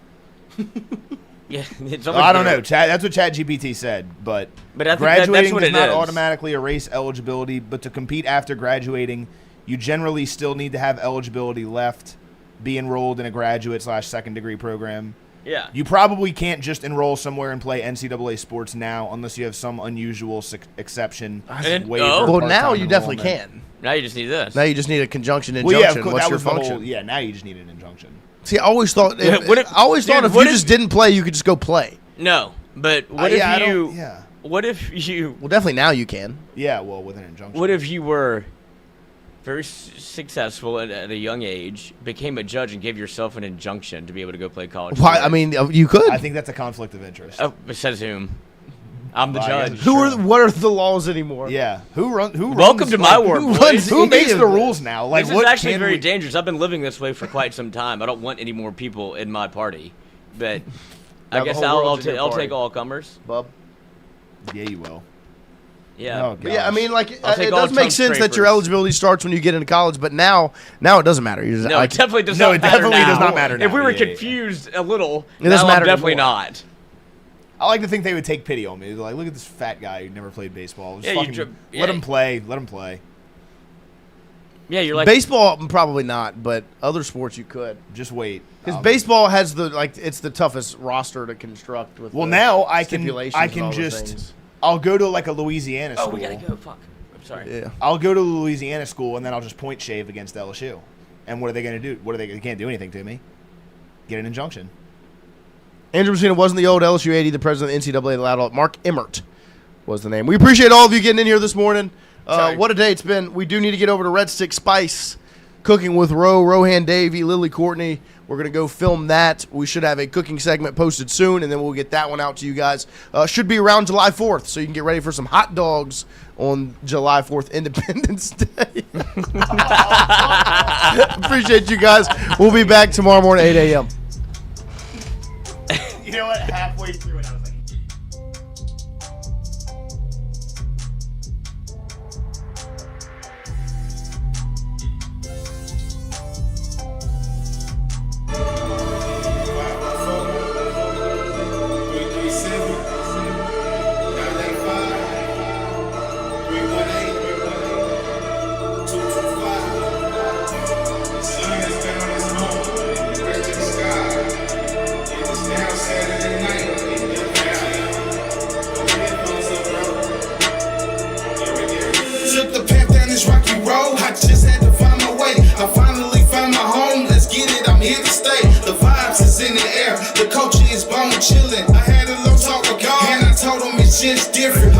Yeah, it's Well, almost I don't better. know. That's what ChatGPT said. But But I think graduating that's what does it not is. automatically erase eligibility. But to compete after graduating, you generally still need to have eligibility left, be enrolled in a graduate/second degree program. Yeah. You probably can't just enroll somewhere and play NCAA sports now unless you have some unusual exception. And- waiver, oh. Well, part-time now you definitely enrollment. can. Now you just need this. Now you just need a conjunction Well, injunction. yeah, of course, What's that your was the function? whole. Yeah, now you just need an injunction. See, I always thought. Yeah, what if- I always thought dude, if what you if- just didn't play, you could just go play. No, but what yeah, I if don't- you? yeah. What if you? Well, definitely now you can. Yeah, well, with an injunction. What if you were very successful at a young age, became a judge and gave yourself an injunction to be able to go play college Why? sports. I mean, you could. I think that's a conflict of interest. Says whom? I'm the Well, I judge. guess- What are the laws anymore? Yeah. Who runs? Welcome to my ward, boys. Who makes Any the of rules now? Like, This is what actually can very we- dangerous. I've been living this way for quite some time. I don't want any more people in my party, but I the guess whole I'll world's in your I'll party. take all comers. Bub. Yeah, you will. Yeah. Oh, But yeah, I gosh. mean, like, I'll it take all does make tongue sense that your scrapers. eligibility starts when you get into college, but now it doesn't matter. You're just, No, like, it definitely does No, not it matter definitely now. does not matter If now. we were Yeah, yeah, yeah. confused a little, It doesn't now I'm matter definitely anymore. not. I like to think they would take pity on me. They're like, look at this fat guy who never played baseball. Just Yeah, you fucking dri- let yeah. him play. Let him play. Yeah, you're like baseball, probably not, but other sports you could. Just wait. Because baseball has it's the toughest roster to construct with. Well, the now I stipulations can and all the just. things. I'll go to like a Louisiana Oh, school. we gotta go. Fuck. I'm sorry. Yeah. I'll go to Louisiana school and then I'll just point shave against LSU. And what are they going to do? They can't do anything to me. Get an injunction. Andrew Messina wasn't the old LSU 80, the president of the NCAA allowed all. Mark Emmert was the name. We appreciate all of you getting in here this morning. Sorry. What a day it's been. We do need to get over to Red Stick Spice, cooking with Rohan Davey, Lily Courtney. We're going to go film that. We should have a cooking segment posted soon, and then we'll get that one out to you guys. Should be around July 4th, so you can get ready for some hot dogs on July 4th, Independence Day. Appreciate you guys. We'll be back tomorrow morning at 8 a.m. You know what? Halfway through it, I was like, Took the path down this rocky road, I just had to find my way. I finally found my home, let's get it, I'm here to stay. The vibes is in the air, the coach is bone chillin'. I had a little talk with God, and I told him it's just different.